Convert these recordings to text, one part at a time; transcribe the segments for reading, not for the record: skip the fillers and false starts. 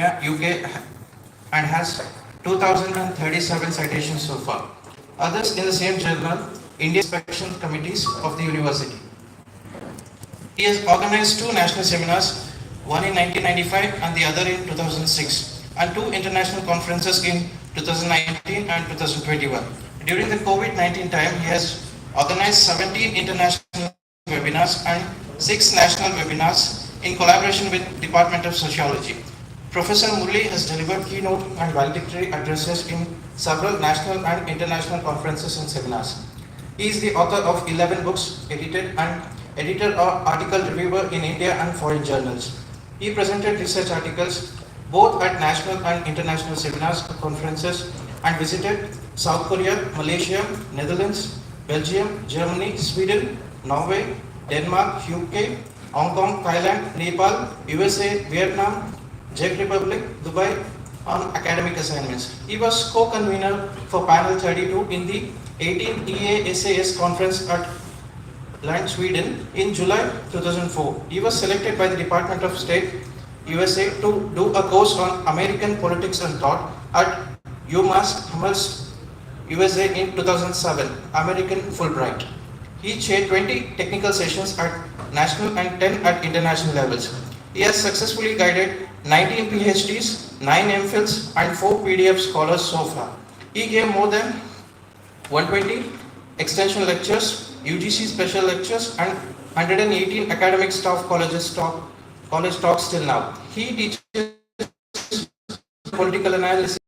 California, UK, and has 2037 citations so far. Others in the same journal, Indian Inspection Committees of the University. He has organized 2 national seminars, one in 1995 and the other in 2006, and 2 international conferences in 2019 and 2021. During the COVID-19 time, he has organized 17 international webinars and 6 national webinars in collaboration with Department of Sociology. Professor Murli has delivered keynote and valedictory addresses in several national and international conferences and seminars. He is the author of 11 books, edited and editor or article reviewer in India and foreign journals. He presented research articles both at national and international seminars, conferences, and visited South Korea, Malaysia, Netherlands, Belgium, Germany, Sweden, Norway, Denmark, UK, Hong Kong, Thailand, Nepal, USA, Vietnam, Czech Republic, Dubai on academic assignments. He was co-convener for panel 32 in the 18th EASAS conference at Lund, Sweden in July 2004. He was selected by the Department of State, USA to do a course on American politics and thought at UMass Amherst, USA in 2007, American Fulbright. He chaired 20 technical sessions at national and 10 at international levels. He has successfully guided 19 PhDs, 9 MPhils and 4 PDF scholars so far. He gave more than 120 extension lectures, UGC special lectures and 118 academic staff college talks till now. He teaches political analysis,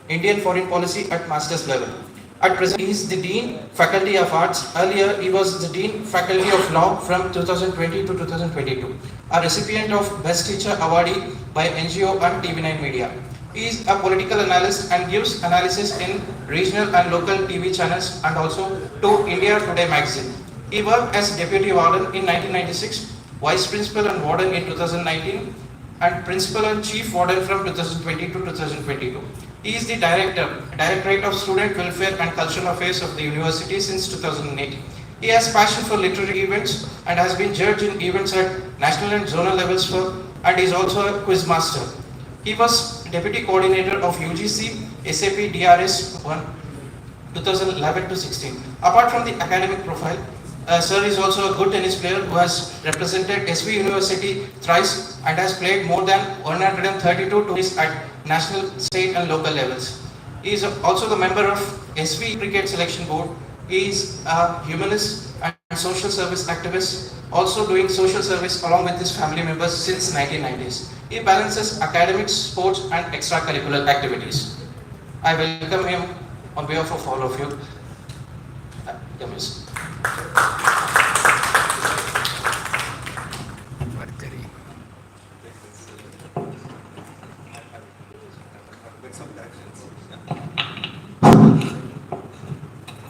Indian foreign policy at master's level. At present, he is the Dean, Faculty of Arts. Earlier, he was the Dean, Faculty of Law from 2020 to 2022. A recipient of Best Teacher Awardee by NGO and TV9 Media. He is a political analyst and gives analysis in regional and local TV channels and also to India Today magazine. He worked as Deputy Warden in 1996, Vice Principal and Warden in 2019, and Principal and Chief Warden from 2020 to 2022. He is the Directorate of Student Welfare and Cultural Affairs of the University since 2008. He has passion for literary events and has been judged in events at national and zonal levels and is also a quiz master. He was Deputy Coordinator of UGC SAP DRS 2011 to 16. Apart from the academic profile, Sir is also a good tennis player who has represented SV University thrice and has played more than 132 tournaments at national, state and local levels. He is also the member of SV Cricket Selection Board. He is a humanist and social service activist, also doing social service along with his family members since 1990s. He balances academics, sports and extracurricular activities. I welcome him on behalf of all of you.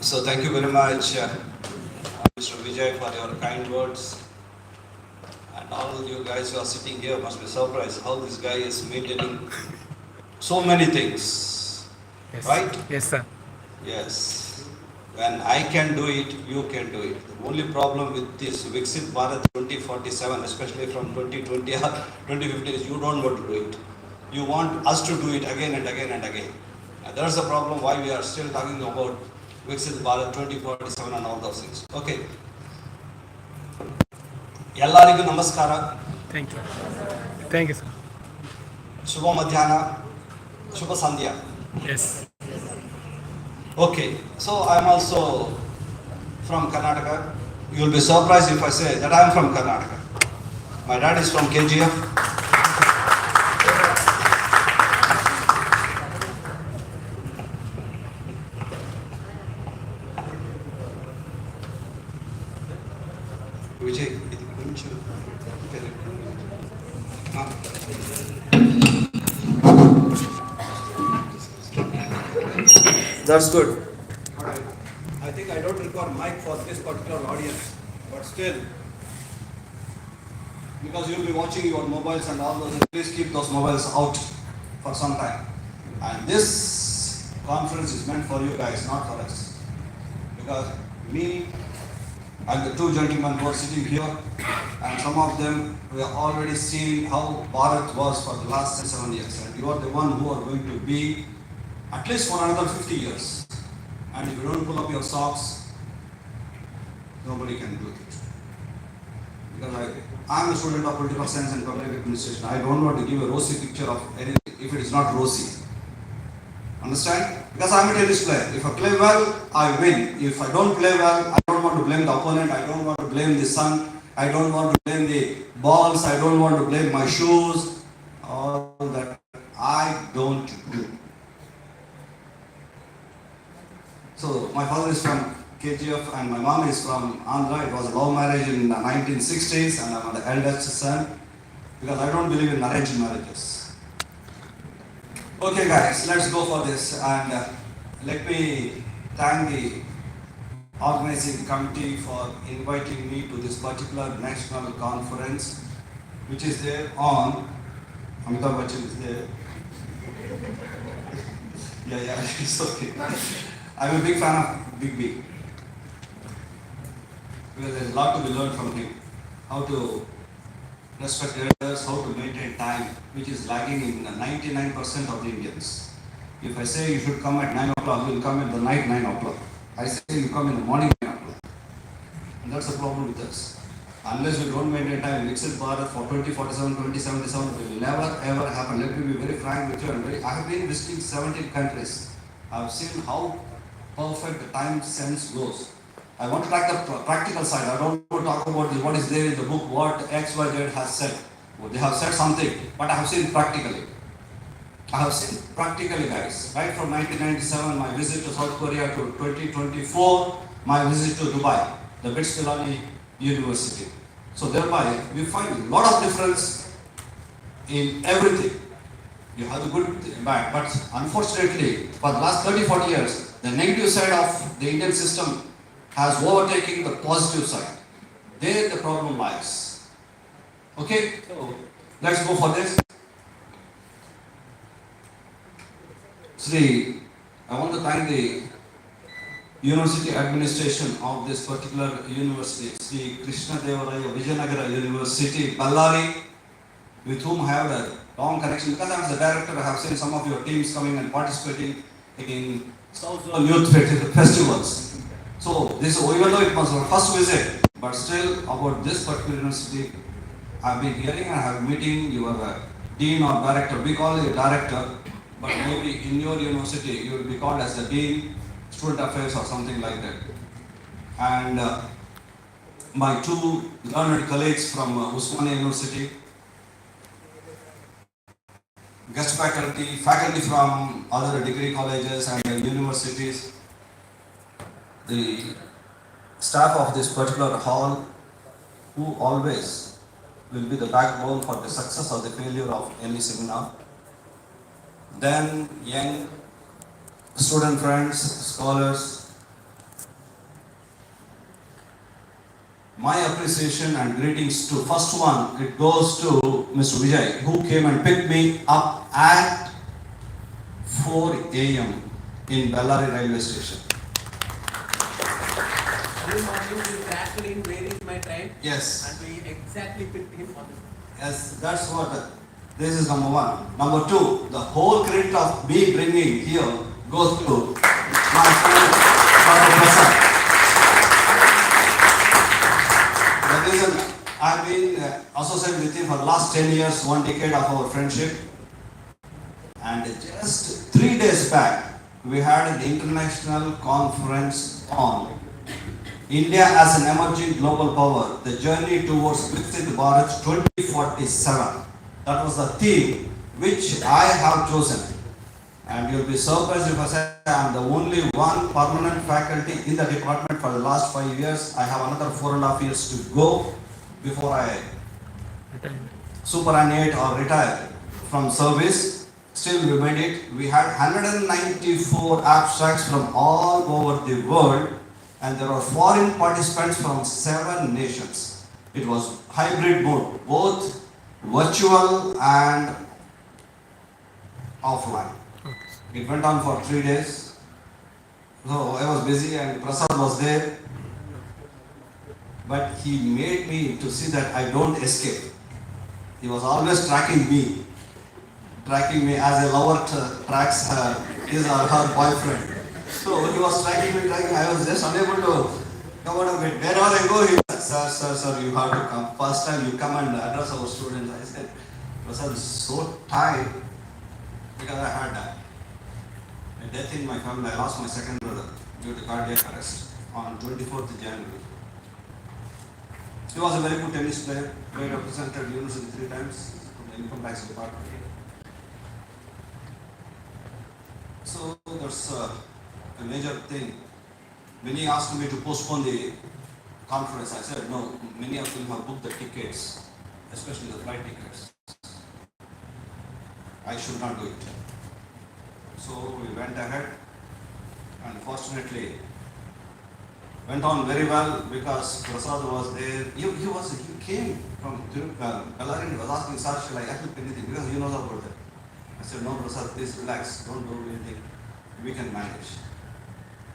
So thank you very much, Mr. Vijay, for your kind words. And all you guys who are sitting here must be surprised how this guy is maintaining so many things. Yes. Right? Yes, sir. Yes. When I can do it, you can do it. The only problem with this Viksit Bharat 2047, especially from 2020 or 2050, is you don't want to do it. You want us to do it again and again and again. And that's the problem why we are still talking about Viksit Bharat 2047 and all those things. Okay. Yallarigu namaskara. Thank you. Thank you, sir. Shubha Madhyana. Shubha Sandhya. Yes. Okay. So I am also from Karnataka. You will be surprised if I say that I am from Karnataka. My dad is from KGF. Vijay, that's good. I think I don't require mic for this particular audience, but still, because you'll be watching your mobiles and all those, please keep those mobiles out for some time. And this conference is meant for you guys, not for us. Because me and the two gentlemen who are sitting here, and some of them we have already seen how Bharat was for the last 7 years, and you are the one who are going to be at least for another 50 years. And if you don't pull up your socks, nobody can do it. Because I am a student of political science and public administration. I don't want to give a rosy picture of anything if it is not rosy. Understand? Because I am a tennis player. If I play well, I win. If I don't play well, I don't want to blame the opponent. I don't want to blame the sun. I don't want to blame the balls. I don't want to blame my shoes. All that I don't do. So my father is from KGF and my mom is from Andhra. It was a love marriage in the 1960s and I'm the eldest son because I don't believe in arranged marriages. Okay guys, let's go for this and let me thank the organizing committee for inviting me to this particular national conference which is there on, Amitabh Bachchan is there. Yeah, it's okay. I'm a big fan of Big B. Because there's a lot to be learned from him. How to respect elders, how to maintain time, which is lagging in 99% of the Indians. If I say you should come at 9 o'clock, you will come at the night 9 o'clock. I say you come in the morning 9 o'clock. And that's the problem with us. Unless we don't maintain time, Viksit Bharat for 2047, 2077 will never ever happen. Let me be very frank with you. I have been visiting 17 countries. I have seen how perfect the time sense goes. I want to track the practical side. I don't want to talk about what is there in the book, what XYZ has said. Well, they have said something, but I have seen practically. I have seen practically, guys. Right from 1997, my visit to South Korea to 2024, my visit to Dubai, the Thippeswamy University. So thereby, we find a lot of difference in everything. You have the good and bad, but unfortunately, for the last 30-40 years, the negative side of the Indian system has overtaken the positive side. There the problem lies. Okay, so let's go for this. Sri, I want to thank the university administration of this particular university, Sri Krishna Devaraya Vijayanagara University, Bellary, with whom I have a long connection. Because I was the director, I have seen some of your teams coming and participating in South Zone Youth Festivals. So this, even though it was our first visit, but still about this particular university, I have been hearing and I have meeting your dean or director. We call you director, but maybe in your university you will be called as the dean, student affairs or something like that. And my two learned colleagues from Usmania University, guest faculty, faculty from other degree colleges and universities, the staff of this particular hall, who always will be the backbone for the success or the failure of any seminar. Then young student friends, scholars, my appreciation and greetings to first one, it goes to Mr. Vijay, who came and picked me up at 4 a.m. in Bellary railway station. Every morning we tracked in where is my time. Yes. And we exactly picked him on the. Yes, that's what, this is number one. Number two, the whole credit of me bringing here goes to my friend, Dr. Prasad. The reason I've been associated with him for the last 10 years, 1 decade of our friendship. And just 3 days back, we had an international conference on India as an emerging global power, the journey towards Viksit Bharat 2047. That was the theme which I have chosen. And you'll be surprised if I say I am the only one permanent faculty in the department for the last 5 years. I have another 4.5 years to go before I superannuate or retire from service. Still we made it. We had 194 abstracts from all over the world, and there are foreign participants from 7 nations. It was hybrid mode, both virtual and offline. It went on for 3 days. So I was busy and Prasad was there. but he made me to see that I don't escape. He was always tracking me as a lover tracks his or her boyfriend. So he was tracking me. I was just unable to come out of it. Wherever I go, he was, sir, you have to come. First time you come and address our students. I said, I was so tired because I had a death in my family. I lost my second brother due to cardiac arrest on 24th January. He was a very good tennis player. He represented university 3 times from the income tax department. So that's a major thing. Many asked me to postpone the conference. I said no. Many of them have booked the tickets, especially the flight tickets. I should not do it. So we went ahead, and fortunately went on very well because Prasad was there. He came from Bellary. He was asking, sir, shall I help anything? Because he knows about that. I said, no, Prasad, please relax. Don't do anything. We can manage.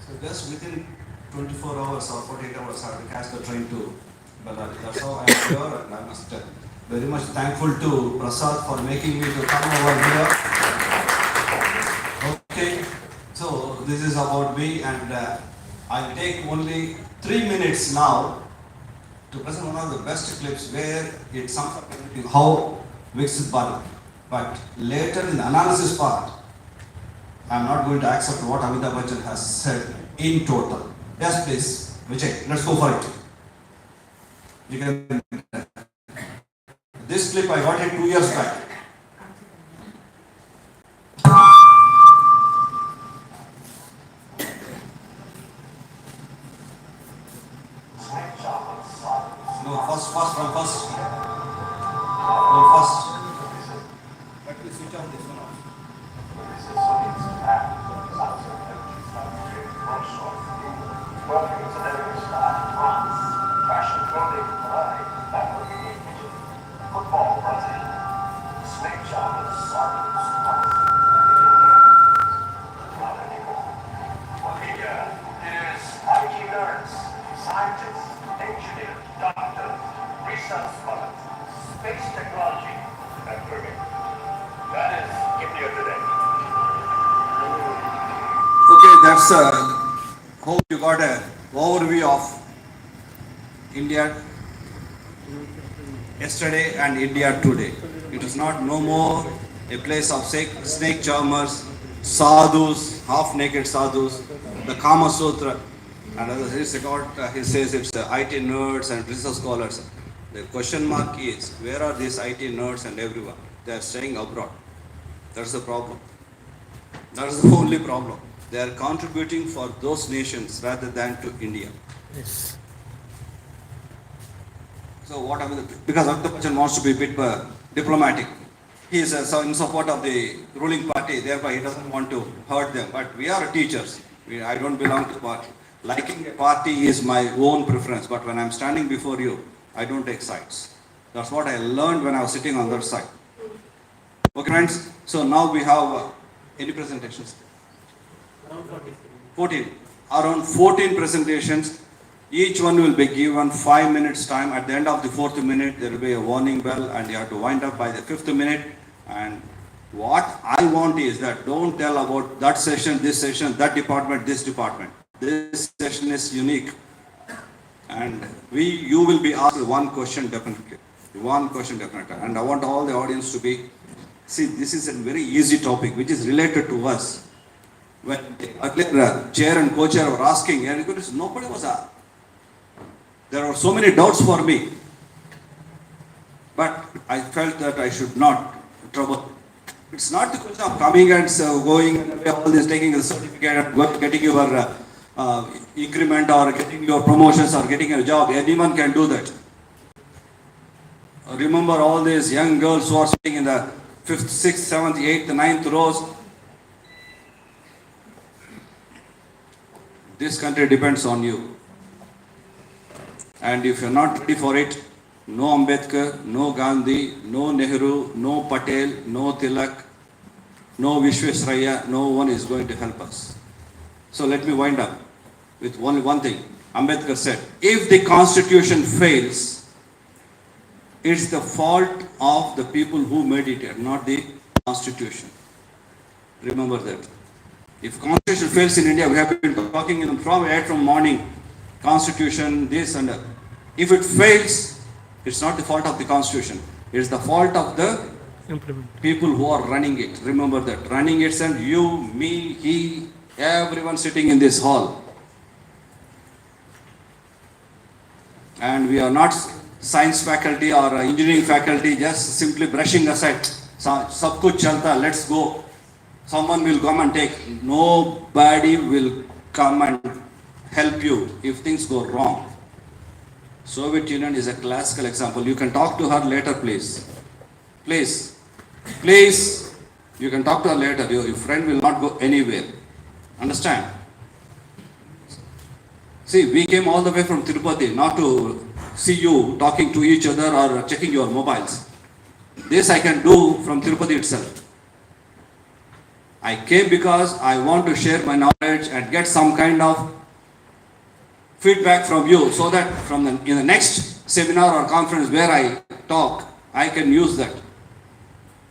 So just within 24 hours or 48 hours, I had to catch the train to Bellary. That's how I am here, and I must very much thankful to Prasad for making me to come over here. Okay, so this is about me, and I'll take only 3 minutes now to present one of the best clips where it sums up everything, how Viksit Bharat. But later in the analysis part, I'm not going to accept what Amitabh Bachchan has said in total. Yes, please, Vijay, let's go for it. You can. This clip I got it 2 years back. No, first. No, first. Let me switch off this one off. Welcome to the France. Fashion clothing line, football Brazil, snake charmers, sardines, here it is IT nerds, scientists, engineers, doctors, research scholars, space technology, and women. That is India today. Okay, that's hope you got a overview of India yesterday and India today. It is not no more a place of snake charmers, sadhus, half-naked sadhus, the Kama Sutra, and as he says it's IT nerds and research scholars. The question mark is, where are these IT nerds and everyone? They are staying abroad. That's the problem. That's the only problem. They are contributing for those nations rather than to India. Yes. So what happened? Because Amitabh Bachchan wants to be a bit diplomatic. He is in support of the ruling party, thereby he doesn't want to hurt them. But we are teachers. I don't belong to party. Liking a party is my own preference, but when I'm standing before you, I don't take sides. That's what I learned when I was sitting on that side. Okay, friends. So now we have any presentations? Around 14 presentations. Each one will be given 5 minutes time. At the end of the 4th minute, there will be a warning bell and you have to wind up by the 5th minute. And what I want is that don't tell about that session, this session, that department, this department. This session is unique. And you will be asked one question definitely. And I want all the audience to be, see, this is a very easy topic which is related to us. When the chair and co-chair were asking, nobody was asked. There were so many doubts for me. But I felt that I should not trouble. It's not the question of coming and going, all this, taking a certificate and getting your increment or getting your promotions or getting a job. Anyone can do that. Remember all these young girls who are sitting in the 5th, 6th, 7th, 8th, 9th rows. This country depends on you. And if you're not ready for it, no Ambedkar, no Gandhi, no Nehru, no Patel, no Tilak, no Vishwesvaraya, no one is going to help us. So let me wind up with only one thing. Ambedkar said, if the constitution fails, it's the fault of the people who made it, not the constitution. Remember that. If constitution fails in India, we have been talking from right from morning, constitution, this and that. If it fails, it's not the fault of the constitution. It's the fault of the Implement. people who are running it. Remember that. Running it and you, me, he, everyone sitting in this hall. And we are not science faculty or engineering faculty just simply brushing aside. Sab kuch chalta, let's go. Someone will come and take. Nobody will come and help you if things go wrong. Soviet Union is a classical example. You can talk to her later, please. Please. Please. You can talk to her later. Your friend will not go anywhere. Understand? See, we came all the way from Tirupati not to see you talking to each other or checking your mobiles. This I can do from Tirupati itself. I came because I want to share my knowledge and get some kind of feedback from you so that in the next seminar or conference where I talk, I can use that.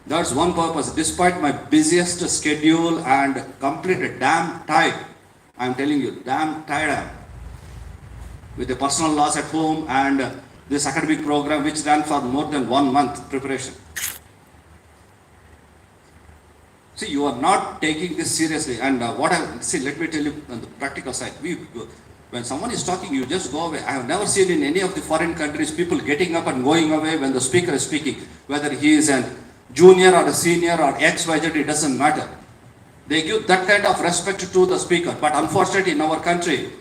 That's one purpose. Despite my busiest schedule and complete damn tired, I'm telling you, damn tired I am. With the personal loss at home and this academic program which ran for more than 1 month preparation. See, you are not taking this seriously. And let me tell you on the practical side. When someone is talking, you just go away. I have never seen in any of the foreign countries people getting up and going away when the speaker is speaking. Whether he is a junior or a senior or XYZ, it doesn't matter. They give that kind of respect to the speaker. But unfortunately in our country,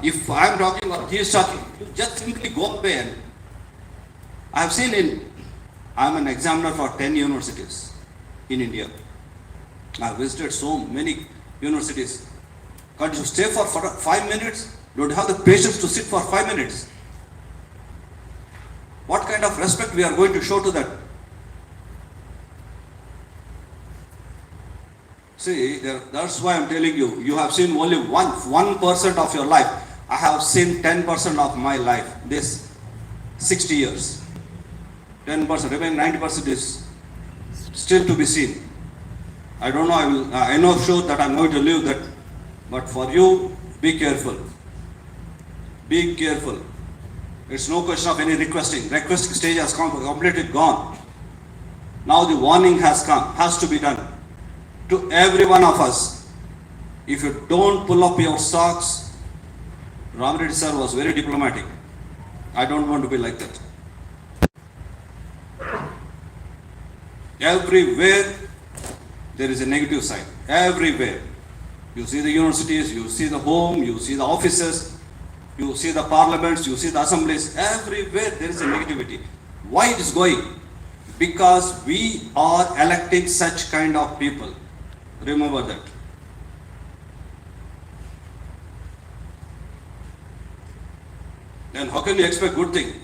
if I am talking or he is talking, you just simply go away. And I have seen I am an examiner for 10 universities in India. I have visited so many universities. Can't you stay for 5 minutes? Don't have the patience to sit for 5 minutes. What kind of respect we are going to show to that? See, that's why I'm telling you, you have seen only 1% of your life. I have seen 10% of my life, this 60 years. 10%, remaining 90% is still to be seen. I don't know, I know sure that I'm going to leave that. But for you, be careful. Be careful. It's no question of any requesting. Requesting stage has completely gone. Now the warning has come, has to be done. To every one of us, if you don't pull up your socks, Ramreddy sir was very diplomatic. I don't want to be like that. Everywhere there is a negative side. Everywhere. You see the universities, you see the home, you see the offices, you see the parliaments, you see the assemblies. Everywhere there is a negativity. Why it is going? Because we are electing such kind of people. Remember that. Then how can you expect good thing?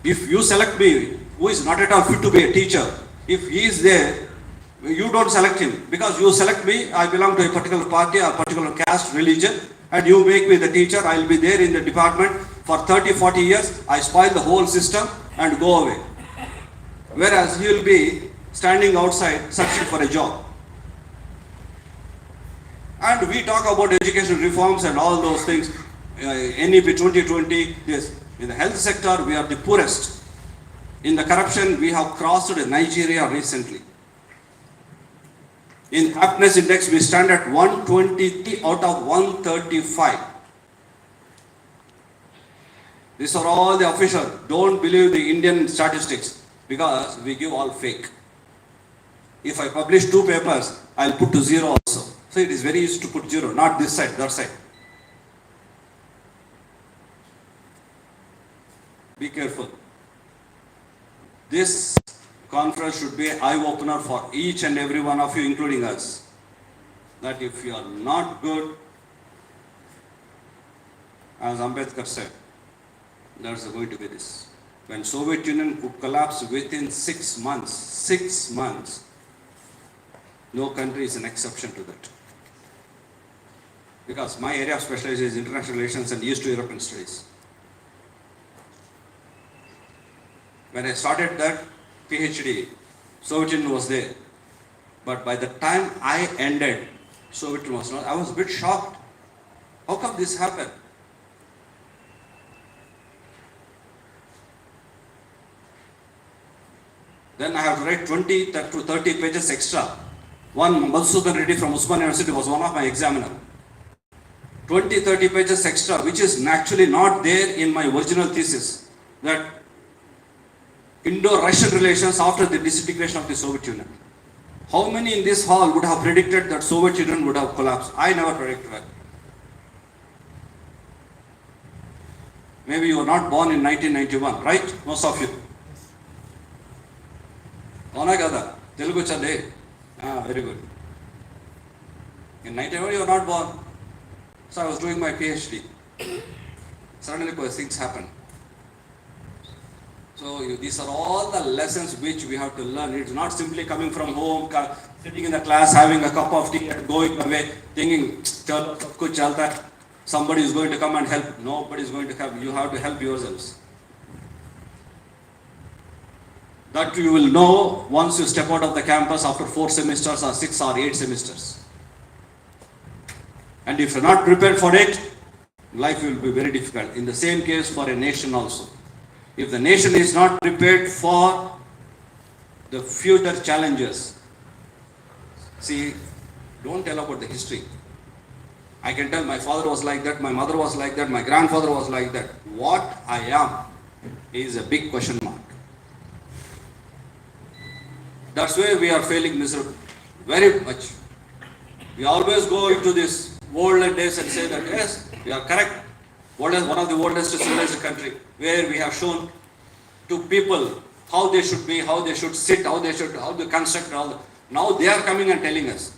If you select me, who is not at all fit to be a teacher, if he is there, you don't select him. Because you select me, I belong to a particular party, a particular caste, religion, and you make me the teacher, I will be there in the department for 30, 40 years, I spoil the whole system and go away. Whereas he will be standing outside searching for a job. And we talk about education reforms and all those things. NEP 2020, yes. In the health sector, we are the poorest. In the corruption, we have crossed Nigeria recently. In happiness index, we stand at 123 out of 135. These are all the official. Don't believe the Indian statistics because we give all fake. If I publish 2 papers, I'll put to 0 also. So it is very easy to put 0, not this side, that side. Be careful. This conference should be an eye-opener for each and every one of you, including us. That if you are not good, as Ambedkar said, there's going to be this. When Soviet Union could collapse within 6 months, no country is an exception to that. because my area of specialization is international relations and East European studies. When I started that PhD, Soviet Union was there. But by the time I ended, Soviet Union was not. I was a bit shocked. How come this happened? Then I have to write 20 to 30 pages extra. One Madhusudan Reddy from Usman University was one of my examiner. 20-30 pages extra, which is actually not there in my original thesis, that Indo-Russian relations after the disintegration of the Soviet Union. How many in this hall would have predicted that Soviet Union would have collapsed? I never predicted that. Maybe you were not born in 1991, right? Most of you. Avana kada? Telugu chale? Very good. In 91 you were not born. So I was doing my PhD. Suddenly things happened. So these are all the lessons which we have to learn. It's not simply coming from home, sitting in the class, having a cup of tea and going away, thinking, "Chalo, sab kuch chalta hai." Somebody is going to come and help. Nobody is going to help. You have to help yourselves. That you will know once you step out of the campus after 4 semesters or 6 or 8 semesters. And if you're not prepared for it, life will be very difficult. In the same case for a nation also. If the nation is not prepared for the future challenges, see, don't tell about the history. I can tell my father was like that, my mother was like that, my grandfather was like that. What I am is a big question mark. That's where we are failing miserably, very much. We always go into this olden days and say that yes, we are correct. One of the oldest civilized country, where we have shown to people how they should be, how they should sit, how they construct all. Now they are coming and telling us.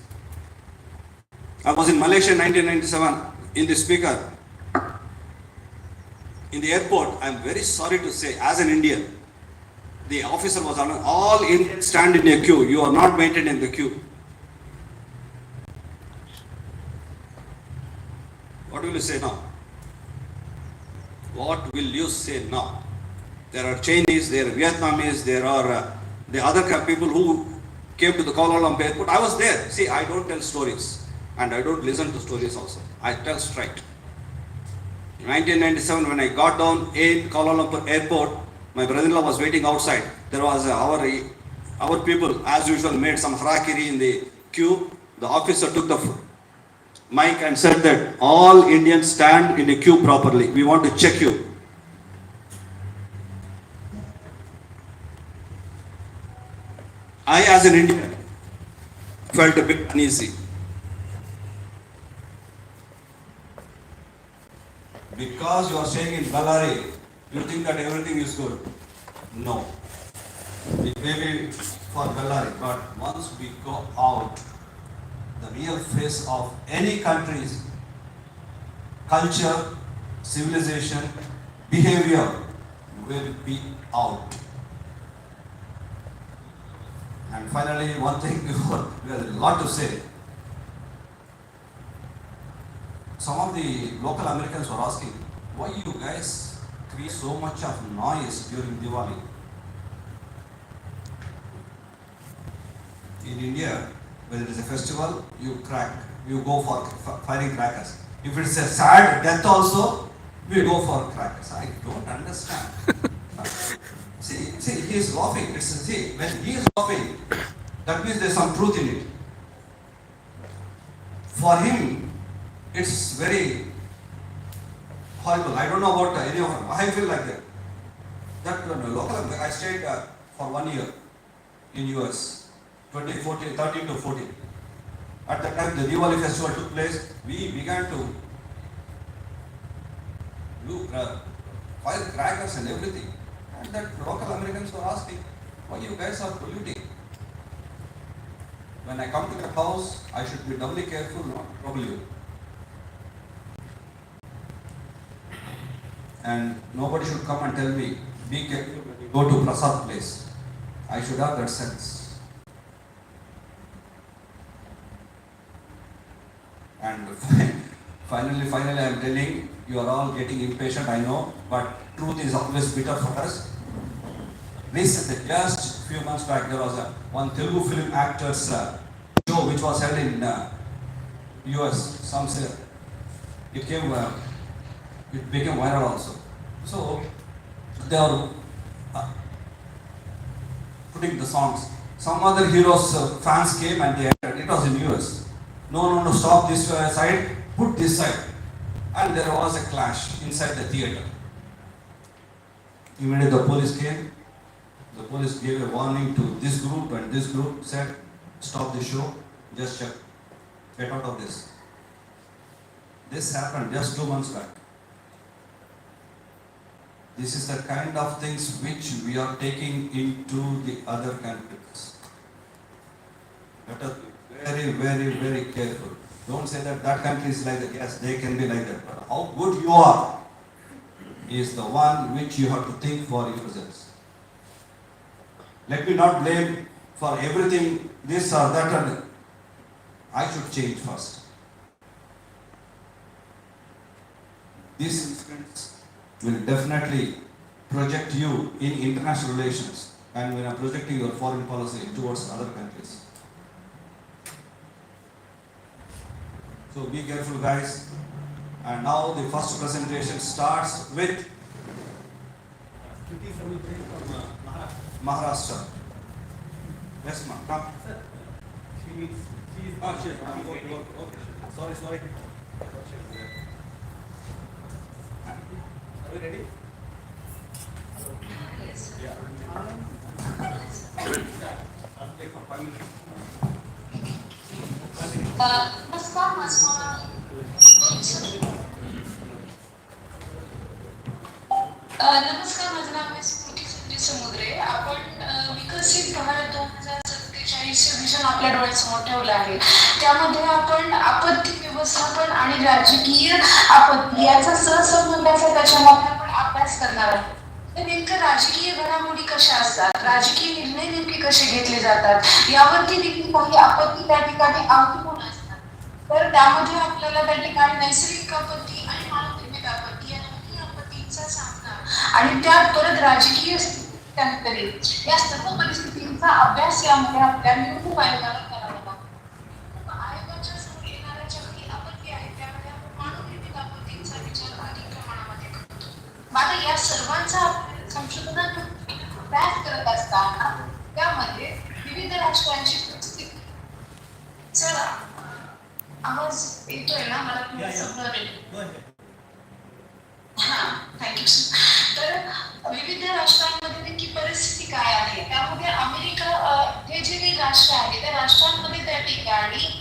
I was in Malaysia in 1997 in the speaker. In the airport, I am very sorry to say, as an Indian, the officer was on all Indians stand in a queue. You are not maintained in the queue. What will you say now? What will you say now? There are Chinese, there are Vietnamese, there are the other people who came to the Kuala Lumpur airport. I was there. See, I don't tell stories and I don't listen to stories also. I tell straight. In 1997, when I got down in Kuala Lumpur airport, my brother-in-law was waiting outside. There was our people, as usual, made some harakiri in the queue. The officer took the mic and said that all Indians stand in a queue properly. We want to check you. I, as an Indian, felt a bit uneasy. Because you are staying in Bellary, you think that everything is good. No. It may be for Bellary, but once we go out, the real face of any country's culture, civilization, behavior will be out. And finally, one thing before, we have a lot to say. Some of the local Americans were asking, why you guys create so much of noise during Diwali? In India, when it is a festival, you go for firing crackers. If it's a sad death also, we go for crackers. I don't understand. See, he is laughing. When he is laughing, that means there's some truth in it. For him, it's very horrible. I don't know about any of them. I feel like that. I stayed for 1 year in US, 13 to 14. At that time, the Diwali festival took place. We began to do firecrackers and everything. And that local Americans were asking, why you guys are polluting? When I come to the house, I should be doubly careful not to trouble you. And nobody should come and tell me, be careful when you go to Prasad place. I should have that sense. And Finally, I am telling, you are all getting impatient, I know, but truth is always bitter for us. Recently, just few months back, there was one Telugu film actors show which was held in US. Some say it became viral also. So they are putting the songs. Some other heroes fans came and they entered. It was in US. No, stop this side, put this side. And there was a clash inside the theater. Immediately the police came. The police gave a warning to this group and this group, said, stop the show, just check, get out of this. This happened just 2 months back. This is the kind of things which we are taking into the other countries. Let us be very careful. Don't say that country is like that. Yes, they can be like that. But how good you are is the one which you have to think for yourselves. Let me not blame for everything, this or that, and I should change first. These incidents will definitely project you in international relations and when I'm projecting your foreign policy towards other countries. So be careful, guys. And now the first presentation starts with Thippeswamy from Maharashtra. Yes, ma'am. Come. Sir, she is. Oh, shit. Okay. Sorry. Are we ready? Yeah. Take for 5 minutes. नमस्कार माझं नाव आहे स्फूर्ती संजय समुद्रे. आपण विकसित Bharat 2047 vision आपल्या डोळ्यासमोर ठेवलं आहे. त्यामध्ये आपण आपत्ती व्यवस्थापन आणि राजकीय आपत्ती याचा सहसंबंधाचा त्याच्यामध्ये आपण अभ्यास करणार आहोत. तर नेमकं राजकीय घडामोडी कशा असतात, राजकीय निर्णय नेमके कसे घेतले जातात, यावरती देखील काही आपत्ती त्या ठिकाणी अवलंबून असतात. तर त्यामध्ये आपल्याला त्या ठिकाणी नैसर्गिक आपत्ती आणि मानवनिर्मित आपत्ती या दोन्ही आपत्तींचा सामना आणि त्यात परत राजकीय स्थित्यंतरे या सर्व परिस्थितींचा अभ्यास यामध्ये आपल्या निवडणूक आयोगाला करावा लागतो. आयोगाच्या समोर येणाऱ्या ज्या काही आपत्ती आहेत त्यामध्ये आपण मानवनिर्मित आपत्तींचा विचार अधिक प्रमाणामध्ये करतो. मात्र या सर्वांचा संशोधनात अभ्यास करत असताना त्यामध्ये विविध राष्ट्रांची परिस्थिती. सर, आवाज येतोय ना मला? Thank you sir. तर विविध राष्ट्रांमध्ये नेमकी परिस्थिती काय आहे, त्यामध्ये अमेरिका हे जे काही राष्ट्र आहे त्या राष्ट्रांमध्ये त्या ठिकाणी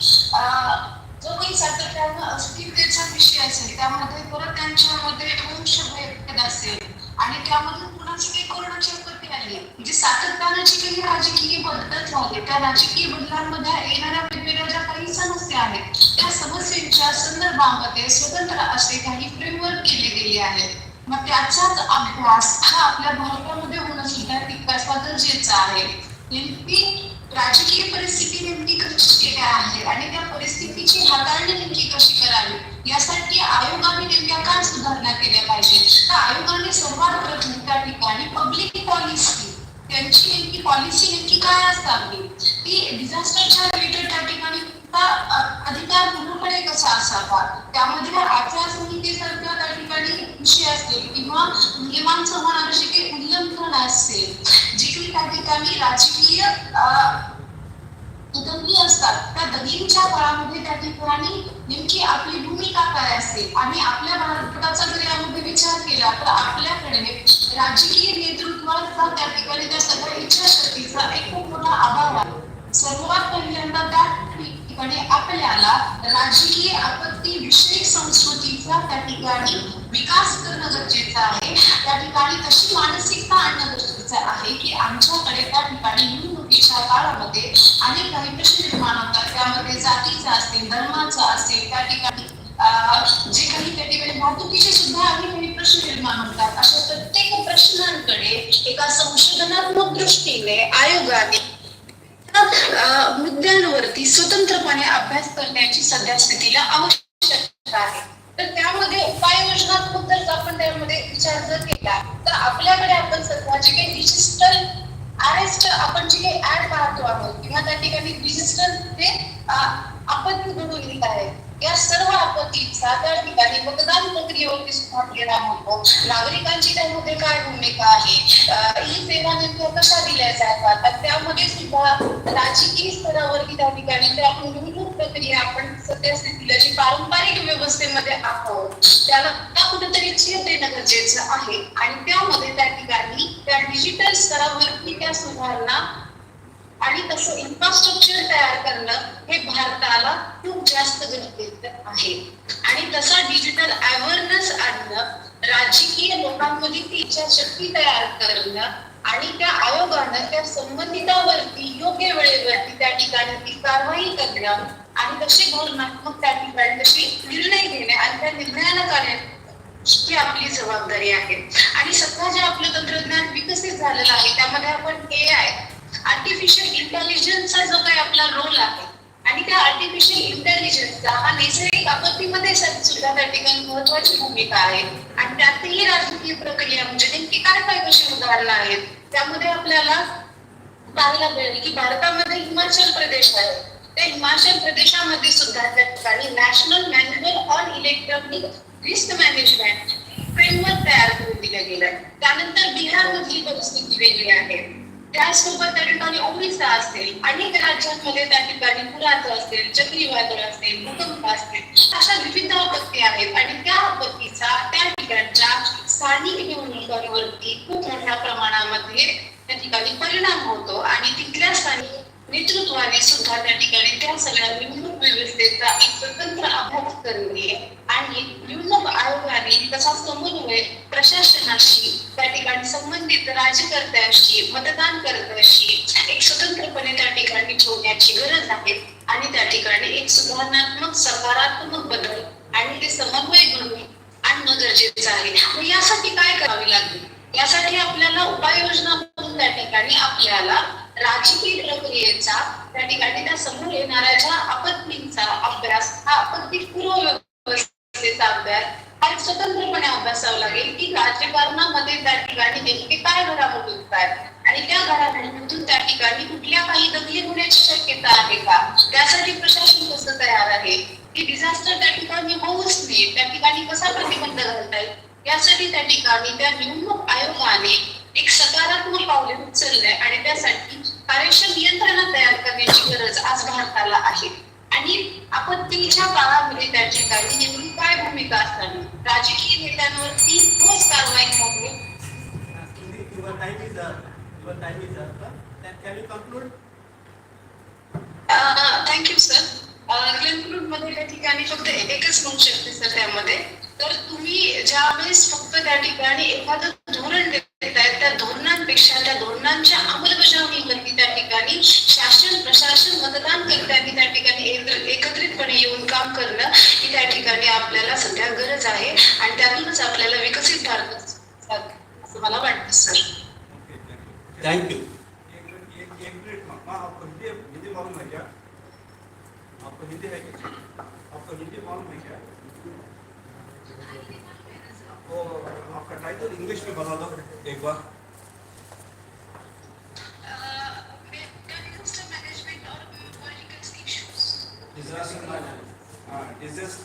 जो काही सातत्यानं अस्थिरतेचा विषय असेल त्यामध्ये परत त्यांच्यामध्ये वंशभेद असेल आणि त्यामधून कुणाची काही कोरोनाची आपत्ती आली म्हणजे सातत्यानं जी काही राजकीय बदल झाले त्या राजकीय बदलांमध्ये येणाऱ्या वेगवेगळ्या ज्या काही समस्या आहेत त्या समस्यांच्या संदर्भामध्ये स्वतंत्र असे काही फ्रेमवर्क केले गेले आहेत. मग त्याचाच अभ्यास हा आपल्या भारतामध्ये होणं सुद्धा तितकाच गरजेचं आहे. नेमकी राजकीय परिस्थिती नेमकी कशी आहे आणि त्या परिस्थितीची हाताळणी नेमकी कशी करावी यासाठी आयोगाने नेमक्या काय सुधारणा केल्या पाहिजे. तर आयोगाने सर्वात प्रथम त्या ठिकाणी पब्लिक पॉलिसी त्यांची नेमकी पॉलिसी नेमकी काय असावी, ती डिझास्टरच्या रिलेटेड त्या ठिकाणी अधिकार पूर्णपणे कसा असावा, त्यामध्ये आचारसंहितेसारख्या त्या ठिकाणी विषय असतील किंवा नियमांचं होणारं जे काही उल्लंघन असेल, जे काही त्या ठिकाणी राजकीय दंगी असतात त्या दंगींच्या काळामध्ये त्या ठिकाणी नेमकी आपली भूमिका काय असेल. आणि आपल्या भारताचा जर यामध्ये विचार केला तर आपल्याकडे राजकीय नेतृत्वाचा त्या ठिकाणी त्या सगळ्या इच्छाशक्तीचा एक खूप मोठा अभाव आहे. सर्वात पहिल्यांदा त्या ठिकाणी आपल्याला राजकीय आपत्ती विषयक संस्कृतीचा त्या ठिकाणी विकास करणं गरजेचं आहे. त्या ठिकाणी तशी मानसिकता आणणं गरजेचं आहे की आमच्याकडे त्या ठिकाणी निवडणुकीच्या काळामध्ये अनेक काही प्रश्न निर्माण होतात. त्यामध्ये जातीचा असेल, धर्माचा असेल, त्या ठिकाणी जे काही त्या ठिकाणी वाहतुकीचे सुद्धा अनेक काही प्रश्न निर्माण होतात. अशा प्रत्येक प्रश्नांकडे एका संशोधनात्मक दृष्टीने आयोगाने मुद्द्यांवरती स्वतंत्रपणे अभ्यास करण्याची सध्या स्थितीला आवश्यकता आहे. तर त्यामध्ये उपाययोजनात्मक जर आपण त्यामध्ये विचार जर केला तर आपल्याकडे आपण सध्या जे काही डिजिटल अरेस्ट आपण जे काही ऍड पाहतो आहोत किंवा त्या ठिकाणी डिजिटल जे आपत्ती घडून येत आहे या सर्व आपत्तीचा त्या ठिकाणी मतदान प्रक्रियेवरती सुद्धा परिणाम होतो. नागरिकांची त्यामध्ये काय भूमिका आहे, ही सेवा नेमक्या कशा दिल्या जातात आणि त्यामध्ये सुद्धा राजकीय स्तरावरती त्या ठिकाणी त्या मूलभूत प्रक्रिया आपण सद्यस्थितीला जी पारंपरिक व्यवस्थेमध्ये आहोत त्याला कुठेतरी चेत देणं गरजेचं आहे आणि त्यामध्ये त्या ठिकाणी त्या डिजिटल स्तरावरती त्या सुधारणा आणि तसं इन्फ्रास्ट्रक्चर तयार करणं हे भारताला खूप जास्त गरजेचं आहे आणि तसा डिजिटल अवेअरनेस आणणं, राजकीय लोकांमध्ये ती इच्छाशक्ती तयार करणं आणि त्या आयोगानं त्या संबंधितावरती योग्य वेळेवरती त्या ठिकाणी ती कारवाई करणं आणि तसे धोरणात्मक त्या ठिकाणी तशी निर्णय घेणे आणि त्या निर्णयाला कार्य ही आपली जबाबदारी आहे. आणि सध्या जे आपलं तंत्रज्ञान विकसित झालेलं आहे त्यामध्ये आपण AI आर्टिफिशियल इंटेलिजन्सचा जो काही आपला रोल आहे आणि त्या आर्टिफिशियल इंटेलिजन्सचा हा नैसर्गिक आपत्तीमध्ये सुद्धा त्या ठिकाणी महत्वाची भूमिका आहे आणि त्यातही राजकीय प्रक्रिया म्हणजे नेमकी काय काय कशी उदाहरणं आहेत त्यामध्ये आपल्याला पाहायला मिळेल की भारतामध्ये हिमाचल प्रदेश आहे. त्या हिमाचल प्रदेशामध्ये सुद्धा त्या ठिकाणी national manual on electronic risk management framework तयार करून दिलं गेलंय. त्यानंतर बिहारमधली परिस्थिती वेगळी आहे. त्याचसोबत त्या ठिकाणी ओरिसा असेल, अनेक राज्यांमध्ये त्या ठिकाणी पुराचं असेल, चक्रीवादळ असेल, भूकंप असतील, अशा विविध आपत्ती आहेत आणि त्या आपत्तीचा त्या ठिकाणच्या स्थानिक निवडणुकांवरती खूप मोठ्या प्रमाणामध्ये त्या ठिकाणी परिणाम होतो आणि तिथल्या स्थानिक नेतृत्वाने सुद्धा त्या ठिकाणी त्या सगळ्या निवडणूक व्यवस्थेचा एक स्वतंत्र अभ्यास करणे आणि निवडणूक आयोगाने तसा समन्वय प्रशासनाशी त्या ठिकाणी संबंधित राज्यकर्त्यांशी मतदानकर्त्यांशी एक स्वतंत्रपणे त्या ठिकाणी ठेवण्याची गरज आहे आणि त्या ठिकाणी एक सुधारणात्मक सकारात्मक बदल आणि ते समन्वय घडवून आणणं गरजेचं आहे. यासाठी काय करावे लागेल, यासाठी आपल्याला उपाययोजना करून त्या ठिकाणी आपल्याला राजकीय प्रक्रियेचा त्या ठिकाणी त्या समोर येणाऱ्या ज्या आपत्तींचा अभ्यास हा आपत्ती पूर्व व्यवस्थेचा अभ्यास हा स्वतंत्रपणे अभ्यासावा लागेल की राजकारणामध्ये त्या ठिकाणी नेमके काय घडामोडी होतात आणि त्या घडामोडीतून त्या ठिकाणी कुठल्या काही दंगली होण्याची शक्यता आहे का, त्यासाठी प्रशासन कसं तयार आहे, की डिझास्टर त्या ठिकाणी होऊच नये त्या ठिकाणी कसा प्रतिबंध घालता येईल, यासाठी त्या ठिकाणी त्या निवडणूक आयोगाने एक सकारात्मक पावले उचलले आणि त्यासाठी कार्यक्षम यंत्रणा तयार करण्याची गरज आज भारताला आहे. आणि आपत्तीच्या काळामध्ये त्या ठिकाणी नेमकी काय भूमिका असावी, राजकीय नेत्यांवरती ठोस कारवाई होणे. Your time is up. Your time is up. Then can you conclude? Thank you sir. Conclude मध्ये त्या ठिकाणी फक्त एकच म्हणू शकते सर त्यामध्ये, तर तुम्ही ज्यावेळेस फक्त त्या ठिकाणी एखादं धोरण देताय त्या धोरणांपेक्षा त्या धोरणांच्या अंमलबजावणीवरती त्या ठिकाणी शासन प्रशासन मतदानकर्त्यांनी त्या ठिकाणी एकत्रितपणे येऊन काम करणं ही त्या ठिकाणी आपल्याला सध्या गरज आहे आणि त्यातूनच आपल्याला विकसित भारत असं मला वाटतं सर. Thank you. एक मिनट माँ, आपको हिंदी मालूम है क्या? आपको हिंदी है क्या? आपको हिंदी मालूम है क्या? वो आपका टाइटल इंग्लिश में बता दो एक बार.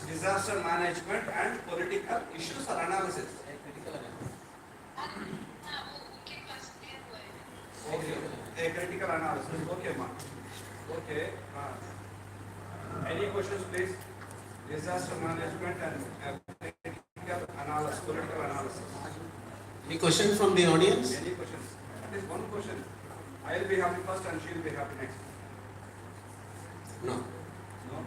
Disaster management and political issues or analysis. Okay, a critical analysis. Okay, ma. Okay. Any questions, please? Disaster management and critical analysis, political analysis. Any questions from the audience? Any questions? At least one question. I will be happy first and she will be happy next. No. No?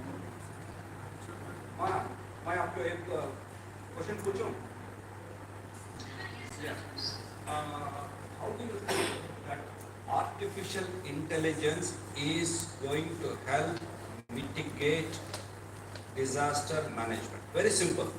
हाँ, मैं आपको एक question पूछूं? How do you think that artificial intelligence is going to help mitigate disaster management? Very simple.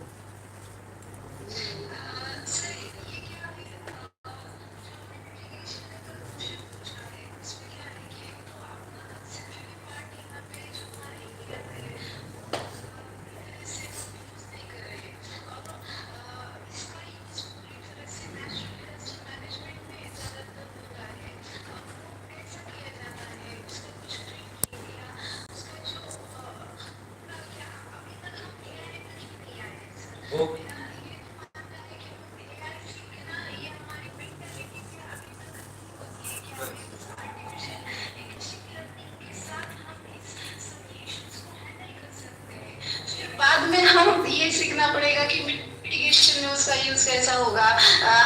सीखना पड़ेगा कि mitigation में उसका यूज कैसा होगा,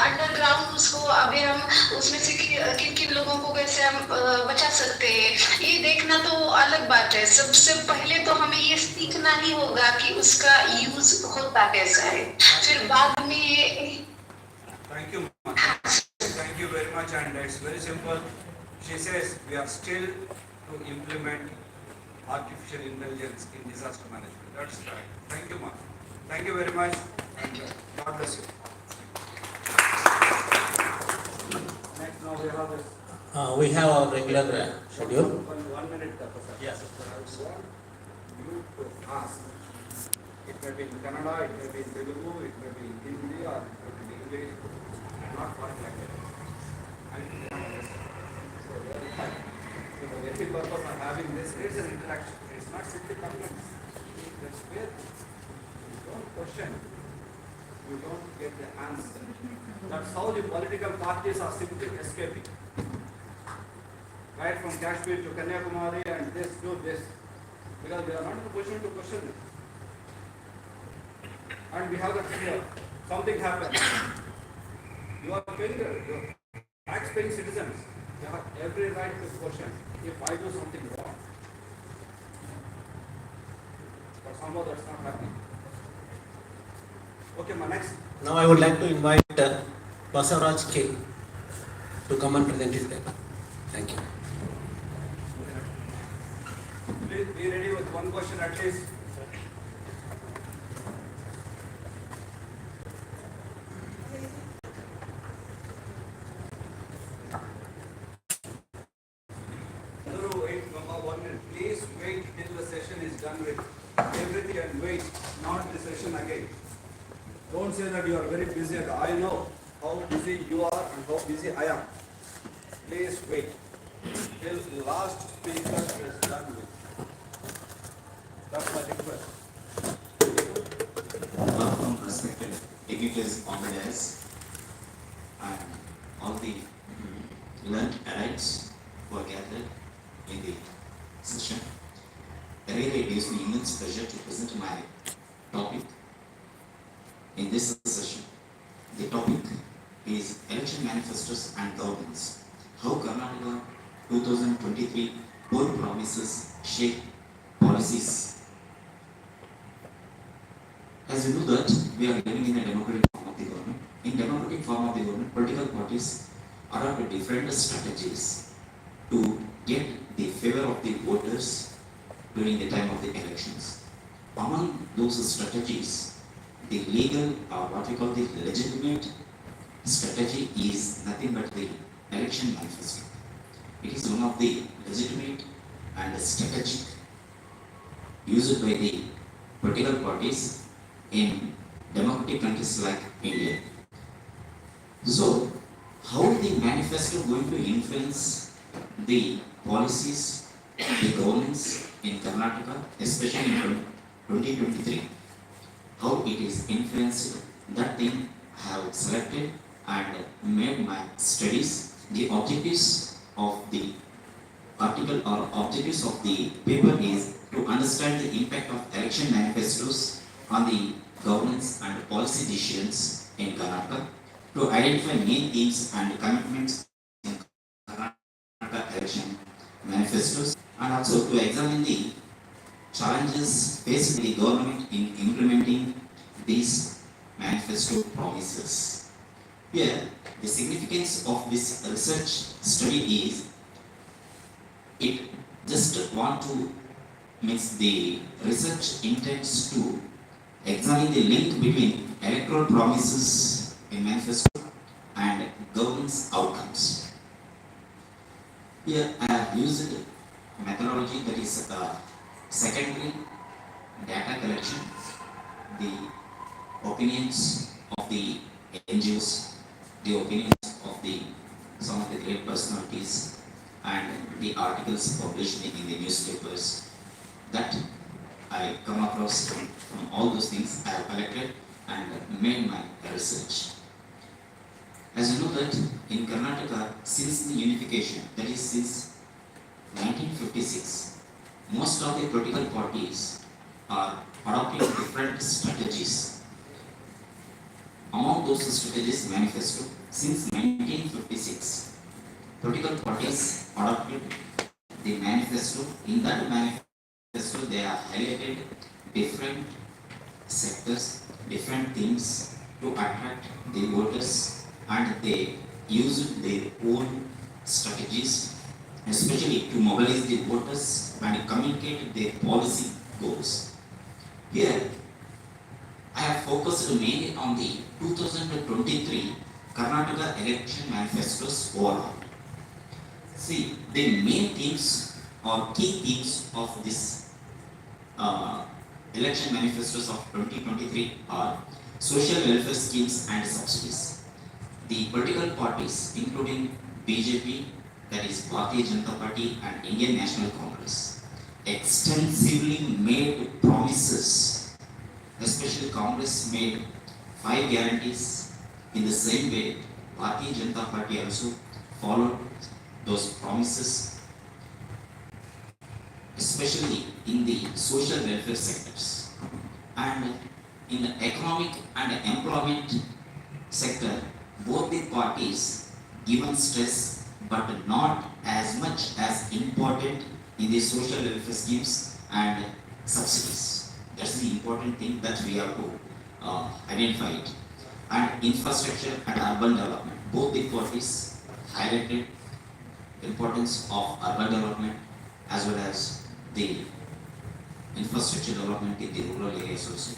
अंडरग्राउंड उसको अभी हम उसमें से किन किन लोगों को कैसे हम बचा सकते हैं, ये देखना तो अलग बात है। सबसे पहले तो हमें ये सीखना ही होगा कि उसका यूज होता कैसा है, फिर बाद में ये Thank you, ma'am. Thank you very much, and it's very simple. She says we are still to implement artificial intelligence in disaster management. That's right. Thank you, ma'am. Thank you very much, and God bless you. Next, now we have this. We have our regular schedule. One minute, Professor. Yes. I want you to ask. It may be in Kannada, it may be in Telugu, it may be in Hindi, or it may be in English. Not foreign language. And so the very purpose of having this is an interaction. It's not simply comments. That's where you don't question, you don't get the answer. That's how the political parties are simply escaping. Right from Kashmir to Kanyakumari and this to this. Because we are not in a position to question it. And we have that fear. Something happened. You are paying, your tax-paying citizens. They have every right to question if I do something wrong. But somehow that's not happening. Okay, my next. Now I would like to invite Basavaraj K to come and present his paper. Thank you. Please be ready with one question at least. Please wait till the session is done with everything and wait, not the session again. Don't say that you are very busy. I know how busy you are and how busy I am. Please wait till the last speaker is done with. That's my request. Welcome, respected dignitaries on the dais and all the learned adults who are gathered in the session. Really, it gives me immense pleasure to present my topic in this session. The topic is election manifestos and governance. How Karnataka 2023 bold promises shape policies. As you know that we are living in a democratic form of the government. In democratic form of the government, political parties adopt different strategies to get the favor of the voters during the time of the elections. Among those strategies, the legal or what we call the legitimate strategy is nothing but the election manifesto. It is one of the legitimate and strategic used by the political parties in democratic countries like India. So, how the manifesto going to influence the policies, the governance in Karnataka, especially in 2023? How it is influenced, that thing I have selected and made my studies. The objectives of the article or objectives of the paper is to understand the impact of election manifestos on the governance and policy decisions in Karnataka, to identify main themes and commitments in Karnataka election manifestos, and also to examine the challenges faced by the government in implementing these manifesto promises. Here, the significance of this research study is, it just want to means the research intends to examine the link between electoral promises in manifesto and governance outcomes. Here I have used a methodology that is secondary data collection, the opinions of the NGOs, the opinions of some of the great personalities, and the articles published in the newspapers that I come across from all those things I have collected and made my research. As you know that in Karnataka, since the unification, that is since 1956, most of the political parties are adopting different strategies among those strategies manifesto, since 1956, political parties adopted the manifesto. In that manifesto, they have highlighted different sectors, different themes to attract the voters, and they used their own strategies, especially to mobilize the voters and communicate their policy goals. Here, I have focused mainly on the 2023 Karnataka election manifestos overall. See, the main themes or key themes of this election manifestos of 2023 are social welfare schemes and subsidies. The political parties, including BJP, that is Bharatiya Janata Party, and Indian National Congress, extensively made promises. Especially Congress made 5 guarantees. In the same way, Bharatiya Janata Party also followed those promises, especially in the social welfare sectors. And in the economic and employment sector, both the parties given stress, but not as much as important in the social welfare schemes and subsidies. That's the important thing that we have to identify it. And infrastructure and urban development, both the parties highlighted importance of urban development as well as the infrastructure development in the rural areas also,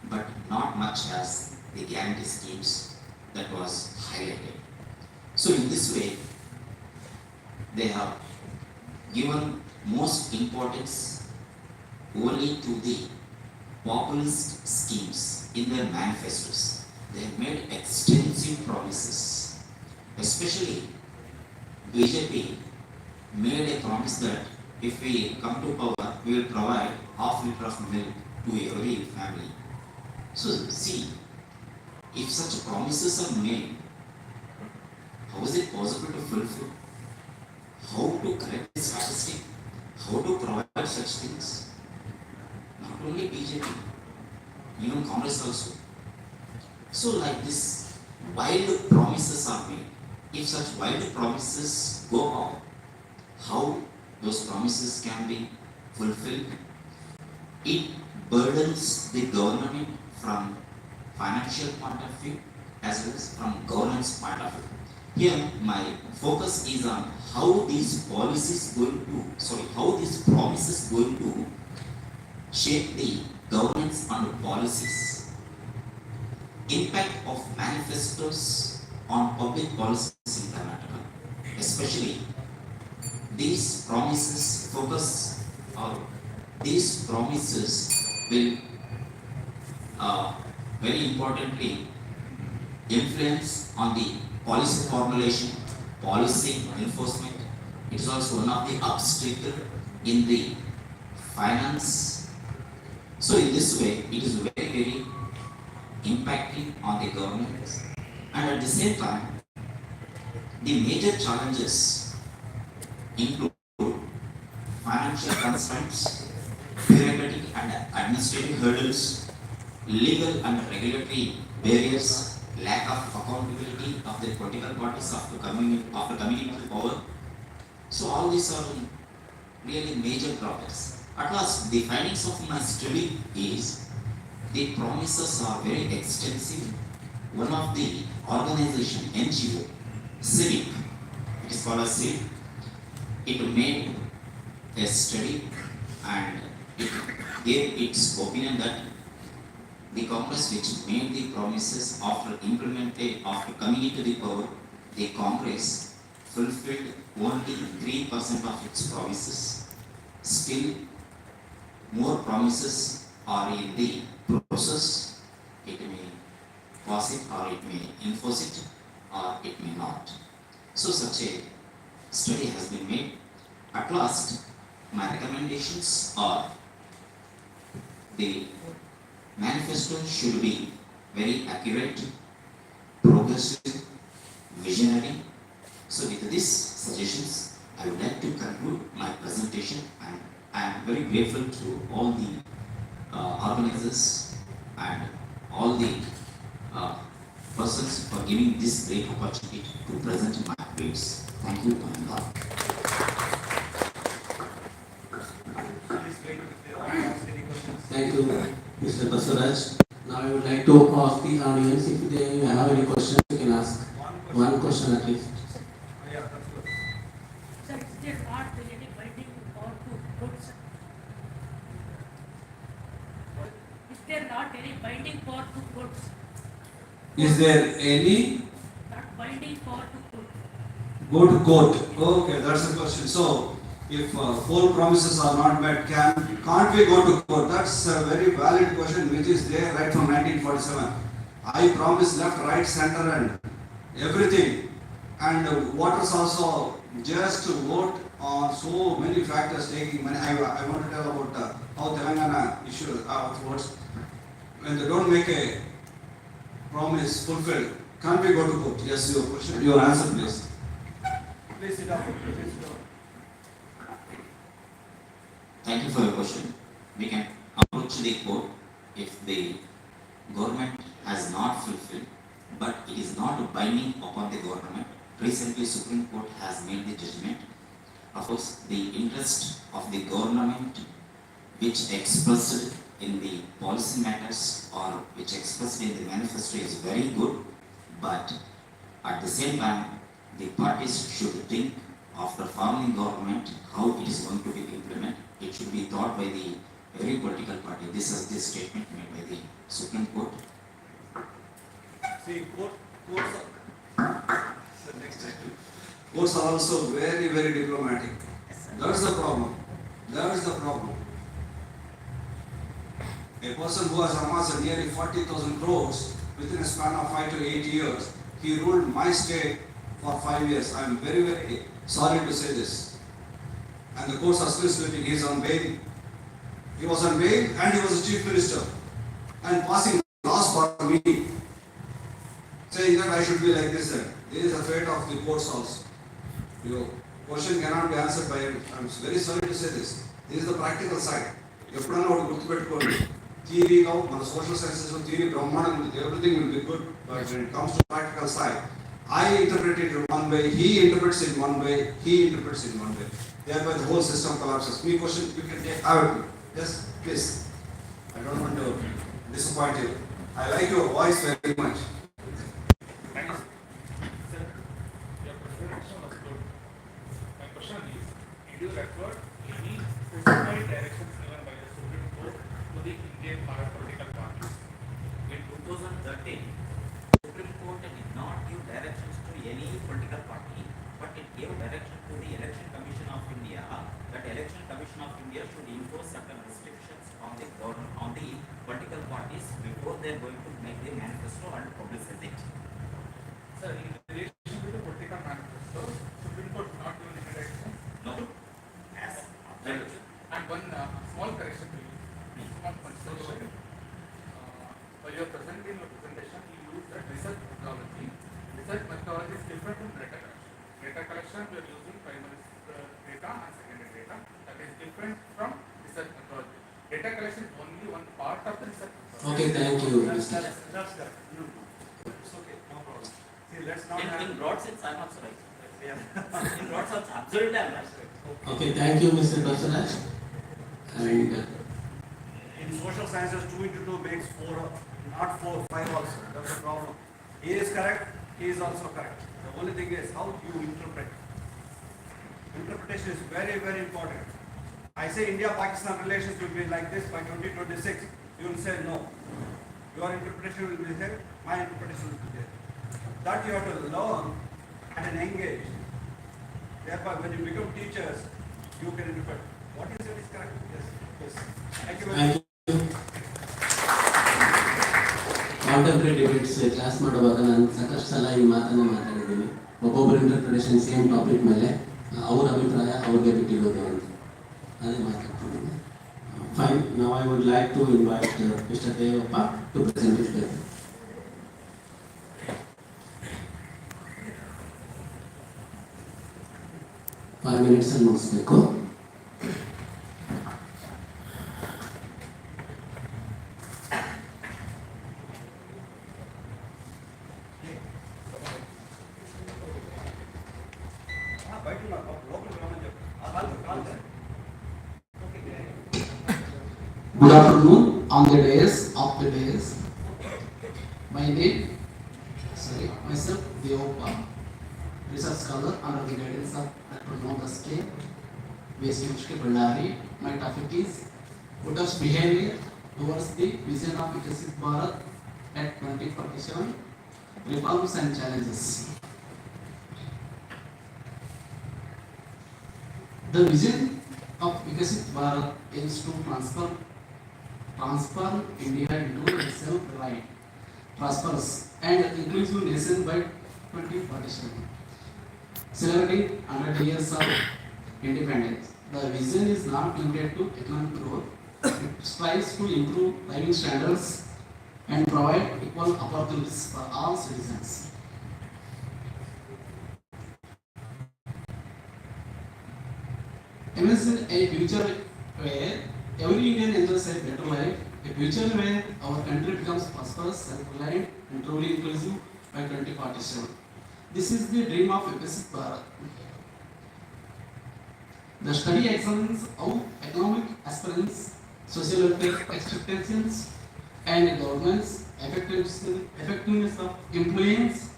but not much as the guarantee schemes that was highlighted. So in this way, they have given most importance only to the populist schemes in their manifestos. They have made extensive promises, especially BJP made a promise that if we come to power, we will provide half liter of milk to every family. So see, if such promises are made, how is it possible to fulfill? How to correct the statistic? How to provide such things? Not only BJP, even Congress also. So like this, wild promises are made. If such wild promises go on, how those promises can be fulfilled? It burdens the government from financial point of view as well as from governance point of view. Here my focus is on how these policies how these promises going to shape the governance and policies. Impact of manifestos on public policies in Karnataka, especially these promises will very importantly influence on the policy formulation, policy enforcement. It is also one of the obstacles in the finance. So in this way, it is very, very impacting on the government. And at the same time, the major challenges include financial constraints, bureaucratic and administrative hurdles, legal and regulatory barriers, lack of accountability of the political parties after coming into power. So all these are really major problems. At last, the findings of my study is the promises are very extensive. One of the organization, NGO, Civic, it is called as Civic, it made a study and it gave its opinion that the Congress which made the promises after coming into the power, the Congress fulfilled only 3% of its promises. Still, more promises are in the process. It may pass it or it may enforce it or it may not. So such a study has been made. At last, my recommendations are the manifesto should be very accurate, progressive, visionary. So with these suggestions, I would like to conclude my presentation, and I am very grateful to all the organizers and all the persons for giving this great opportunity to present my appeals. Thank you and all. Thank you, Mr. Basuraj. Now I would like to ask the audience if they have any questions, you can ask one question at least. Yeah, that's good. Sir, is there not any binding or to vote, sir? Is there not any binding for to vote, sir? Is there any Not binding for to vote. go to court? Okay, that's the question. So, if four promises are not met, can't we go to court? That's a very valid question which is there right from 1947. I promise left, right, center and everything. And voters also just vote on so many factors taking money. I want to tell about how Telangana issue votes. When they don't make a promise fulfilled, can't we go to court? Yes, your question, your answer please. Please sit down. Please sit down. Thank you for your question. We can approach the court if the government has not fulfilled, but it is not binding upon the government. Recently, Supreme Court has made the judgment. Of course, the interest of the government, which expressed in the policy matters or which expressed in the manifesto, is very good, but at the same time, the parties should think of the forming government, how it is going to be implemented. It should be thought by the every political party. This is the statement made by the Supreme Court. See, courts are also very, very diplomatic. That's the problem. That is the problem. A person who has amassed nearly 40,000 crores within a span of 5 to 8 years, he ruled my state for 5 years. I am very, very sorry to say this. And the courts are still sleeping. He is on bail. He was on bail and he was a chief minister. And passing laws for me, saying that I should be like this. This is the fate of the courts also. Your question cannot be answered by him. I am very sorry to say this. This is the practical side. ఎప్పుడన్నా ఒకటి గుర్తుపెట్టుకోండి థియరీలో మన social sciences theory బ్రహ్మాండంగా ఉంది everything will be good but when it comes to practical side I interpret it in one way, he interprets it in one way, he interprets it in one way. Thereby the whole system collapses. Me question you can take have it. Yes, please. I don't want to disappoint you. I like your voice very much. Thank you, sir. Your presentation was good. My question is, did you refer any specified directions given by the Supreme Court to the Indian political parties? In 2013, Supreme Court did not give directions to any political party, but it gave direction to the Election Commission of India that Election Commission of India should impose certain restrictions on the government, on the political parties before they are going to make the manifesto and publicize it. Sir, in relation to the political manifesto, Supreme Court did not give any directions. No, as And one small correction to you. Small correction. While you are presenting your presentation, you use that research methodology. Research methodology is different from data collection. Data collection, we are using primary data and secondary data. That is different from research methodology. Data collection is only one part of the research methodology. Okay, thank you. That's correct. No, it's okay, no problem. See, let's not have... in broad sense, I am also right. In broad sense, absolutely I am right. Okay, thank you, Mr. Basuraj. And In social sciences, 2 into 2 makes 4, not 4, 5 also. That's the problem. He is correct, he is also correct. The only thing is how you interpret. Interpretation is very, very important. I say India-Pakistan relations will be like this by 2026. You will say no. Your interpretation will be there, my interpretation will be there. That you have to learn and engage. Thereby, when you become teachers, you can interpret. What you said is correct. Yes. Yes. Thank you very much. thank you. Contemporary debates class ಮಾಡುವಾಗ ನಾನು ಸಾಕಷ್ಟು ಸಲ ಈ ಮಾತನ್ನು ಮಾತಾಡಿದ್ದೀನಿ. ಒಬ್ಬೊಬ್ಬರು interpretation same topic ಮೇಲೆ ಅವ್ರ ಅಭಿಪ್ರಾಯ ಅವ್ರಿಗೆ ಬಿಟ್ಟಿರೋದು ಅಂತ ಅದೇ ಮಾತಾಡ್ತಿದ್ದೀನಿ. Fine, now I would like to invite mister Devappa to present his paper. 5 minutes ಅಲ್ಲಿ ಮುಗಿಸ್ಬೇಕು. Good afternoon on the days of the days. Myself, Deopa, research scholar under the guidance of Dr. Mohammed K. based in Bellary. My topic is voters' behavior towards the vision of Viksit Bharat at 2047, reforms and challenges. The vision of Viksit Bharat aims to transform India into a self-reliant, prosperous and inclusive nation by 2047. Celebrating 100 years of independence, the vision is not limited to economic growth. It strives to improve living standards and provide equal opportunities for all citizens. Imagine a future where every Indian enjoys a better life, a future where our country becomes prosperous, self-reliant, and truly inclusive by 2047. This is the dream of Viksit Bharat. The study examines how economic aspirations, social welfare expectations, and governance effectiveness of influence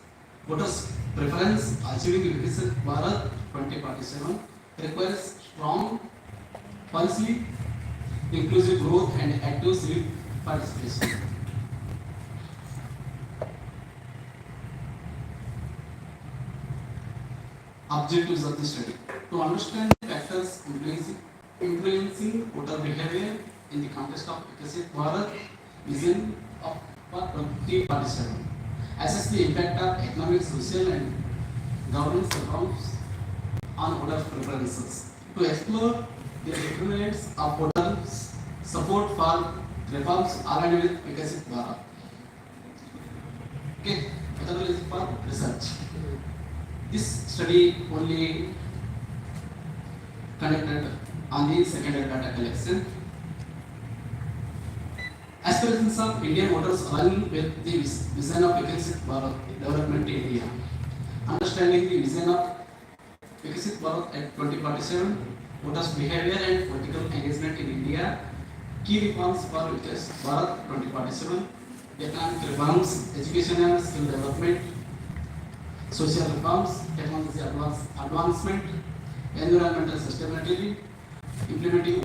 voters' preference achieving Viksit Bharat 2047 requires strong policy, inclusive growth, and active civic participation. Objectives of the study: to understand the factors influencing voter behavior in the context of Viksit Bharat vision of 2047, assess the impact of economic, social, and governance reforms on voter preferences, to explore the determinants of voters' support for reforms aligned with Viksit Bharat. Okay, Electoral is for research. This study only conducted on the second data collection. Aspirations of Indian voters align with the vision of Viksit Bharat development in India. Understanding the vision of Viksit Bharat at 2047, voters' behavior and political engagement in India, key reforms for Viksit Bharat 2047, economic reforms, education and skill development, social reforms, technology advancement, environmental sustainability, implementing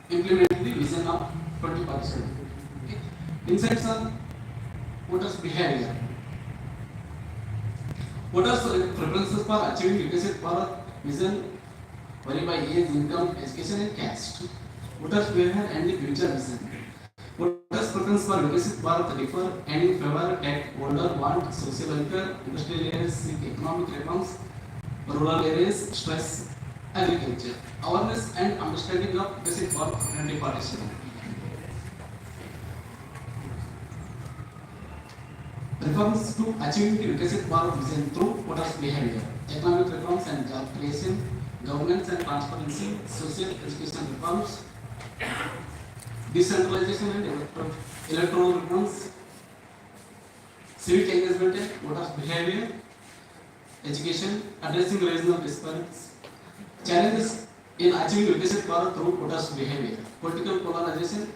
the vision of 2047. Okay. Insights on voters' behavior. Voters' preferences for achieving Viksit Bharat vision vary by age, income, education, and caste. Voters' behavior and the future vision. Voters' preference for Viksit Bharat differ and in favor that older want social welfare, industrial areas seek economic reforms, rural areas stress agriculture. Awareness and understanding of Viksit Bharat 2047. Reforms to achieving the Viksit Bharat vision through voters' behavior, economic reforms and job creation, governance and transparency, social education reforms, decentralization and electoral reforms, civic engagement and voters' behavior, education, addressing regional disparities, challenges in achieving Viksit Bharat through voters' behavior, political polarization,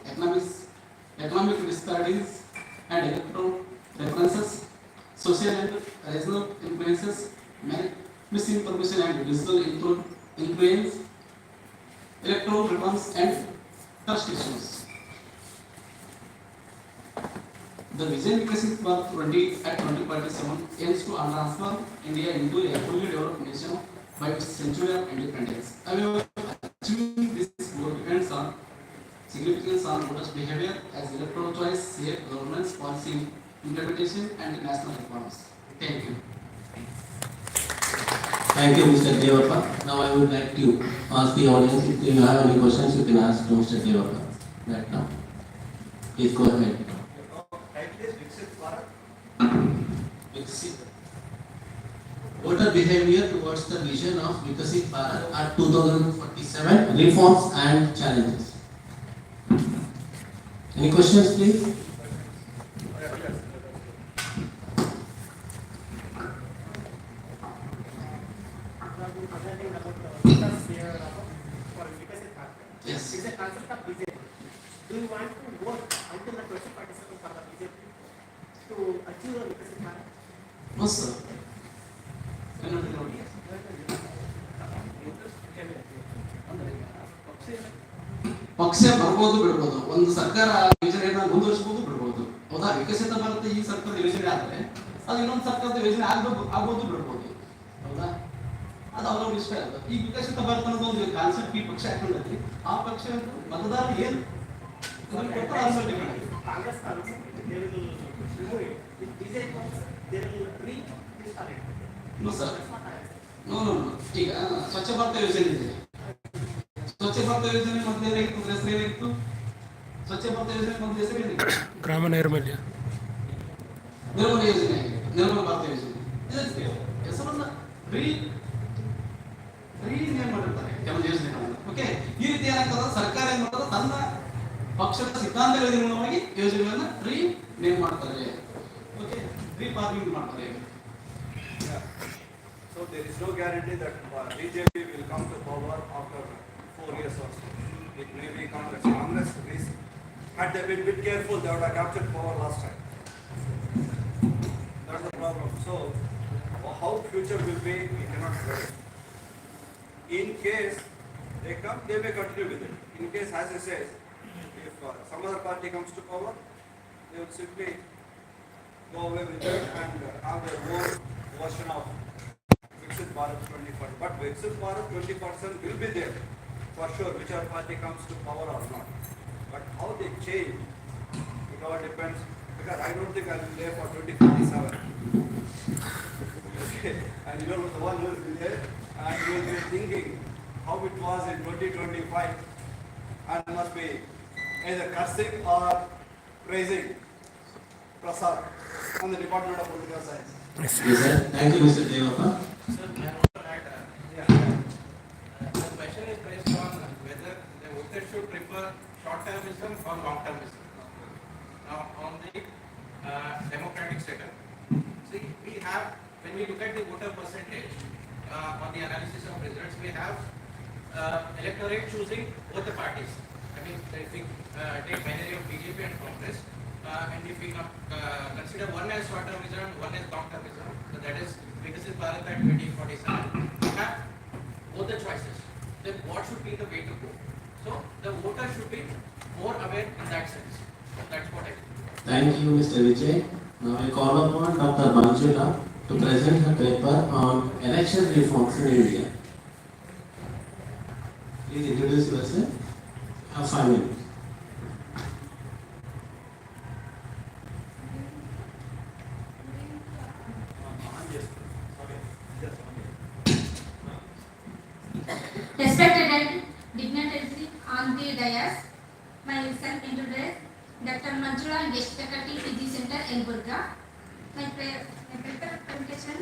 economic disparities and electoral preferences, social and regional influences, misinformation and digital influence, electoral reforms and trust issues. The vision Viksit Bharat 2047 aims to transform India into a fully developed nation by its century of independence. However, achieving this goal depends on significance on voters' behavior as electoral choice, safe governance, policy implementation, and national reforms. Thank you. Thank you, Mr. Devappa. Now I would like to ask the audience if you have any questions, you can ask to Mr. Devappa right now. Please go ahead. Voter behavior towards the vision of Viksit Bharat at 2047, reforms and challenges. Any questions, please? Yes. It's a concept of vision. do you want to work until the 2047 for the BJP to achieve the Viksit Bharat? No, sir. Cannot be noted. ಪಕ್ಷ ಬರ್ಬೋದು ಬಿಡ್ಬೋದು, ಒಂದು ಸರ್ಕಾರ ಯೋಜನೆಯನ್ನ ಮುಂದುವರಿಸಬಹುದು ಬಿಡ್ಬೋದು. ಹೌದಾ? ವಿಕಸಿತ ಭಾರತ ಈ ಸರ್ಕಾರದ ಯೋಜನೆ ಆದ್ರೆ ಅದು ಇನ್ನೊಂದು ಸರ್ಕಾರದ ಯೋಜನೆ ಆಗ್ಬೋದು ಬಿಡ್ಬೋದು. ಹೌದಾ? ಅದು ಅವಲಂಬಿಸ್ತಾ ಇರೋದು. ಈ ವಿಕಸಿತ ಭಾರತ ಅನ್ನೋದು ಒಂದು ಕಾನ್ಸೆಪ್ಟ್ ಈ ಪಕ್ಷ ಹಾಕೊಂಡಲ್ಲಿ ಆ ಪಕ್ಷ ಮತದಾರ ಏನು Congress they will remove it. If BJP comes, they will reinstall it. No sir, no. ಈಗ ಸ್ವಚ್ಛ ಭಾರತ ಯೋಜನೆ ಇದೆ. ಸ್ವಚ್ಛ ಭಾರತ ಯೋಜನೆ ಮೊದಲು ಏನಾಗಿತ್ತು? ಹೆಸರೇನಾಗಿತ್ತು? ಸ್ವಚ್ಛ ಭಾರತ ಯೋಜನೆ ಮೊದಲು ಹೆಸರೇನಿತ್ತು? ಗ್ರಾಮ ನೈರ್ಮಲ್ಯ ನಿರ್ಮಲ ಯೋಜನೆ ಆಗಿದೆ. ನಿರ್ಮಲ ಭಾರತ ಯೋಜನೆ ಇದಕ್ಕೆ ಹೆಸರನ್ನ ರೀನೇಮ್ ಮಾಡಿರ್ತಾರೆ ಕೆಲವು ಯೋಜನೆಗಳನ್ನ. ಓಕೆ, ಈ ರೀತಿ ಏನಾಗ್ತದೆ, ಸರ್ಕಾರ ಏನ್ ಮಾಡ್ತದೆ, ತನ್ನ ಪಕ್ಷದ ಸಿದ್ಧಾಂತಗಳಿಗೆ ಅನುಗುಣವಾಗಿ ಯೋಜನೆಗಳನ್ನ ರೀನೇಮ್ ಮಾಡ್ತಾರೆ. ಓಕೆ, ರೀಫಾರ್ಮಿಂಗ್ ಮಾಡ್ತಾರೆ. So there is no guarantee that BJP will come to power after 4 years or so. It may be Congress. Congress is, had they been a bit careful, they would have captured power last time. That's the problem. So how future will be, we cannot predict. In case they come, they may continue with it. In case, as I said, if some other party comes to power, they will simply go away with it and have their own version of Viksit Bharat 2040. But Viksit Bharat 20% will be there for sure, whichever party comes to power or not. But how they change, it all depends. Because I don't think I will be there for 2047. Okay, and you know the one who will be there, and you will be thinking how it was in 2025, and must be either cursing or praising Prasad on the Department of Political Science. Yes, sir. Thank you, Mr. Devappa. Sir, may I want to add, the question is based on whether the voters should prefer short-termism or long-termism. Now, on the democratic setup, see, we have, when we look at the voter percentage, on the analysis of results, we have electorate choosing both the parties. I mean, if we take binary of BJP and Congress, and if we consider one as short-termism, one as long-termism, so that is Viksit Bharat at 2047, we have both the choices. Then what should be the way to go? So the voter should be more aware in that sense. That's what I think. Thank you, Mr. Vijay. Now I call upon Dr. Manjula to present her paper on election reforms in India. Please introduce yourself. Have 5 minutes. Respected dignitaries on the dais, myself introduced Dr. Manjula, guest faculty, PG Center, Elburga. My paper presentation: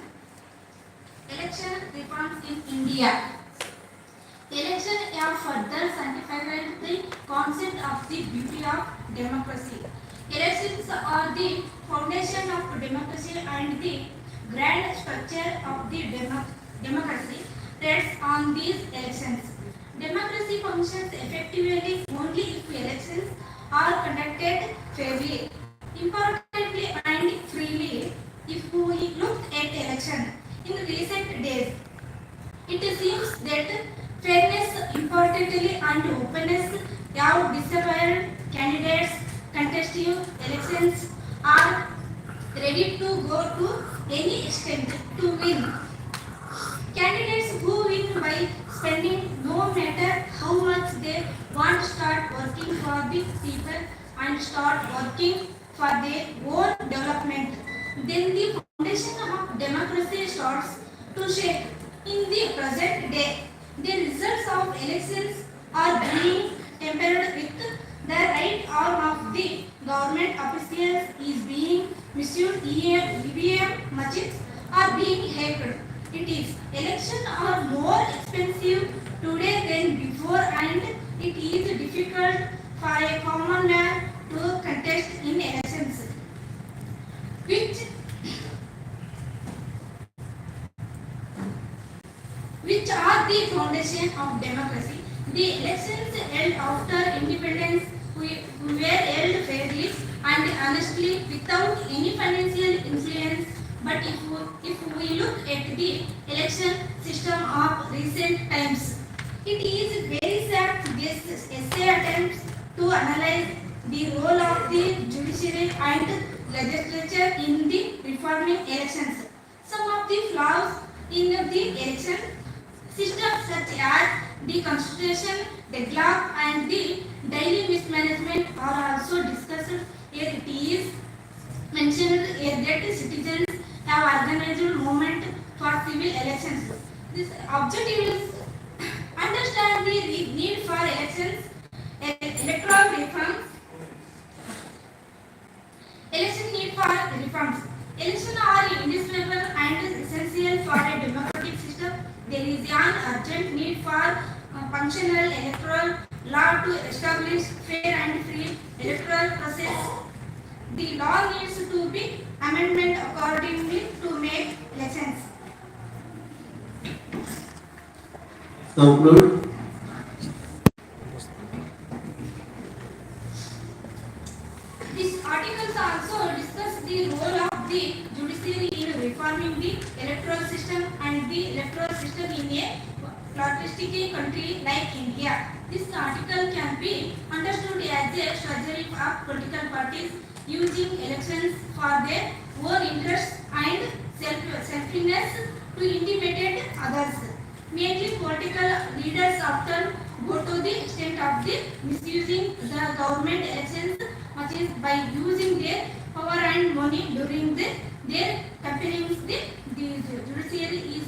Election reforms in India. Election have further sanctified the concept of the beauty of democracy. Elections are the foundation of democracy and the grand structure of the democracy rests on these elections. Democracy functions effectively only if elections are conducted fairly, importantly and freely. If we look at election in recent days, it seems that fairness, importantly, and openness have disappeared. Candidates contesting elections are ready to go to any extent to win. Candidates who win by spending no matter how much they want start working for the people and start working for their own development. Then the foundation of democracy starts to shake. In the present day, the results of elections are being tempered with the right arm of the government officials is being misused. EVM machines are being hacked. It is elections are more expensive today than before, and it is difficult for a common man to contest in elections, which are the foundation of democracy. The elections held after independence, were held fairly and honestly without any financial influence. But if we look at the election system of recent times, it is very sad this essay attempts to analyze the role of the judiciary and legislature in the reforming elections. Some of the flaws in the election system, such as the constitution deadlock and the daily mismanagement, are also discussed. Here it is mentioned here that citizens have organized movement for civil elections. This objective is understand the need for elections, electoral reforms, election need for reforms. Elections are indispensable and essential for a democratic system. There is an urgent need for functional electoral law to establish fair and free electoral process. The law needs to be amended accordingly to make elections. Conclude. These articles also discuss the role of the judiciary in reforming the electoral system and the electoral system in a pluralistic country like India. This article can be understood as a strategy of political parties using elections for their own interests and selfishness to intimidate others. Mainly political leaders often go to the extent of the misusing the government elections, which is by using their power and money during their campaigns. The judiciary is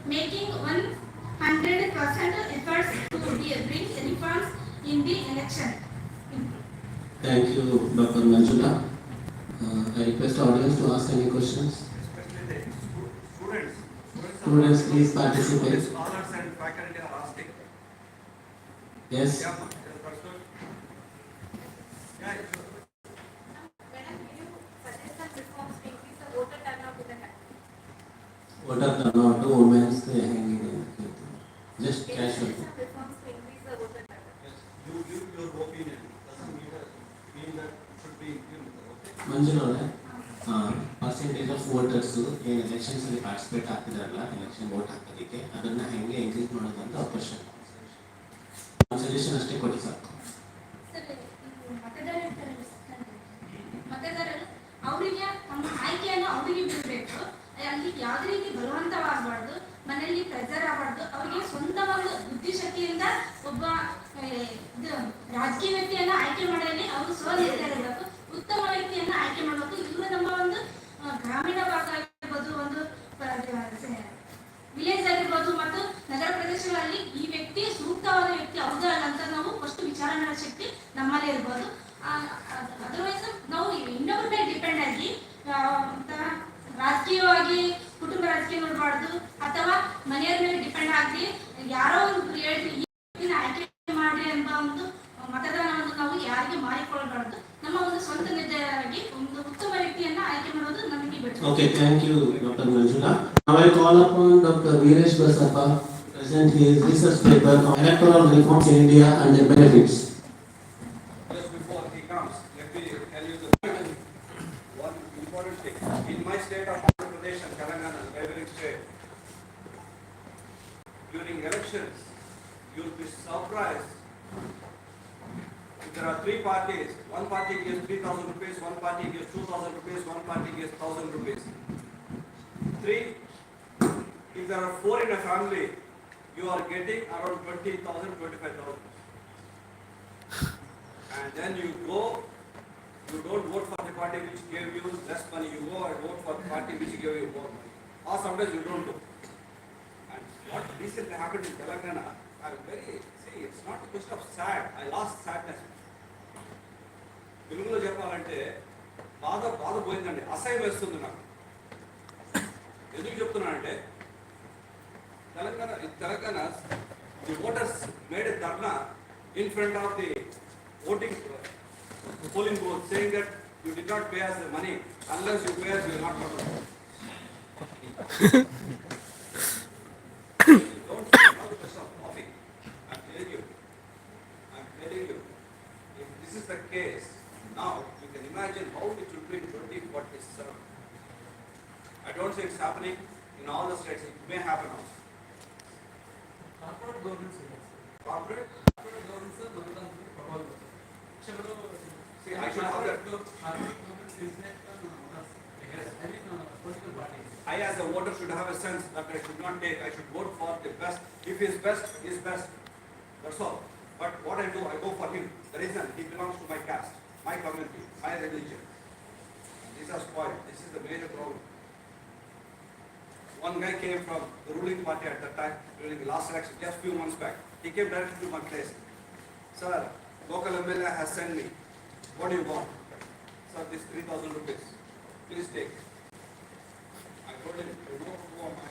making 100% efforts to bring reforms in the election. Thank you, Dr. Manjula. I request audience to ask any questions. Especially the students. Students, please participate. Scholars and faculty are asking. Yes. Yeah, ma'am. That's good. Yeah, sure. Voter turnout, women's hanging. Just casual. Yes, you give your opinion. Doesn't mean that it should be implemented. Okay? Manjula, percentage of voters in elections ಅಲ್ಲಿ participate ಆಗ್ತಿದಾರಲ್ಲ election vote ಹಾಕೋದಕ್ಕೆ ಅದನ್ನ ಹೆಂಗೆ encourage ಮಾಡೋದು ಅಂತ question suggestion ಅಷ್ಟೇ ಕೊಡಿ ಸಾಕು. ಮತದಾರರು ಅವರಿಗೆ ತಮ್ಮ ಆಯ್ಕೆಯನ್ನು ಅವರಿಗೆ ಬಿಡಬೇಕು. ಅಲ್ಲಿ ಯಾವುದೇ ರೀತಿ ಬಲವಂತವಾಗಬಾರ್ದು, ಮನೆಯಲ್ಲಿ ಪ್ರೆಸರ್ ಆಗಬಾರ್ದು. ಅವರಿಗೆ ಸ್ವಂತವಾದ ಬುದ್ಧಿಶಕ್ತಿಯಿಂದ ಒಬ್ಬ ರಾಜಕೀಯ ವ್ಯಕ್ತಿಯನ್ನ ಆಯ್ಕೆ ಮಾಡೋದ್ರಲ್ಲಿ ಅವರು ಸ್ವನಿರ್ಧಾರ ಇರಬೇಕು, ಉತ್ತಮ ವ್ಯಕ್ತಿಯನ್ನ ಆಯ್ಕೆ ಮಾಡಬೇಕು. ಇವರು ನಮ್ಮ ಒಂದು ಗ್ರಾಮೀಣ ಭಾಗ ಆಗಿರ್ಬೋದು, ಒಂದು ವಿಲೇಜ್ ಆಗಿರ್ಬೋದು ಮತ್ತು ನಗರ ಪ್ರದೇಶಗಳಲ್ಲಿ ಈ ವ್ಯಕ್ತಿ ಸೂಕ್ತವಾದ ವ್ಯಕ್ತಿ ಹೌದಾ ಅಲ್ಲ ಅಂತ ನಾವು ಫಸ್ಟ್ ವಿಚಾರ ಮಾಡೋ ಶಕ್ತಿ ನಮ್ಮಲ್ಲಿ ಇರ್ಬೋದು. ಅದರ್ವೈಸ್ ನಾವು ಇನ್ನೊಬ್ಬರ ಮೇಲೆ ಡಿಪೆಂಡ್ ಆಗಿ ರಾಜಕೀಯವಾಗಿ ಕುಟುಂಬ ರಾಜಕೀಯ ನೋಡಬಾರ್ದು, ಅಥವಾ ಮನೆಯವರ ಮೇಲೆ ಡಿಪೆಂಡ್ ಆಗಿ ಯಾರೋ ಒಂದು ಹೇಳಿದ್ರು ಈ ವ್ಯಕ್ತಿನ ಆಯ್ಕೆ ಮಾಡಿ ಎಂಬ ಒಂದು ಮತದಾನವನ್ನು ನಾವು ಯಾರಿಗೆ ಮಾಡಿಕೊಳ್ಬಾರ್ದು. ನಮ್ಮ ಒಂದು ಸ್ವಂತ ನಿರ್ಧಾರವಾಗಿ ಒಂದು ಉತ್ತಮ ವ್ಯಕ್ತಿಯನ್ನ ಆಯ್ಕೆ ಮಾಡೋದು ನಮಗೆ ಬಿಟ್ಟು. Okay, thank you, Dr. Manjula. Now I call upon Dr. Veeresh Basappa to present his research paper on electoral reforms in India and their benefits. Just before he comes, let me tell you one important thing. In my state of Andhra Pradesh and Telangana, neighboring state, during elections, you'll be surprised. If there are three parties, one party gives 3,000 rupees, one party gives 2,000 rupees, one party gives 1,000 rupees. Three, if there are four in a family, you are getting around 20,000, 25,000. And then you go, you don't vote for the party which gave you less money, you go and vote for the party which gave you more money. Or sometimes you don't do. And what recently happened in Telangana, I'm very, see, it's not a question of sad, I lost sadness. తెలుగులో చెప్పాలంటే బాధ పోయిందండి, అసహ్యం వేస్తుంది నాకు. ఎందుకు చెప్తున్నానంటే Telangana the voters made a dharna in front of the voting polling booth saying that you did not pay us the money, unless you pay us we will not come. Don't say not the question of coffee. I'm telling you, if this is the case, now you can imagine how it will be in 2047. I don't say it's happening in all the states. It may happen also. Corporate governments ಇದೆ Corporate? Corporate governments ಮತದಾನಕ್ಕೆ ಪ್ರಭಾವ ಬೀರುತ್ತೆ. See, I should have that. Political parties. I as a voter should have a sense that I should not take, I should vote for the best. If he is best, he is best. That's all. But what I do, I go for him. The reason, he belongs to my caste, my community, my religion. These are spoiled. This is the major problem. One guy came from the ruling party at that time, during the last election, just few months back. He came directly to my place. Sir, local MLA has sent me. What do you want? Sir, this 3,000 rupees. Please take. I told him, you know who am I?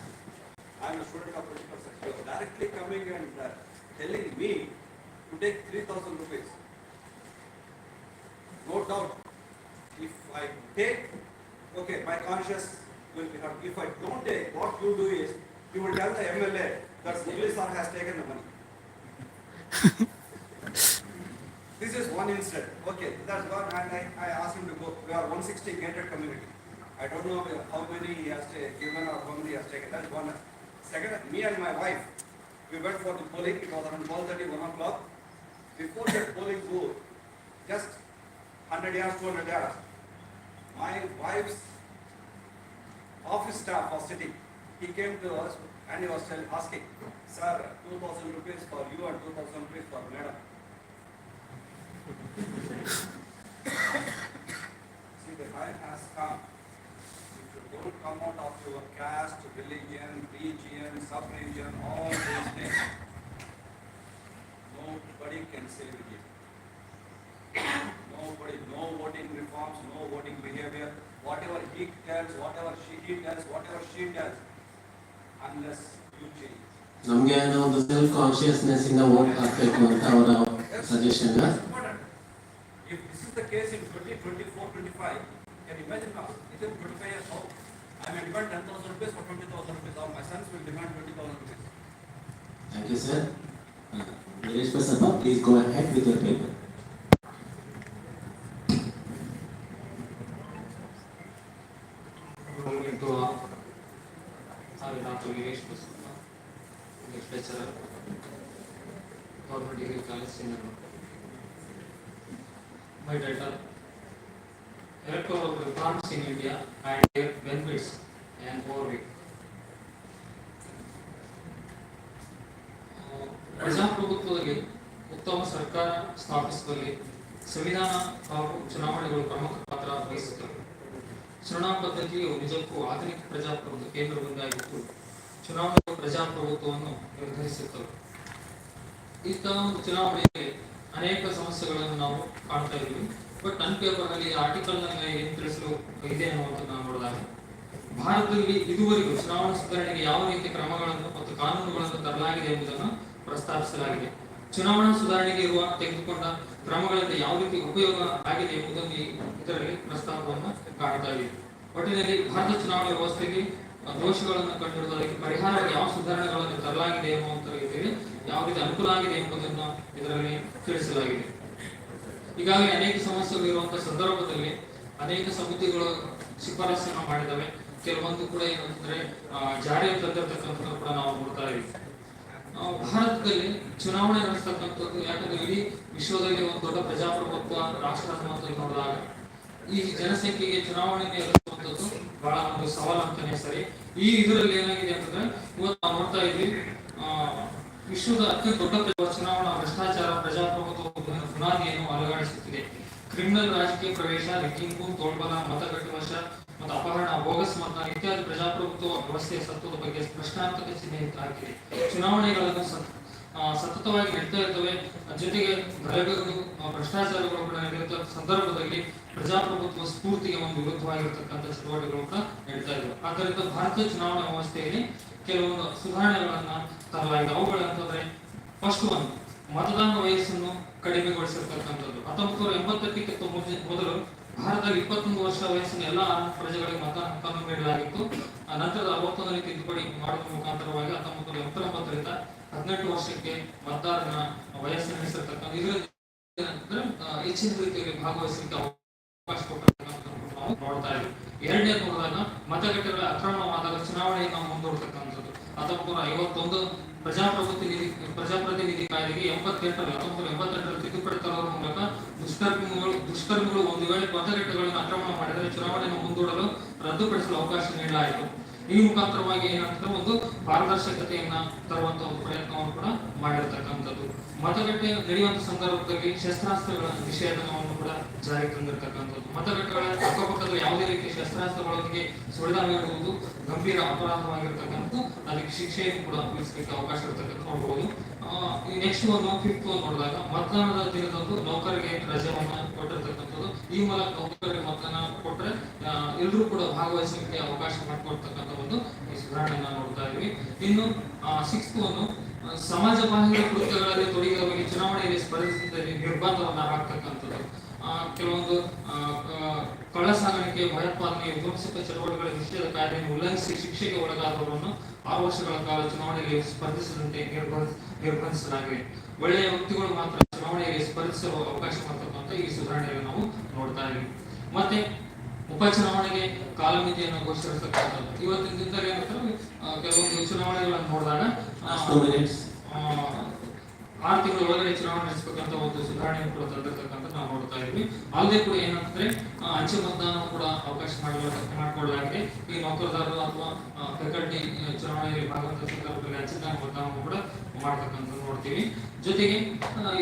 I am a student of political science. You are directly coming and telling me to take 3,000 rupees. No doubt, if I take, okay, my conscience will be hurt. If I don't take, what you do is, you will tell the MLA that Mugli sir has taken the money. This is one incident. Okay, that's one, and I asked him to go. We are 160 gated community. I don't know how many he has given or how many he has taken. That's one. Second, me and my wife, we went for the polling. It was around 12:30, 1 o'clock. Before that polling booth, just 100 yards, 200 yards, my wife's office staff was sitting. He came to us and he was asking, sir, 2,000 rupees for you and 2,000 rupees for madam. See, the time has come. If you don't come out of your caste, religion, region, sub-region, all these things, nobody can save you. Nobody, no voting reforms, no voting behavior, whatever he tells, whatever he tells, whatever she tells, unless you change. ನಮಗೆ ಒಂದು self consciousness ಇಂದ vote ಹಾಕಬೇಕು ಅಂತ ಅವರ suggestion. If this is the case in 2024, 25, can you imagine now? Within 25 years now, I may demand 10,000 rupees for 20,000 rupees, or my sons will demand 20,000 rupees. Thank you, sir. Nilesh Basappa, please go ahead with your paper. Lecturer, Government Degree College, Singapore. My title: Electoral Reforms in India and Their Benefits and Overview. ಪ್ರಜಾಪ್ರಭುತ್ವದಲ್ಲಿ ಉತ್ತಮ ಸರ್ಕಾರ ಸ್ಥಾಪಿಸುವಲ್ಲಿ ಸಂವಿಧಾನ ಹಾಗೂ ಚುನಾವಣೆಗಳು ಪ್ರಮುಖ ಪಾತ್ರ ವಹಿಸುತ್ತವೆ. ಚುನಾವಣಾ ಪದ್ಧತಿಯು ನಿಜಕ್ಕೂ ಆಧುನಿಕ ಪ್ರಜಾಪ್ರಭುತ್ವ ಕೇಂದ್ರವಾಗಿದ್ದು ಚುನಾವಣೆಗಳು ಪ್ರಜಾಪ್ರಭುತ್ವವನ್ನು ನಿರ್ಧರಿಸುತ್ತವೆ. ಇಂಥ ಒಂದು ಚುನಾವಣೆಯಲ್ಲಿ ಅನೇಕ ಸಮಸ್ಯೆಗಳನ್ನು ನಾವು ಕಾಣ್ತಾ ಇದ್ದೀವಿ. ಬಟ್ ನನ್ನ ಪೇಪರ್ನಲ್ಲಿ ಆರ್ಟಿಕಲ್ ನಲ್ಲಿ ಏನು ತಿಳಿಸಲು ಇದೆ ಅನ್ನುವಂಥದ್ದು ನಾವು ನೋಡಿದಾಗ, ಭಾರತದಲ್ಲಿ ಇದುವರೆಗೂ ಚುನಾವಣಾ ಸುಧಾರಣೆಗೆ ಯಾವ ರೀತಿ ಕ್ರಮಗಳನ್ನು ಮತ್ತು ಕಾನೂನುಗಳನ್ನು ತರಲಾಗಿದೆ ಎಂಬುದನ್ನು ಪ್ರಸ್ತಾಪಿಸಲಾಗಿದೆ. ಚುನಾವಣಾ ಸುಧಾರಣೆಗೆ ತೆಗೆದುಕೊಂಡ ಕ್ರಮಗಳಿಂದ ಯಾವ ರೀತಿ ಉಪಯೋಗ ಆಗಿದೆ ಎಂಬುದನ್ನು ಇದರಲ್ಲಿ ಪ್ರಸ್ತಾಪವನ್ನು ಕಾಣ್ತಾ ಇದೆ. ಒಟ್ಟಿನಲ್ಲಿ ಭಾರತ ಚುನಾವಣಾ ವ್ಯವಸ್ಥೆಗೆ ದೋಷಗಳನ್ನು ಕಂಡುಹಿಡಿದು ಅದಕ್ಕೆ ಪರಿಹಾರವಾಗಿ ಯಾವ ಸುಧಾರಣೆಗಳನ್ನು ತರಲಾಗಿದೆ ಎನ್ನುವಂತ ರೀತಿಯಲ್ಲಿ ಯಾವ ರೀತಿ ಅನುಕೂಲ ಆಗಿದೆ ಎಂಬುದನ್ನು ಇದರಲ್ಲಿ ತಿಳಿಸಲಾಗಿದೆ. ಈಗಾಗಲೇ ಅನೇಕ ಸಮಸ್ಯೆಗಳು ಇರುವಂತಹ ಸಂದರ್ಭದಲ್ಲಿ ಅನೇಕ ಸಮಿತಿಗಳು ಶಿಫಾರಸನ್ನು ಮಾಡಿದವೆ. ಕೆಲವೊಂದು ಕೂಡ ಏನಂತಂದ್ರೆ ಜಾರಿಗೆ ತಂದಿರತಕ್ಕಂಥದ್ದು ಕೂಡ ನಾವು ನೋಡ್ತಾ ಇದ್ದೀವಿ. ಭಾರತದಲ್ಲಿ ಚುನಾವಣೆ ನಡೆಸ್ತಕ್ಕಂಥದ್ದು ಯಾಕಂದ್ರೆ ಇಡೀ ವಿಶ್ವದಲ್ಲಿ ಒಂದು ದೊಡ್ಡ ಪ್ರಜಾಪ್ರಭುತ್ವ ರಾಷ್ಟ್ರ ಅನ್ನುವಂಥದ್ದು ನೋಡಿದಾಗ ಈ ಜನಸಂಖ್ಯೆಗೆ ಚುನಾವಣೆ ನಡೆಸುವಂಥದ್ದು ಬಹಳ ಒಂದು ಸವಾಲು ಅಂತಾನೆ ಸರಿ. ಈ ಇದರಲ್ಲಿ ಏನಾಗಿದೆ ಅಂತಂದ್ರೆ ಇವತ್ತು ನಾವು ನೋಡ್ತಾ ಇದ್ವಿ, ವಿಶ್ವದ ಅತ್ಯಂತ ದೊಡ್ಡ ಚುನಾವಣಾ ಭ್ರಷ್ಟಾಚಾರ ಪ್ರಜಾಪ್ರಭುತ್ವ ಬುನಾದಿಯನ್ನು ಅಲುಗಾಡಿಸುತ್ತಿದೆ. ಕ್ರಿಮಿನಲ್ ರಾಜಕೀಯ ಪ್ರವೇಶ, ರಿಗ್ಗಿಂಗು, ತೋಳ್ಬಲ, ಮತಗಟ್ಟುವಶ ಮತ್ತು ಅಪಹರಣ, ಬೋಗಸ್ ಮತ ಇತ್ಯಾದಿ ಪ್ರಜಾಪ್ರಭುತ್ವ ವ್ಯವಸ್ಥೆಯ ಸತ್ವದ ಬಗ್ಗೆ ಪ್ರಶ್ನಾರ್ಥಕ ಚಿಹ್ನೆ ಹಾಕಿದೆ. ಚುನಾವಣೆಗಳನ್ನು ಸತತವಾಗಿ ನಡೀತಾ ಇರ್ತವೆ. ಜೊತೆಗೆ ಗಲಭೆಗಳು, ಭ್ರಷ್ಟಾಚಾರಗಳು ಕೂಡ ನಡೆಯುತ್ತ ಸಂದರ್ಭದಲ್ಲಿ ಪ್ರಜಾಪ್ರಭುತ್ವ ಸ್ಫೂರ್ತಿಗೆ ಒಂದು ವಿರುದ್ಧವಾಗಿರ್ತಕ್ಕಂಥ ಚಟುವಟಿಕೆಗಳು ಕೂಡ ನಡೀತಾ ಇದ್ದಾವೆ. ಆದ್ದರಿಂದ ಭಾರತೀಯ ಚುನಾವಣಾ ವ್ಯವಸ್ಥೆಯಲ್ಲಿ ಕೆಲವೊಂದು ಸುಧಾರಣೆಗಳನ್ನ ತರಲಾಗಿದೆ. ಅವುಗಳಂತಂದ್ರೆ ಫಸ್ಟ್ ಒನ್, ಮತದಾನ ವಯಸ್ಸನ್ನು ಕಡಿಮೆಗೊಳಿಸಿರ್ತಕ್ಕಂಥದ್ದು. 1980ಕ್ಕೆ ಮೊದಲು ಭಾರತದಲ್ಲಿ 21 ವರ್ಷ ವಯಸ್ಸಿನ ಎಲ್ಲಾ ಪ್ರಜೆಗಳಿಗೆ ಮತದಾನ ಹಕ್ಕನ್ನು ನೀಡಲಾಗಿತ್ತು. ನಂತರದ 61ನೇ ತಿದ್ದುಪಡಿ ಮಾಡುವ ಮುಖಾಂತರವಾಗಿ 1989ರಿಂದ 18 ವರ್ಷಕ್ಕೆ ಮತದಾರನ ವಯಸ್ಸನ್ನು ಇರಿಸಿರ್ತಕ್ಕಂಥ. ಇದರಿಂದ ಹೆಚ್ಚಿನ ರೀತಿಯಲ್ಲಿ ಭಾಗವಹಿಸಲಿಕ್ಕೆ ಅವಕಾಶ ಕೊಟ್ಟಿರ್ತಕ್ಕಂಥ ನಾವು ನೋಡ್ತಾ ಇದ್ದೀವಿ. ಎರಡನೇ ನೋಡಿದಾಗ ಮತಗಟ್ಟೆಗಳ ಅಕ್ರಮವಾದಾಗ ಚುನಾವಣೆಯನ್ನು ಮುಂದೂಡ್ತಕ್ಕಂಥದ್ದು 1951 ಪ್ರಜಾಪ್ರತಿನಿಧಿ ಕಾಯ್ದೆಗೆ 1988 ತಿದ್ದುಪಡಿ ತರುವ ಮೂಲಕ ದುಷ್ಕರ್ಮಿಗಳು ಒಂದು ವೇಳೆ ಮತಗಟ್ಟೆಗಳನ್ನು ಆಕ್ರಮಣ ಮಾಡಿದರೆ ಚುನಾವಣೆಯನ್ನು ಮುಂದೂಡಲು ರದ್ದುಪಡಿಸಲು ಅವಕಾಶ ನೀಡಲಾಯಿತು. ಈ ಮುಖಾಂತರವಾಗಿ ಏನಂತಂದ್ರೆ ಒಂದು ಪಾರದರ್ಶಕತೆಯನ್ನ ತರುವಂತ ಒಂದು ಪ್ರಯತ್ನವನ್ನು ಕೂಡ ಮಾಡಿರ್ತಕ್ಕಂಥದ್ದು. ಮತಗಟ್ಟೆ ನಡೆಯುವಂತ ಸಂದರ್ಭದಲ್ಲಿ ಶಸ್ತ್ರಾಸ್ತ್ರಗಳ ನಿಷೇಧವನ್ನು ಕೂಡ ಜಾರಿಗೆ ತಂದಿರತಕ್ಕಂಥದ್ದು. ಮತಗಟ್ಟೆಗಳ ಅಕ್ಕಪಕ್ಕದ ಯಾವುದೇ ರೀತಿಯ ಶಸ್ತ್ರಾಸ್ತ್ರಗಳೊಂದಿಗೆ ಸುಳಿದಾಡುವುದು ಗಂಭೀರ ಅಪರಾಧವಾಗಿರ್ತಕ್ಕಂಥದ್ದು. ಅದಕ್ಕೆ ಶಿಕ್ಷೆಯನ್ನು ಕೂಡ ವಿಧಿಸಲಿಕ್ಕೆ ಅವಕಾಶ ಇರತಕ್ಕಂಥ ನೋಡಬಹುದು. ಈ ನೆಕ್ಸ್ಟ್ ಒಂದು 5th ನೋಡಿದಾಗ ಮತದಾನದ ದಿನದಂದು ನೌಕರಿಗೆ ರಜೆಯನ್ನ ಕೊಟ್ಟಿರ್ತಕ್ಕಂಥದ್ದು. ಈ ಮೂಲಕ ನೌಕರಿಗೆ ಮತದಾನ ಕೊಟ್ಟರೆ ಎಲ್ಲರೂ ಕೂಡ ಭಾಗವಹಿಸಲಿಕ್ಕೆ ಅವಕಾಶ ಮಾಡಿಕೊಡ್ತಕ್ಕಂಥ ಒಂದು ಈ ಸುಧಾರಣೆಯನ್ನ ನೋಡ್ತಾ ಇದ್ವಿ. ಇನ್ನು 6th ಒಂದು ಸಮಾಜ ಬಾಹಿರ ಕೃತ್ಯಗಳಲ್ಲಿ ತೊಡಗಿದ ಬಗ್ಗೆ ಚುನಾವಣೆಯಲ್ಲಿ ಸ್ಪರ್ಧಿಸಿದಲ್ಲಿ ನಿರ್ಬಂಧವನ್ನ ಹಾಕ್ತಕ್ಕಂಥದ್ದು. ಕೆಲವೊಂದು ಕಳ್ಳ ಸಾಗಾಣಿಕೆ, ಭಯೋತ್ಪಾದನೆ, ವಿಧ್ವಂಸಕ ಚಟುವಟಿಕೆಗಳ ನಿಷೇಧ ಕಾಯ್ದೆಯನ್ನು ಉಲ್ಲಂಘಿಸಿ ಶಿಕ್ಷೆಗೆ ಒಳಗಾದವರನ್ನು 6 ವರ್ಷಗಳ ಕಾಲ ಚುನಾವಣೆಯಲ್ಲಿ ಸ್ಪರ್ಧಿಸದಂತೆ ನಿರ್ಬಂಧಿಸಲಾಗಿದೆ. ಒಳ್ಳೆಯ ವ್ಯಕ್ತಿಗಳು ಮಾತ್ರ ಚುನಾವಣೆಯಲ್ಲಿ ಸ್ಪರ್ಧಿಸಲು ಅವಕಾಶ ಮಾಡ್ತಕ್ಕಂಥ ಈ ಸುಧಾರಣೆಯನ್ನು ನಾವು ನೋಡ್ತಾ ಇದ್ದೀವಿ. ಮತ್ತೆ ಉಪಚುನಾವಣೆಗೆ ಕಾಲಮಿತಿಯನ್ನು ಘೋಷಿಸಿರ್ತಕ್ಕಂಥದ್ದು. ಇವತ್ತಿನ ದಿನದಲ್ಲಿ ಏನಂದ್ರೆ ಕೆಲವೊಂದು ಚುನಾವಣೆಗಳನ್ನು ನೋಡಿದಾಗ 6 ತಿಂಗಳ ಒಳಗಡೆ ಚುನಾವಣೆ ನಡೆಸಬೇಕಂತ ಒಂದು ಸುಧಾರಣೆ ಕೂಡ ತಂದಿರ್ತಕ್ಕಂಥ ನಾವು ನೋಡ್ತಾ ಇದ್ವಿ. ಅಲ್ಲದೆ ಕೂಡ ಏನಂತಂದ್ರೆ ಅಂಚೆ ಮತದಾನ ಕೂಡ ಅವಕಾಶ ಮಾಡಿಕೊಳ್ಳಲಾಗಿದೆ. ಈ ನೌಕರದಾರರು ಅಥವಾ ಫ್ಯಾಕಲ್ಟಿ ಚುನಾವಣೆಯಲ್ಲಿ ಭಾಗವಹಿಸುವ ಸಂದರ್ಭದಲ್ಲಿ ಅಂಚೆ ಮತದಾನ ಕೂಡ ಮಾಡ್ತಕ್ಕಂಥ ನೋಡ್ತೀವಿ. ಜೊತೆಗೆ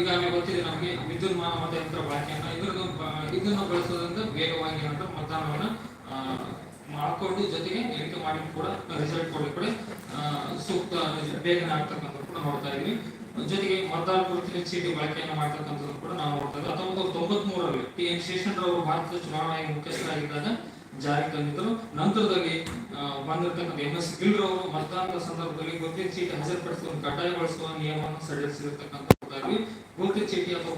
ಈಗಾಗಲೇ ಗೊತ್ತಿದೆ ನಮಗೆ ವಿದ್ಯುನ್ಮಾನ ಮತಯಂತ್ರ ಬಳಕೆಯನ್ನ ಇದನ್ನು ಬಳಸೋದ್ರಿಂದ ವೇಗವಾಗಿ ಏನಂತ ಮತದಾನವನ್ನ ಮಾಡಿಕೊಂಡು ಜೊತೆಗೆ ಎಣಿಕೆ ಮಾಡಿ ಕೂಡ ರಿಸಲ್ಟ್ ಕೊಡಲಿಕ್ಕೆ ಕೂಡ ಸೂಕ್ತ ಬೇಗನೆ ಆಗ್ತಕ್ಕಂಥ ಕೂಡ ನೋಡ್ತಾ ಇದ್ವಿ. ಜೊತೆಗೆ ಮತದಾರ ಗುರುತಿನ ಚೀಟಿ ಬಳಕೆಯನ್ನು ಮಾಡ್ತಕ್ಕಂಥದ್ದು ಕೂಡ ನಾವು ನೋಡ್ತಾ ಇದ್ವಿ. 1993ರಲ್ಲಿ ಟಿ.ಎನ್. ಶೇಷನ್ರವರು ಭಾರತದ ಚುನಾವಣಾ ಮುಖ್ಯಸ್ಥರಾಗಿದ್ದಾಗ ಜಾರಿಗೆ ತಂದಿದ್ದರು. ನಂತರದಲ್ಲಿ ಬಂದಿರತಕ್ಕಂಥ ಎಂ.ಎಸ್. ಗಿಲ್ರವರು ಮತದಾನದ ಸಂದರ್ಭದಲ್ಲಿ ಗುರುತಿನ ಚೀಟಿ ಹಾಜರುಪಡಿಸುವ ಕಡ್ಡಾಯಗೊಳಿಸುವ ನಿಯಮವನ್ನು ಸಡಿಲಿಸಿರ್ತಕ್ಕಂಥದ್ದಾಗಿ ಗುರುತಿನ ಚೀಟಿ ಅಥವಾ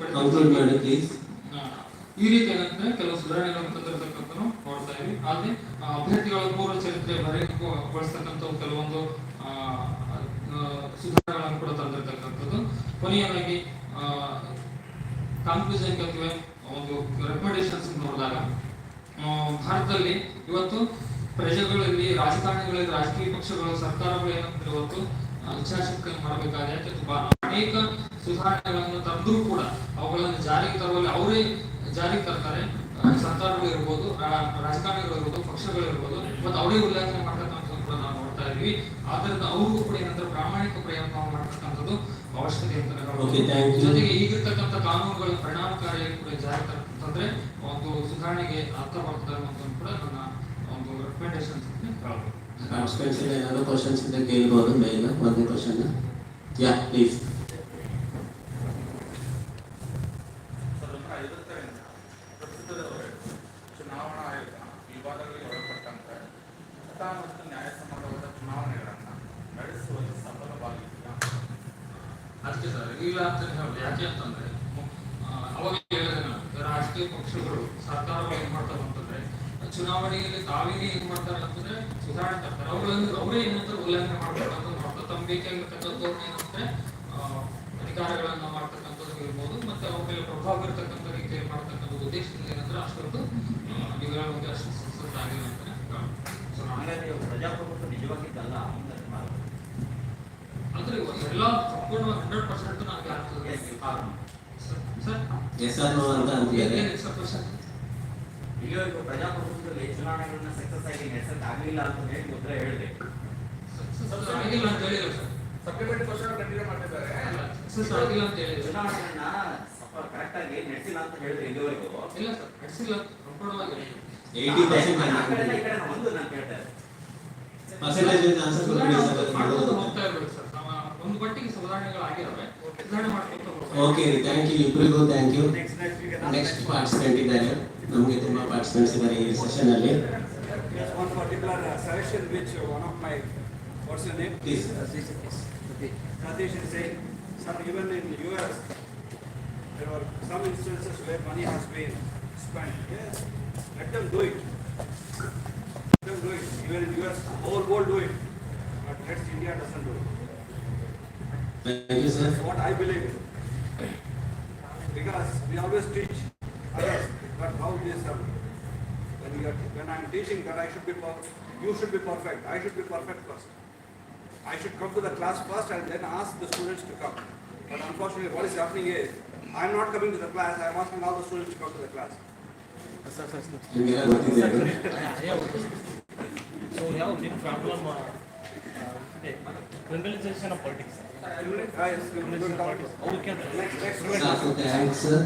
ಈ ರೀತಿ ಏನಂದ್ರೆ ಕೆಲವು ಸುಧಾರಣೆಗಳನ್ನು ತಂದಿರತಕ್ಕಂಥ ನೋಡ್ತಾ ಇದ್ವಿ. ಆದ್ರೆ ಅಭ್ಯರ್ಥಿಗಳ ಪೂರ್ವ ಚರಿತ್ರೆ ಬರೆಗೊಳಿಸ್ತಕ್ಕಂಥ ಕೆಲವೊಂದು ಸುಧಾರಣೆಗಳನ್ನು ಕೂಡ ತಂದಿರತಕ್ಕಂಥದ್ದು. ಕೊನೆಯದಾಗಿ ಕನ್ಕ್ಲೂಷನ್ ಅಥವಾ ಒಂದು ರೆಕಮೆಂಡೇಶನ್ಸ್ ನೋಡಿದಾಗ ಭಾರತದಲ್ಲಿ ಇವತ್ತು ಪ್ರಜೆಗಳಲ್ಲಿ ರಾಜಕಾರಣಿಗಳಲ್ಲಿ ರಾಜಕೀಯ ಪಕ್ಷಗಳು ಸರ್ಕಾರಗಳು ಏನಂದ್ರೆ ಇವತ್ತು ಇಚ್ಛಾಶಕ್ತಿಯನ್ನು ಮಾಡಬೇಕಾದ್ರೆ ಅನೇಕ ಸುಧಾರಣೆಗಳನ್ನು ತಂದರೂ ಕೂಡ ಅವುಗಳನ್ನು ಜಾರಿಗೆ ತರುವಲ್ಲಿ ಅವರೇ ಜಾರಿಗೆ ತರ್ತಾರೆ. ಸರ್ಕಾರಗಳು ಇರ್ಬೋದು, ರಾಜಕಾರಣಿಗಳು ಇರ್ಬೋದು, ಪಕ್ಷಗಳು ಇರ್ಬೋದು, ಮತ್ತು ಅವರೇ ಉಲ್ಲೇಖನೆ ಮಾಡ್ತಕ್ಕಂಥದ್ದು ಕೂಡ ನಾವು ನೋಡ್ತಾ ಇದ್ವಿ. ಆದ್ರಿಂದ ಅವರು ಕೂಡ ಏನಂದ್ರೆ ಪ್ರಾಮಾಣಿಕ ಪ್ರಯತ್ನ ಮಾಡ್ತಕ್ಕಂಥದ್ದು ಅವಶ್ಯಕತೆ ಅಂತ. ಜೊತೆಗೆ ಈಗಿರ್ತಕ್ಕಂಥ ಕಾನೂನುಗಳ ಪರಿಣಾಮಕಾರಿಯಾಗಿ ಕೂಡ ಜಾರಿ ತಂದ್ರೆ ಒಂದು ಸುಧಾರಣೆಗೆ ಅರ್ಥ ಬರ್ತದೆ ಅನ್ನೋದನ್ನು ಕೂಡ ನನ್ನ ಒಂದು ರೆಕಮೆಂಡೇಶನ್ಸ್ ಪಾರ್ಟಿಸಿಪೆಂಟ್ಸ್ ಏನಾದರೂ ಕ್ವಶನ್ಸ್ ಇದ್ದರೆ ಕೇಳ್ಬೋದು. ಮೇಲ್ ಒಂದೇ ಕ್ವಶನ್. Yeah please. ಚುನಾವಣಾ ಆಯೋಗ ವಿವಾದಗಳಿಗೆ ಒಳಪಟ್ಟಂತೆ ಮುಕ್ತ ಮತ್ತು ನ್ಯಾಯಸಮ್ಮತವಾದ ಚುನಾವಣೆಗಳನ್ನು ನಡೆಸುವಲ್ಲಿ ಸಫಲವಾಗಿಲ್ಲ. ಅಷ್ಟೇ ಸರ್, ಇಲ್ಲ ಅಂತ ಹೇಳಿ. ಯಾಕೆ ಅಂತಂದ್ರೆ ಅವಾಗ ಹೇಳಿದ್ರೆ ರಾಜಕೀಯ ಪಕ್ಷಗಳು ಸರ್ಕಾರಗಳು ಏನ್ ಮಾಡ್ತಾರೆ ಅಂತಂದ್ರೆ ಚುನಾವಣೆಯಲ್ಲಿ ತಾವೇನೇ ಏನ್ ಮಾಡ್ತಾರೆ ಅಂತಂದ್ರೆ ಸುಧಾರಣೆ ತರ್ತಾರೆ. ಅವರೇ ಏನಂತಾರೆ ಉಲ್ಲಂಘನೆ ಮಾಡ್ತಕ್ಕಂಥದ್ದು ಮಾಡ್ತಾರೆ. ತಮ್ಮ ಬೇಕಾಗಿರ್ತಕ್ಕಂಥವ್ರು ಏನಂದ್ರೆ ಅಧಿಕಾರಗಳನ್ನ ಮಾಡ್ತಕ್ಕಂಥದ್ದು ಇರ್ಬೋದು, ಮತ್ತೆ ಅವ್ರ ಮೇಲೆ ಪ್ರಭಾವ ಇರ್ತಕ್ಕಂಥ ರೀತಿಯಲ್ಲಿ ಮಾಡ್ತಕ್ಕಂಥ ಉದ್ದೇಶದಿಂದ ಏನಂದ್ರೆ ಅಷ್ಟೊಂದು ಇವುಗಳಿಗೆ ಅಷ್ಟು ಸಕ್ಸಸ್ ಆಗಿಲ್ಲ ಅಂತ ಪ್ರಜಾಪ್ರಭುತ್ವ ನಿಜವಾಗಿದ್ದಲ್ಲ ಅಂದ್ರೆ ಎಲ್ಲ ಸಂಪೂರ್ಣವಾಗಿ 100% ನಮ್ಗೆ ಆಗ್ತದೆ ಸರ್. ಇಲ್ಲಿವರೆಗೂ ಪ್ರಜಾಪ್ರಭುತ್ವದಲ್ಲಿ ಚುನಾವಣೆಗಳನ್ನ ಸಕ್ಸಸ್ ಆಗಿ ನಡೆಸಕ್ ಆಗಲಿಲ್ಲ ಅಂತ ಹೇಳಿ ಉತ್ತರ ಹೇಳಿದೆ. ಆಗಿಲ್ಲ ಅಂತ ಹೇಳಿಲ್ಲ ಸರ್. ಸಪ್ಲಿಮೆಂಟರಿ ಕ್ವಶನ್ ಕಂಟಿನ್ಯೂ ಮಾಡ್ತಿದ್ದಾರೆ. ಸಕ್ಸಸ್ ಆಗಿಲ್ಲ ಅಂತ ಹೇಳಿದ್ರು. ಚುನಾವಣೆಗಳನ್ನ ಕರೆಕ್ಟ್ ಆಗಿ ನಡೆಸಿಲ್ಲ ಅಂತ ಹೇಳಿದ್ರೆ ಇಲ್ಲಿವರೆಗೂ ಇಲ್ಲ ಸರ್, ನಡೆಸಿಲ್ಲ. ಸಂಪೂರ್ಣವಾಗಿ 80% ಈ ಕಡೆ ಒಂದು ನಾನು ಕೇಳ್ತಾ ಇದ್ದೆ ಒಂದು ಪಟ್ಟಿಗೆ ಸುಧಾರಣೆಗಳಾಗಿದ್ದಾವೆ. ಸುಧಾರಣೆ ಮಾಡ್ಕೊಂಡು ಓಕೆ, ಥ್ಯಾಂಕ್ ಯು ಇಬ್ಬರಿಗೂ. Thank you. ನೆಕ್ಸ್ಟ್ ಪಾರ್ಟಿಸಿಪೆಂಟ್ ಇದ್ದಾರೆ. ನಮಗೆ ತುಂಬಾ ಪಾರ್ಟಿಸಿಪೆಂಟ್ಸ್ ಇದ್ದಾರೆ ಈ ಸೆಷನ್ ಅಲ್ಲಿ. One particular suggestion which one of my what's your name? Please. Satish is saying, sir, even in US there were some instances where money has been spent. Yes, let them do it. Let them do it. Even in US, whole world do it. But let's India doesn't do it. Thank you, sir. That's what I believe. We because we always teach others that how this when I'm teaching that I should be you should be perfect, I should be perfect first. I should come to the class first and then ask the students to come. But unfortunately, what is happening is, I'm not coming to the class, I'm asking all the students to come to the class. So we have a big problem, criminalization of politics. Criminalization of politics. How we can thanks sir.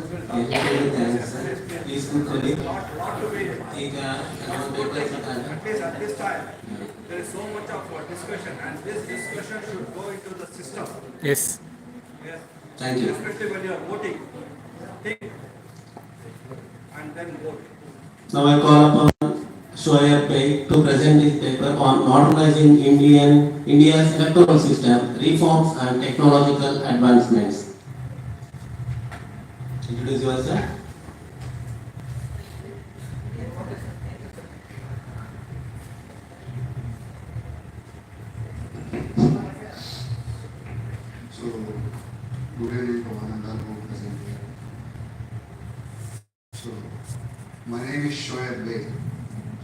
Please conclude. At this time, there is so much of discussion, and this discussion should go into the system. Yes. Yes. Thank you. Especially when you are voting. Think and then vote. Now I call upon Shoaib Bey to present his paper on modernizing India's electoral system, reforms and technological advancements. Introduce yourself. So, good evening to one and all who present here. So, my name is Shoaib Bey.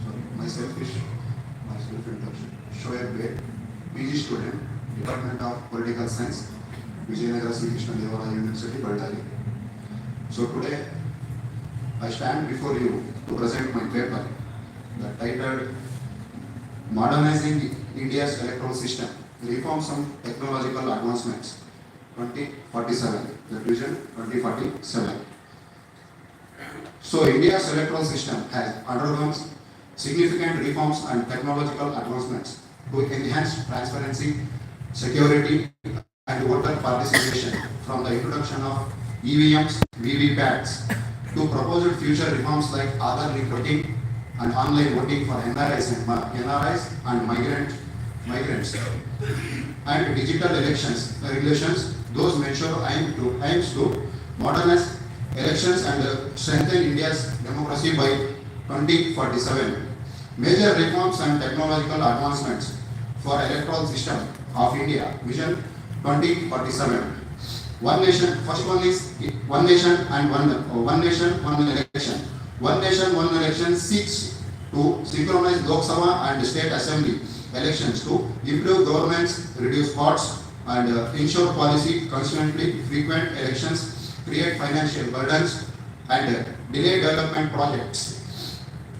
Sorry, myself introduction. Shoaib Bey, PG student, Department of Political Science, Vijayanagara Sri Krishna Devaraya University, Bellary. So today, I stand before you to present my paper that titled Modernizing India's Electoral System, Reforms and Technological Advancements, 2047, the vision 2047. So India's electoral system has undergone significant reforms and technological advancements to enhance transparency, security, and voter participation, from the introduction of EVMs, VVPATs, to proposed future reforms like Aadhaar voting and online voting for NRIs and migrants, and digital elections regulations. Those measure aims to modernize elections and strengthen India's democracy by 2047. Major reforms and technological advancements for electoral system of India, Vision 2047. One nation. First one is one nation and one nation, one election. One nation, one election seeks to synchronize Lok Sabha and state assembly elections to improve governance, reduce costs, and ensure policy constantly frequent elections, create financial burdens, and delay development projects.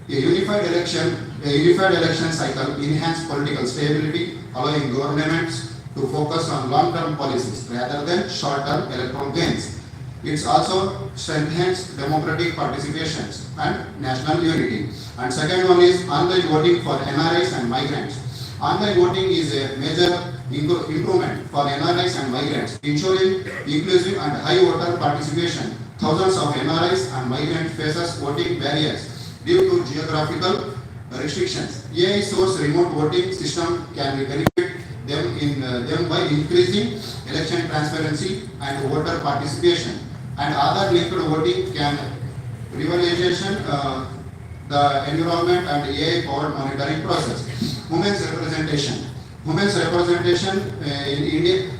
A unified election cycle enhance political stability, allowing governments to focus on long-term policies rather than short-term electoral gains. It also strengthens democratic participations and national unity. And second one is online voting for NRIs and migrants. Online voting is a major improvement for NRIs and migrants, ensuring inclusive and high voter participation. Thousands of NRIs and migrant faces voting barriers due to geographical restrictions. AI source remote voting system can benefit them by increasing election transparency and voter participation. And other linked voting can revolution the environment and AI-powered monitoring process. Women's representation. Women's representation in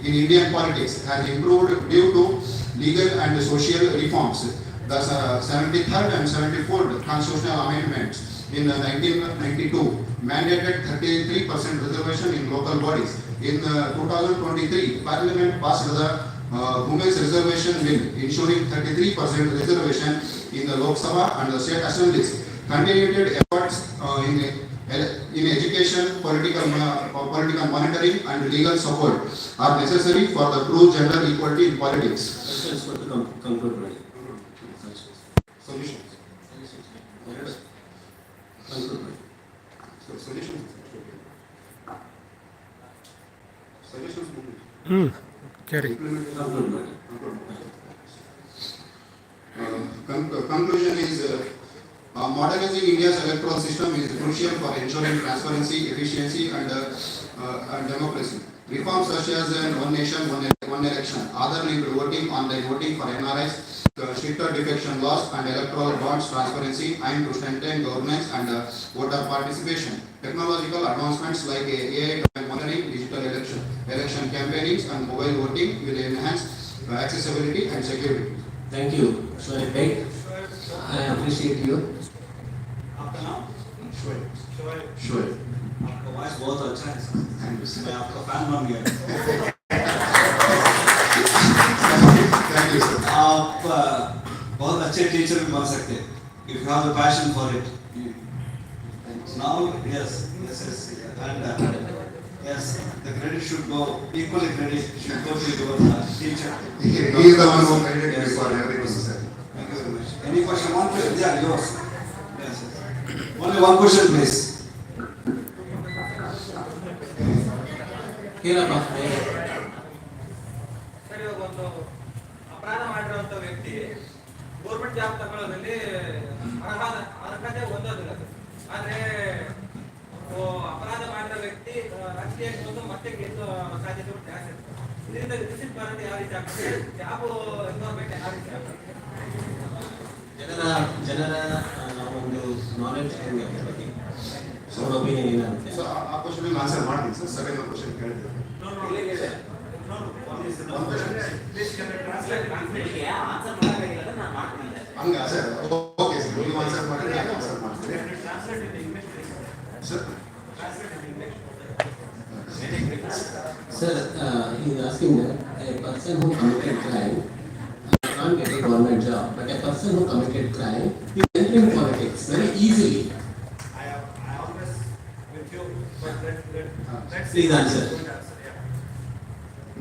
Indian politics has improved due to legal and social reforms. The 73rd and 74th constitutional amendments in 1992 mandated 33% reservation in local bodies. In 2023, Parliament passed the Women's Reservation Bill, ensuring 33% reservation in the Lok Sabha and the state assemblies. Continued efforts in education, political monitoring, and legal support are necessary for the true gender equality in politics. Conclude. Solutions. Yes. Conclude. So solutions. Solutions. Carry. Conclusion is modernizing India's electoral system is crucial for ensuring transparency, efficiency, and democracy. Reforms such as one nation, one election, Aadhaar-linked voting, online voting for NRIs, stricter defection laws, and electoral bonds transparency aim to strengthen governance and voter participation. Technological advancements like AI monitoring, digital election campaigns, and mobile voting will enhance accessibility and security. Thank you, Shoaib bhai. I appreciate you. आपका नाम? Shoaib. Shoaib. आपका voice बहुत अच्छा है sir. Thank you, sir. मैं आपका fan बन गया। Thank you, sir. आप बहुत अच्छे टीचर भी बन सकते हैं। If you have the passion for it. Now, yes, and yes, the credit should go, equally credit should go to your teacher. He is the one who guided me for everything, sir. Thank you very much. Any question? One question? Yeah, yours. Yes, yes. Only one question, please. ಕೇಳಪ್ಪ. Sir ಇವಾಗ ಒಂದು ಅಪರಾಧ ಮಾಡಿರುವಂತ ವ್ಯಕ್ತಿ government job ತಗೊಳ್ಳೋದ್ರಲ್ಲಿ ಅರ್ಹತೆ ಹೊಂದೋದಿಲ್ಲ sir. ಆದ್ರೆ ಅಪರಾಧ ಮಾಡಿದ ವ್ಯಕ್ತಿ ರಾಜಕೀಯಕ್ಕೆ ಬಂದು ಮತ್ತೆ ಗೆದ್ದು ಸಾಧ್ಯತೆಗಳು ಜಾಸ್ತಿ ಇರ್ತದೆ. ಇದರಿಂದ ವಿಕಸಿತ ಭಾರತ ಯಾವ ರೀತಿ ಆಗ್ತದೆ? ಜಾಬ್ ಎನ್ವೈರನ್ಮೆಂಟ್ ಯಾವ ರೀತಿ ಆಗ್ತದೆ? ಜನರ ಒಂದು ನಾಲೆಡ್ಜ್ ಹೆಂಗೆ ಬಗ್ಗೆ ಅವರ ಒಪಿನಿಯನ್ ಏನಾಗುತ್ತೆ? So, ಆ question ಗೆ answer ಮಾಡ್ತೀನಿ sir. Second one question ಕೇಳಿದ್ರೆ. ಆನ್ಸರ್ ಮಾಡಬೇಕಾಗಿಲ್ಲ ನಾನು ಮಾಡ್ಕೊಂಡಿದ್ದೆ. ಹಂಗ ಸರ್? Okay sir. ನೀವು answer ಮಾಡಿ ನಾನು answer ಮಾಡ್ತೀನಿ. Sir. Sir, he is asking that a person who committed crime can't get a government job, but a person who committed crime is entering politics very easily. I always with you, but let's Please answer.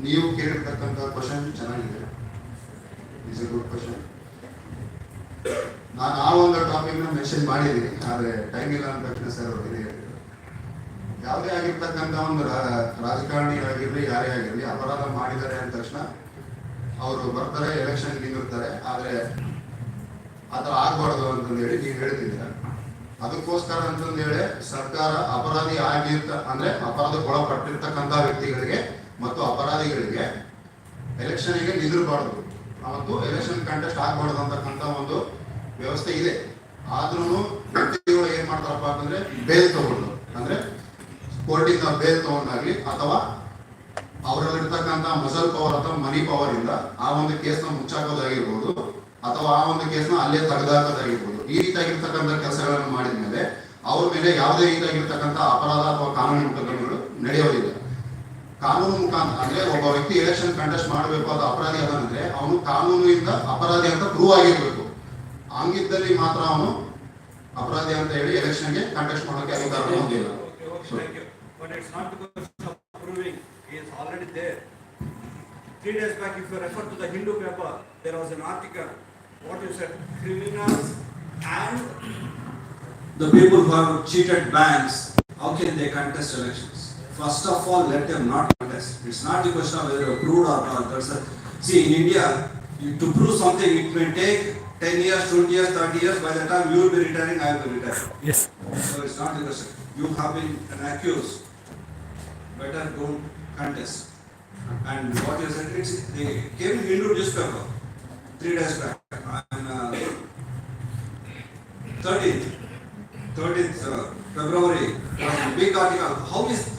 ನೀವು ಕೇಳಿರ್ತಕ್ಕಂಥ question ಚೆನ್ನಾಗಿದೆ. Is A good question. ನಾನು ಆ ಒಂದು topic ನ mention ಮಾಡಿದ್ದೀನಿ, ಆದ್ರೆ time ಇಲ್ಲ ಅಂತ ತಕ್ಷಣ ಸರ್ ಅವರು ಹೇಳಿದ್ರು. ಯಾವುದೇ ಆಗಿರ್ತಕ್ಕಂಥ ಒಂದು ರಾಜಕಾರಣಿ ಆಗಿರ್ಲಿ ಯಾರೇ ಆಗಿರ್ಲಿ ಅಪರಾಧ ಮಾಡಿದ್ದಾರೆ ಅಂದ ತಕ್ಷಣ ಅವರು ಬರ್ತಾರೆ, ಎಲೆಕ್ಷನ್ ನಿಂತಿರ್ತಾರೆ. ಆದ್ರೆ ಆತರ ಆಗ್ಬಾರ್ದು ಅಂತಂದು ಹೇಳಿ ನೀವು ಹೇಳ್ತಿದ್ದೀರ. ಅದಕ್ಕೋಸ್ಕರ ಅಂತಂದು ಹೇಳಿ ಸರ್ಕಾರ ಅಪರಾಧಿ ಅಂದ್ರೆ ಅಪರಾಧಕ್ಕೆ ಒಳಪಟ್ಟಿರ್ತಕ್ಕಂಥ ವ್ಯಕ್ತಿಗಳಿಗೆ ಮತ್ತು ಅಪರಾಧಿಗಳಿಗೆ ಎಲೆಕ್ಷನ್ಗೆ ನಿಂದಿರಬಾರ್ದು, ಅವತ್ತು ಎಲೆಕ್ಷನ್ ಕಂಟೆಸ್ಟ್ ಆಗ್ಬಾರ್ದು ಅಂತಕ್ಕಂಥ ಒಂದು ವ್ಯವಸ್ಥೆ ಇದೆ. ಆದ್ರೂ ವ್ಯಕ್ತಿಗಳು ಏನ್ ಮಾಡ್ತಾರಪ್ಪ ಅಂತಂದ್ರೆ ಬೇಲ್ ತಗೊಂಡು, ಅಂದ್ರೆ ಕೋರ್ಟಿಂದ ಬೇಲ್ ತಗೊಂಡಾಗ್ಲಿ ಅಥವಾ ಅವರಲ್ಲಿರ್ತಕ್ಕಂಥ ಮಸಲ್ ಪವರ್ ಅಥವಾ ಮನಿ ಪವರ್ ಇಂದ ಆ ಒಂದು ಕೇಸ್ನ ಮುಚ್ಚಾಕೋದಾಗಿರ್ಬೋದು ಅಥವಾ ಆ ಒಂದು ಕೇಸ್ನ ಅಲ್ಲೇ ತೆಗೆದಾಕೋದಾಗಿರ್ಬೋದು, ಈ ರೀತಿಯಾಗಿರ್ತಕ್ಕಂಥ ಕೆಲಸಗಳನ್ನು ಮಾಡಿದ್ಮೇಲೆ ಅವ್ರ ಮೇಲೆ ಯಾವುದೇ ರೀತಿಯಾಗಿರ್ತಕ್ಕಂಥ ಅಪರಾಧ ಅಥವಾ ಕಾನೂನು ಮೊಕದ್ದಮೆಗಳು ನಡೆಯೋದಿಲ್ಲ. ಕಾನೂನು ಮುಖಾಂತರ ಅಂದ್ರೆ ಒಬ್ಬ ವ್ಯಕ್ತಿ ಎಲೆಕ್ಷನ್ ಕಂಟೆಸ್ಟ್ ಮಾಡಬೇಕು ಅದು ಅಪರಾಧಿ ಅದಂದ್ರೆ ಅವನು ಕಾನೂನಿಂದ ಅಪರಾಧಿ ಅಂತ ಪ್ರೂವ್ ಆಗಿರ್ಬೇಕು. ಹಂಗಿದ್ದಲ್ಲಿ ಮಾತ್ರ ಅವನು ಅಪರಾಧಿ ಅಂತ ಹೇಳಿ ಎಲೆಕ್ಷನ್ಗೆ ಕಂಟೆಸ್ಟ್ ಮಾಡೋಕೆ ಅಧಿಕಾರ ಹೊಂದಿಲ್ಲ. But it's not because of proving, he is already there. 3 days back, if you refer to the Hindu paper, there was an article, what you said, criminals and The people who have cheated banks, how can they contest elections? First of all, let them not contest. It's not the question of whether approved or not. See, in India, to prove something, it may take 10 years, 20 years, 30 years. By the time you will be retiring, I will be retiring. Yes. So it's not the question. You have been an accused. Better don't contest. And what you said, they came in Hindu newspaper 3 days back. On 13th February, was a big article.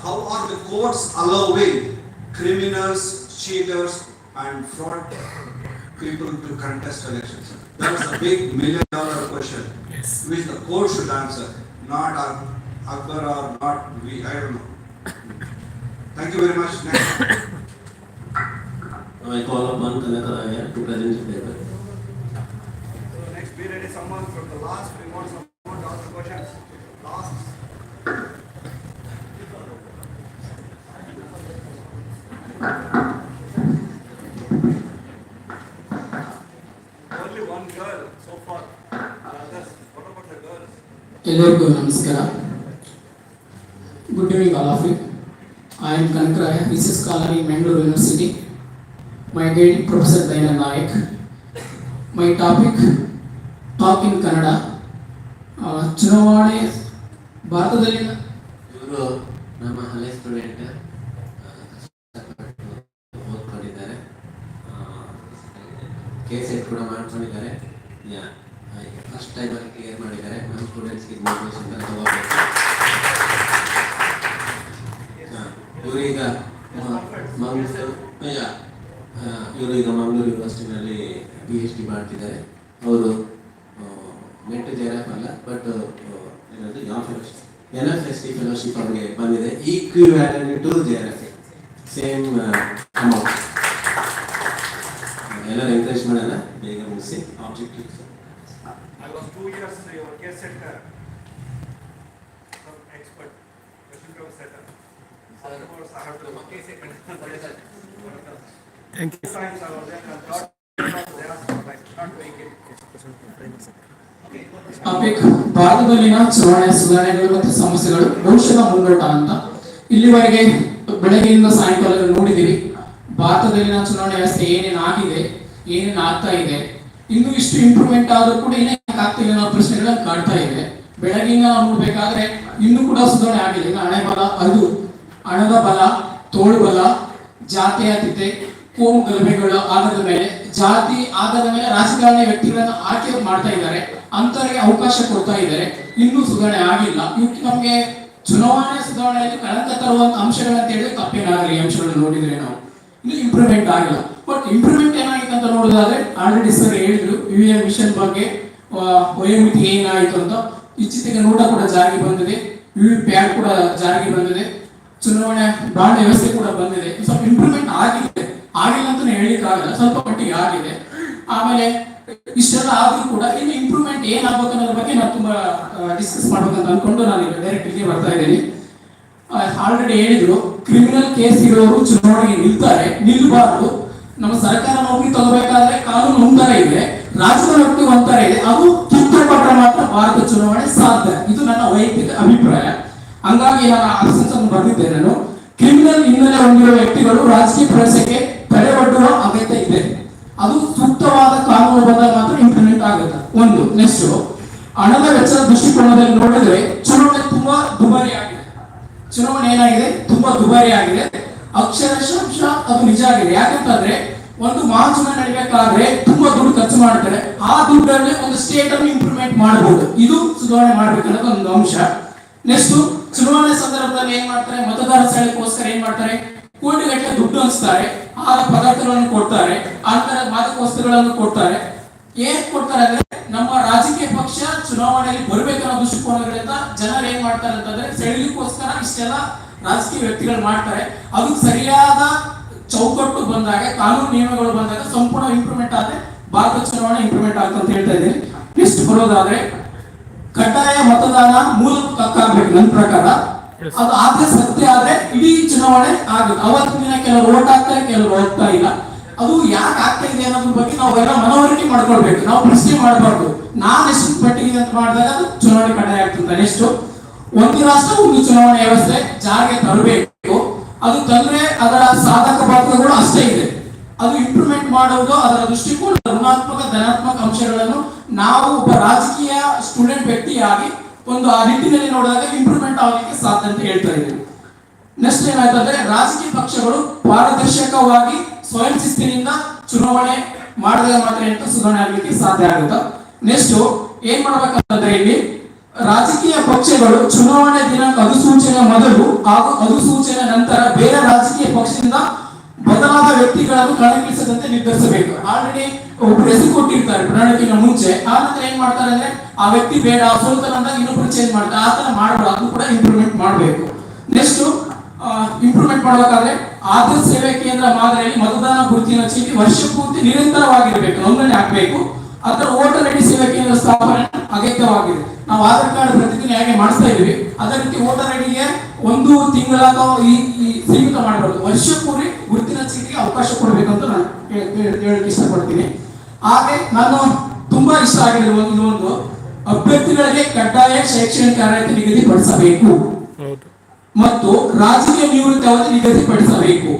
How are the courts allowing criminals, cheaters, and fraud people to contest elections? That was a big $1 million question, which the court should answer, not Akbar or not we. I don't know. Thank you very much. Next. I call upon Kanakaraya to present his paper. so next be ready someone from the last, we want someone to ask the questions. Last. Only one girl so far. The others, what about the girls? ಎಲ್ಲರಿಗೂ ನಮಸ್ಕಾರ. Good evening all of you. I am Kanakaraya, research scholar in Mangalore University. My guide Professor Dayana Naik. My topic, talk in Kannada. ಚುನಾವಣೆ ಭಾರತದಲ್ಲಿನ ಇವರು ನಮ್ಮ ಹಳೆ student, ಓದ್ಕೊಂಡಿದ್ದಾರೆ, KCET ಕೂಡ ಮಾಡ್ಕೊಂಡಿದ್ದಾರೆ. First time ಅಲ್ಲಿ ಕ್ಲಿಯರ್ ಮಾಡಿದ್ದಾರೆ. ನಮ್ಮ ಸ್ಟೂಡೆಂಟ್ಸ್ಗೆ ಮೋಟಿವೇಶನ್ ತಗೋಬೇಕು. ಇವರೀಗ ಮಂಗಳೂರು ಯೂನಿವರ್ಸಿಟಿನಲ್ಲಿ PhD ಮಾಡ್ತಿದ್ದಾರೆ. ಅವರು ನೆಟ್ JRF ಅಲ್ಲ, ಬಟ್ ಏನದು NFST ಫೆಲೋಶಿಪ್ ಅವರಿಗೆ ಬಂದಿದೆ. Equivalent to JRF, same amount. ಎಲ್ಲರೂ ಎಂಕರೇಜ್ ಮಾಡೋಣ, ಬೇಗ ಮುಗಿಸಿ objective. I was 2 years your case center expert, Washington Center. Afterwards, I have to case center. Thank you. Times I was there and thought there are some like not make it. Topic ಭಾರತದಲ್ಲಿನ ಚುನಾವಣೆ ಸುಧಾರಣೆಗಳು ಮತ್ತು ಸಮಸ್ಯೆಗಳು ಭವಿಷ್ಯದ ಮುನ್ನೋಟ ಅಂತ. ಇಲ್ಲಿವರೆಗೆ ಬೆಳಗ್ಗೆಯಿಂದ ಸಾಯಂಕಾಲ ನೋಡಿದಿರಿ ಭಾರತದಲ್ಲಿನ ಚುನಾವಣೆ ವ್ಯವಸ್ಥೆ ಏನೇನು ಆಗಿದೆ, ಏನೇನು ಆಗ್ತಾ ಇದೆ, ಇನ್ನು ಇಷ್ಟು ಇಂಪ್ರೂವ್ಮೆಂಟ್ ಆದ್ರೂ ಕೂಡ ಏನೇನು ಆಗ್ತಿಲ್ಲ ಅನ್ನೋ ಪ್ರಶ್ನೆಗಳನ್ನು ಕಾಡ್ತಾ ಇದೆ. ಬೆಳಗಿನ ನೋಡ್ಬೇಕಾದ್ರೆ ಇನ್ನೂ ಕೂಡ ಸುಧಾರಣೆ ಆಗಿದೆ. ಈಗ ಹಣದ ಬಲ, ತೋಳು ಬಲ, ಜಾತ್ಯತೀತತೆ, ಕೋಮು ಗಲಭೆಗಳು ಆಧಾರದ ಮೇಲೆ, ಜಾತಿ ಆಧಾರದ ಮೇಲೆ ರಾಜಕಾರಣಿ ವ್ಯಕ್ತಿಗಳನ್ನ ಆಯ್ಕೆ ಮಾಡ್ತಾ ಇದ್ದಾರೆ, ಅಂತವರಿಗೆ ಅವಕಾಶ ಕೊಡ್ತಾ ಇದ್ದಾರೆ. ಇನ್ನೂ ಸುಧಾರಣೆ ಆಗಿಲ್ಲ. ಇವಕ್ಕೆ ನಮಗೆ ಚುನಾವಣೆ ಸುಧಾರಣೆಯಲ್ಲಿ ಕಳಂಕ ತರುವಂತ ಅಂಶಗಳಂತ ಹೇಳಿದ್ರೆ ತಪ್ಪೇನಾಗಲಿ. ಈ ಅಂಶಗಳನ್ನ ನೋಡಿದ್ರೆ ನಾವು ಇನ್ನು ಇಂಪ್ರೂವ್ಮೆಂಟ್ ಆಗಿಲ್ಲ. ಬಟ್ ಇಂಪ್ರೂವ್ಮೆಂಟ್ ಏನಾಗಿತ್ತು ಅಂತ ನೋಡೋದಾದ್ರೆ ಆಲ್ರೆಡಿ ಸರ್ ಹೇಳಿದ್ರು UAM ಮಿಷನ್ ಬಗ್ಗೆ, ವಯೋಮಿತಿ ಏನಾಯಿತು ಅಂತ. ಇತ್ತೀಚೆಗೆ ನೋಟ ಕೂಡ ಜಾರಿಗೆ ಬಂದಿದೆ, ಪ್ಯಾಡ್ ಕೂಡ ಜಾರಿಗೆ ಬಂದಿದೆ, ಚುನಾವಣೆ ಬಾಂಡ್ ವ್ಯವಸ್ಥೆ ಕೂಡ ಬಂದಿದೆ. ಸ್ವಲ್ಪ ಇಂಪ್ರೂವ್ಮೆಂಟ್ ಆಗಿದೆ, ಆಗಿಲ್ಲ ಅಂತ ಹೇಳಿಕ್ಕಾಗಲ್ಲ, ಸ್ವಲ್ಪ ಮಟ್ಟಿಗೆ ಆಗಿದೆ. ಆಮೇಲೆ ಇಷ್ಟೆಲ್ಲ ಆದ್ರೂ ಕೂಡ ಇನ್ನು ಇಂಪ್ರೂವ್ಮೆಂಟ್ ಏನಾಗಬೇಕು ಅನ್ನೋದ್ರ ಬಗ್ಗೆ ನಾನು ತುಂಬಾ ಡಿಸ್ಕಸ್ ಮಾಡ್ಬೇಕಂತ ಅನ್ಕೊಂಡು ನಾನು ಡೈರೆಕ್ಟ್ ಇಲ್ಲಿಗೆ ಬರ್ತಾ ಇದ್ದೀನಿ. ಆಲ್ರೆಡಿ ಹೇಳಿದ್ರು ಕ್ರಿಮಿನಲ್ ಕೇಸ್ ಇರೋರು ಚುನಾವಣೆಗೆ ನಿಲ್ಬಾರ್ದು. ನಮ್ಮ ಸರ್ಕಾರ ನೌಕರಿ ತಗೋಬೇಕಾದ್ರೆ ಕಾನೂನು ಒಂಥರ ಇದೆ, ರಾಜಕೀಯ ವ್ಯಕ್ತಿ ಒಂಥರ ಇದೆ. ಅದು ಕಿತ್ತುಪಟ್ರೆ ಮಾತ್ರ ಭಾರತ ಚುನಾವಣೆ ಸಾಧ್ಯ. ಇದು ನನ್ನ ವೈಯಕ್ತಿಕ ಅಭಿಪ್ರಾಯ. ಹಂಗಾಗಿ ನಾನು ಆಸೆನ್ಸ್ ಅನ್ನು ಬರೆದಿದ್ದೆ. ನಾನು ಕ್ರಿಮಿನಲ್ ಹಿನ್ನೆಲೆ ಹೊಂದಿರುವ ವ್ಯಕ್ತಿಗಳು ರಾಜಕೀಯ ಪ್ರವೇಶಕ್ಕೆ ತಡೆಗಟ್ಟುವ ಅಗತ್ಯ ಇದೆ. ಅದು ಸೂಕ್ತವಾದ ಕಾನೂನು ಬಂದಾಗ ಮಾತ್ರ ಇಂಪ್ಲಿಮೆಂಟ್ ಆಗುತ್ತೆ. ಒಂದು. ನೆಕ್ಸ್ಟ್, ಹಣದ ವೆಚ್ಚದ ದೃಷ್ಟಿಕೋನದಲ್ಲಿ ನೋಡಿದ್ರೆ ಚುನಾವಣೆ ತುಂಬಾ ದುಬಾರಿ ಆಗಿದೆ. ಚುನಾವಣೆ ಏನಾಗಿದೆ, ತುಂಬಾ ದುಬಾರಿ ಆಗಿದೆ. ಅಕ್ಷರಶಃ ಅದು ನಿಜ ಆಗಿದೆ. ಯಾಕಂತಂದ್ರೆ ಒಂದು ಮಹಾಚುನಾವಣೆ ನಡೀಬೇಕಾದ್ರೆ ತುಂಬಾ ದುಡ್ಡು ಖರ್ಚು ಮಾಡ್ತಾರೆ. ಆ ದುಡ್ಡಲ್ಲಿ ಒಂದು ಸ್ಟೇಟ್ ಅನ್ನು ಇಂಪ್ರೂವ್ಮೆಂಟ್ ಮಾಡಬಹುದು. ಇದು ಸುಧಾರಣೆ ಮಾಡ್ಬೇಕನ್ನೋದು ಒಂದು ಅಂಶ. ನೆಕ್ಸ್ಟ್, ಚುನಾವಣೆ ಸಂದರ್ಭದಲ್ಲಿ ಏನ್ ಮಾಡ್ತಾರೆ, ಮತದಾರ ಸೆಳೆಗೋಸ್ಕರ ಏನ್ ಮಾಡ್ತಾರೆ, ಕೋಟಿಗಟ್ಟಲೆ ದುಡ್ಡು ಹಂಚ್ತಾರೆ, ಆಹಾರ ಪದಾರ್ಥಗಳನ್ನು ಕೊಡ್ತಾರೆ, ಆತರ ಮಾದಕ ವಸ್ತುಗಳನ್ನು ಕೊಡ್ತಾರೆ. ಏನ್ ಕೊಡ್ತಾರೆ ಅಂದ್ರೆ ನಮ್ಮ ರಾಜಕೀಯ ಪಕ್ಷ ಚುನಾವಣೆಯಲ್ಲಿ ಬರ್ಬೇಕನ್ನೋ ದೃಷ್ಟಿಕೋನಗಳಿಂದ ಜನರು ಏನ್ ಮಾಡ್ತಾರೆ ಅಂತಂದ್ರೆ ಸೆಳೆಲಿಕ್ಕೋಸ್ಕರ ಇಷ್ಟೆಲ್ಲ ರಾಜಕೀಯ ವ್ಯಕ್ತಿಗಳು ಮಾಡ್ತಾರೆ. ಅದು ಸರಿಯಾದ ಚೌಕಟ್ಟು ಬಂದಾಗ, ಕಾನೂನು ನಿಯಮಗಳು ಬಂದಾಗ ಸಂಪೂರ್ಣ ಇಂಪ್ರೂವ್ಮೆಂಟ್ ಆದ್ರೆ ಭಾರತ ಚುನಾವಣೆ ಇಂಪ್ರೂವ್ಮೆಂಟ್ ಆಗುತ್ತೆ ಅಂತ ಹೇಳ್ತಾ ಇದ್ದೀನಿ. ನೆಕ್ಸ್ಟ್ ಬರೋದಾದ್ರೆ ಕಡ್ಡಾಯ ಮತದಾನ ಮೂಲಕ ಆಗ್ಬೇಕು. ನನ್ನ ಪ್ರಕಾರ ಅದು ಆದ್ರೆ ಸತ್ಯ ಆದ್ರೆ ಇಡೀ ಚುನಾವಣೆ ಆಗುತ್ತೆ. ಅವತ್ತಿನ ದಿನ ಕೆಲವರು ಓಟ್ ಆಗ್ತಾರೆ, ಕೆಲವರು ಹೋಗ್ತಾ ಇಲ್ಲ. ಅದು ಯಾಕೆ ಆಗ್ತಾ ಇದೆ ಅನ್ನೋದ್ರ ಬಗ್ಗೆ ನಾವೆಲ್ಲ ಮನವರಿಕೆ ಮಾಡ್ಕೊಳ್ಬೇಕು. ನಾವು ಪ್ರಶ್ನೆ ಮಾಡಬಾರ್ದು. ನಾನು ಎಷ್ಟು ಪಟ್ಟಿಗೆ ಅಂತ ಮಾಡಿದಾಗ ಅದು ಚುನಾವಣೆ ಕಡ್ಡಾಯ ಆಗ್ತದೆ. ನೆಕ್ಸ್ಟ್, ಒಂದು ರಾಷ್ಟ್ರ ಒಂದು ಚುನಾವಣೆ ವ್ಯವಸ್ಥೆ ಜಾರಿಗೆ ತರಬೇಕು. ಅದು ತಂದ್ರೆ ಅದರ ಸಾಧಕ ಬಾಧಕಗಳು ಅಷ್ಟೇ ಇದೆ. ಅದು ಇಂಪ್ರೂವ್ಮೆಂಟ್ ಮಾಡುವುದು ಅದರ ದೃಷ್ಟಿಕೋನ ಋಣಾತ್ಮಕ ಧನಾತ್ಮಕ ಅಂಶಗಳನ್ನು ನಾವು ಒಬ್ಬ ರಾಜಕೀಯ ಸ್ಟೂಡೆಂಟ್ ವ್ಯಕ್ತಿಯಾಗಿ ಒಂದು ಆ ನಿಟ್ಟಿನಲ್ಲಿ ನೋಡಿದಾಗ ಇಂಪ್ರೂವ್ಮೆಂಟ್ ಆಗಲಿಕ್ಕೆ ಸಾಧ್ಯ ಅಂತ ಹೇಳ್ತಾ ಇದ್ದೀವಿ. ನೆಕ್ಸ್ಟ್ ಏನಾಯ್ತಂದ್ರೆ ರಾಜಕೀಯ ಪಕ್ಷಗಳು ಪಾರದರ್ಶಕವಾಗಿ ಸ್ವಯಂ ಶಿಸ್ತಿನಿಂದ ಚುನಾವಣೆ ಮಾಡಿದಾಗ ಮಾತ್ರ ಅಂತ ಸುಧಾರಣೆ ಆಗಲಿಕ್ಕೆ ಸಾಧ್ಯ ಆಗುತ್ತೆ. ನೆಕ್ಸ್ಟ್ ಏನ್ ಮಾಡ್ಬೇಕಂತಂದ್ರೆ ಇಲ್ಲಿ ರಾಜಕೀಯ ಪಕ್ಷಗಳು ಚುನಾವಣೆ ದಿನಾಂಕ ಅಧಿಸೂಚನೆ ಮೊದಲು ಹಾಗೂ ಅಧಿಸೂಚನೆ ನಂತರ ಬೇರೆ ರಾಜಕೀಯ ಪಕ್ಷದಿಂದ ಬದಲಾದ ವ್ಯಕ್ತಿಗಳನ್ನು ಕಣಕ್ಕಿಳಿಸದಂತೆ ನಿರ್ಧರಿಸಬೇಕು. ಆಲ್ರೆಡಿ ಒಬ್ರು ಹೆಸರು ಕೊಟ್ಟಿರ್ತಾರೆ ಪ್ರಣಾಳಿಕೆಯ ಮುಂಚೆ, ಆ ನಂತರ ಏನ್ ಮಾಡ್ತಾರೆ ಅಂದ್ರೆ ಆ ವ್ಯಕ್ತಿ ಬೇಡ ಸೋಲ್ತಾನಂದಾಗ ಇನ್ನೊಬ್ರು ಚೇಂಜ್ ಮಾಡ್ತಾರೆ. ಆ ತರ ಮಾಡಬಾರ್ದು, ಅದು ಕೂಡ ಇಂಪ್ರೂವ್ಮೆಂಟ್ ಮಾಡಬೇಕು. ನೆಕ್ಸ್ಟ್ ಇಂಪ್ರೂವ್ಮೆಂಟ್ ಮಾಡಬೇಕಾದ್ರೆ ಆಧಾರ್ ಸೇವೆ ಕೇಂದ್ರ ಮಾದರಿಯಲ್ಲಿ ಮತದಾನ ಗುರುತಿನ ಚೀಟಿ ವರ್ಷ ಪೂರ್ತಿ ನಿರಂತರವಾಗಿರಬೇಕು, ನೋಂದಣಿ ಆಗಬೇಕು. ಅದರ ವೋಟರ್ ಐಡಿ ಸೇವೆ ಕೇಂದ್ರ ಸ್ಥಾಪನೆ ಅಗತ್ಯವಾಗಿದೆ. ನಾವು ಆಧಾರ್ ಕಾರ್ಡ್ ಪ್ರತಿದಿನ ಹೇಗೆ ಮಾಡಿಸ್ತಾ ಇದೀವಿ ಅದೇ ರೀತಿ ವೋಟರ್ ಐಡಿಗೆ ಒಂದು ತಿಂಗಳ ಸೀಮಿತ ಮಾಡಬಾರ್ದು, ವರ್ಷ ಪೂರ್ತಿ ಗುರುತಿನ ಚೀಟಿಗೆ ಅವಕಾಶ ಕೊಡಬೇಕಂತ ನಾನು ಹೇಳಕ್ಕೆ ಇಷ್ಟಪಡ್ತೀನಿ. ಹಾಗೆ ನಾನು ತುಂಬಾ ಇಷ್ಟ ಆಗಿದೆ ಒಂದು ಅಭ್ಯರ್ಥಿಗಳಿಗೆ ಕಡ್ಡಾಯ ಶೈಕ್ಷಣಿಕ ಅರ್ಹತೆ ನಿಗದಿಪಡಿಸಬೇಕು ಮತ್ತು ರಾಜಕೀಯ ನಿವೃತ್ತಿ ಅವಧಿ ನಿಗದಿಪಡಿಸಬೇಕು.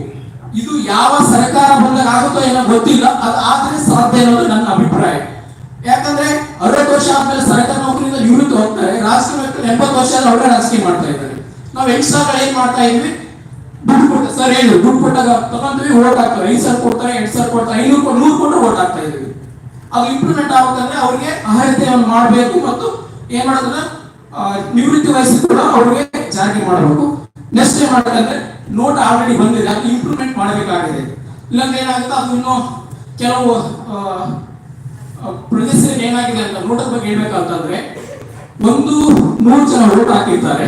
ಇದು ಯಾವ ಸರ್ಕಾರ ಬಂದಾಗ ಆಗುತ್ತೋ ಏನೋ ಗೊತ್ತಿಲ್ಲ, ಅದು ಆದ್ರೆ ಸಾಧ್ಯ ಅನ್ನೋದು ನನ್ನ ಅಭಿಪ್ರಾಯ. ಯಾಕಂದ್ರೆ 60 ವರ್ಷ ಆದ್ಮೇಲೆ ಸರ್ಕಾರ ನೌಕರಿಯಿಂದ ನಿವೃತ್ತಿ ಹೋಗ್ತಾರೆ, ರಾಜಕೀಯ ವ್ಯಕ್ತಿಗಳು 80 ವರ್ಷ ಅವರೇ ರಾಜಕೀಯ ಮಾಡ್ತಾ ಇದ್ದಾರೆ. ನಾವು ಯಂಗ್ಸ್ಟರ್ಗಳು ಏನ್ ಮಾಡ್ತಾ ಇದ್ವಿ, ದುಡ್ಡು ಕೊಟ್ಟು ಸರ್ ಹೇಳಿ ದುಡ್ಡು ಕೊಟ್ಟಾಗ ತಗೊಂಡ್ವಿ ಓಟ್ ಹಾಕ್ತಾರೆ, 5 ಸಾವಿರ ಕೊಡ್ತಾರೆ, 2 ಸಾವಿರ ಕೊಡ್ತಾರೆ, 500 ಕೊಟ್ಟು 100 ಕೊಟ್ಟು ಓಟ್ ಹಾಕ್ತಾ ಇದ್ವಿ. ಅದು ಇಂಪ್ರೂವ್ಮೆಂಟ್ ಆಗಬೇಕಂದ್ರೆ ಅವ್ರಿಗೆ ಅರ್ಹತೆಯನ್ನು ಮಾಡಬೇಕು ಮತ್ತು ಏನ್ ಮಾಡೋದ್ರೆ ನಿವೃತ್ತಿ ವಯಸ್ಸು ಕೂಡ ಅವ್ರಿಗೆ ಜಾರಿ ಮಾಡಬೇಕು. ನೆಕ್ಸ್ಟ್ ಏನ್ ಮಾಡಬೇಕಂದ್ರೆ ನೋಟ್ ಆಲ್ರೆಡಿ ಬಂದಿದೆ, ಅದು ಇಂಪ್ರೂವ್ಮೆಂಟ್ ಮಾಡಬೇಕಾಗಿದೆ. ಇಲ್ಲಾಂದ್ರೆ ಏನಾಗುತ್ತೆ ಅದು ಇನ್ನೂ ಕೆಲವು ಪ್ರೊಸೆಸರ್ ಏನಾಗಿದೆ ಅಂತ ನೋಟದ ಬಗ್ಗೆ ಹೇಳ್ಬೇಕಂತಂದ್ರೆ, ಒಂದು 100 ಜನ ವೋಟ್ ಹಾಕಿರ್ತಾರೆ,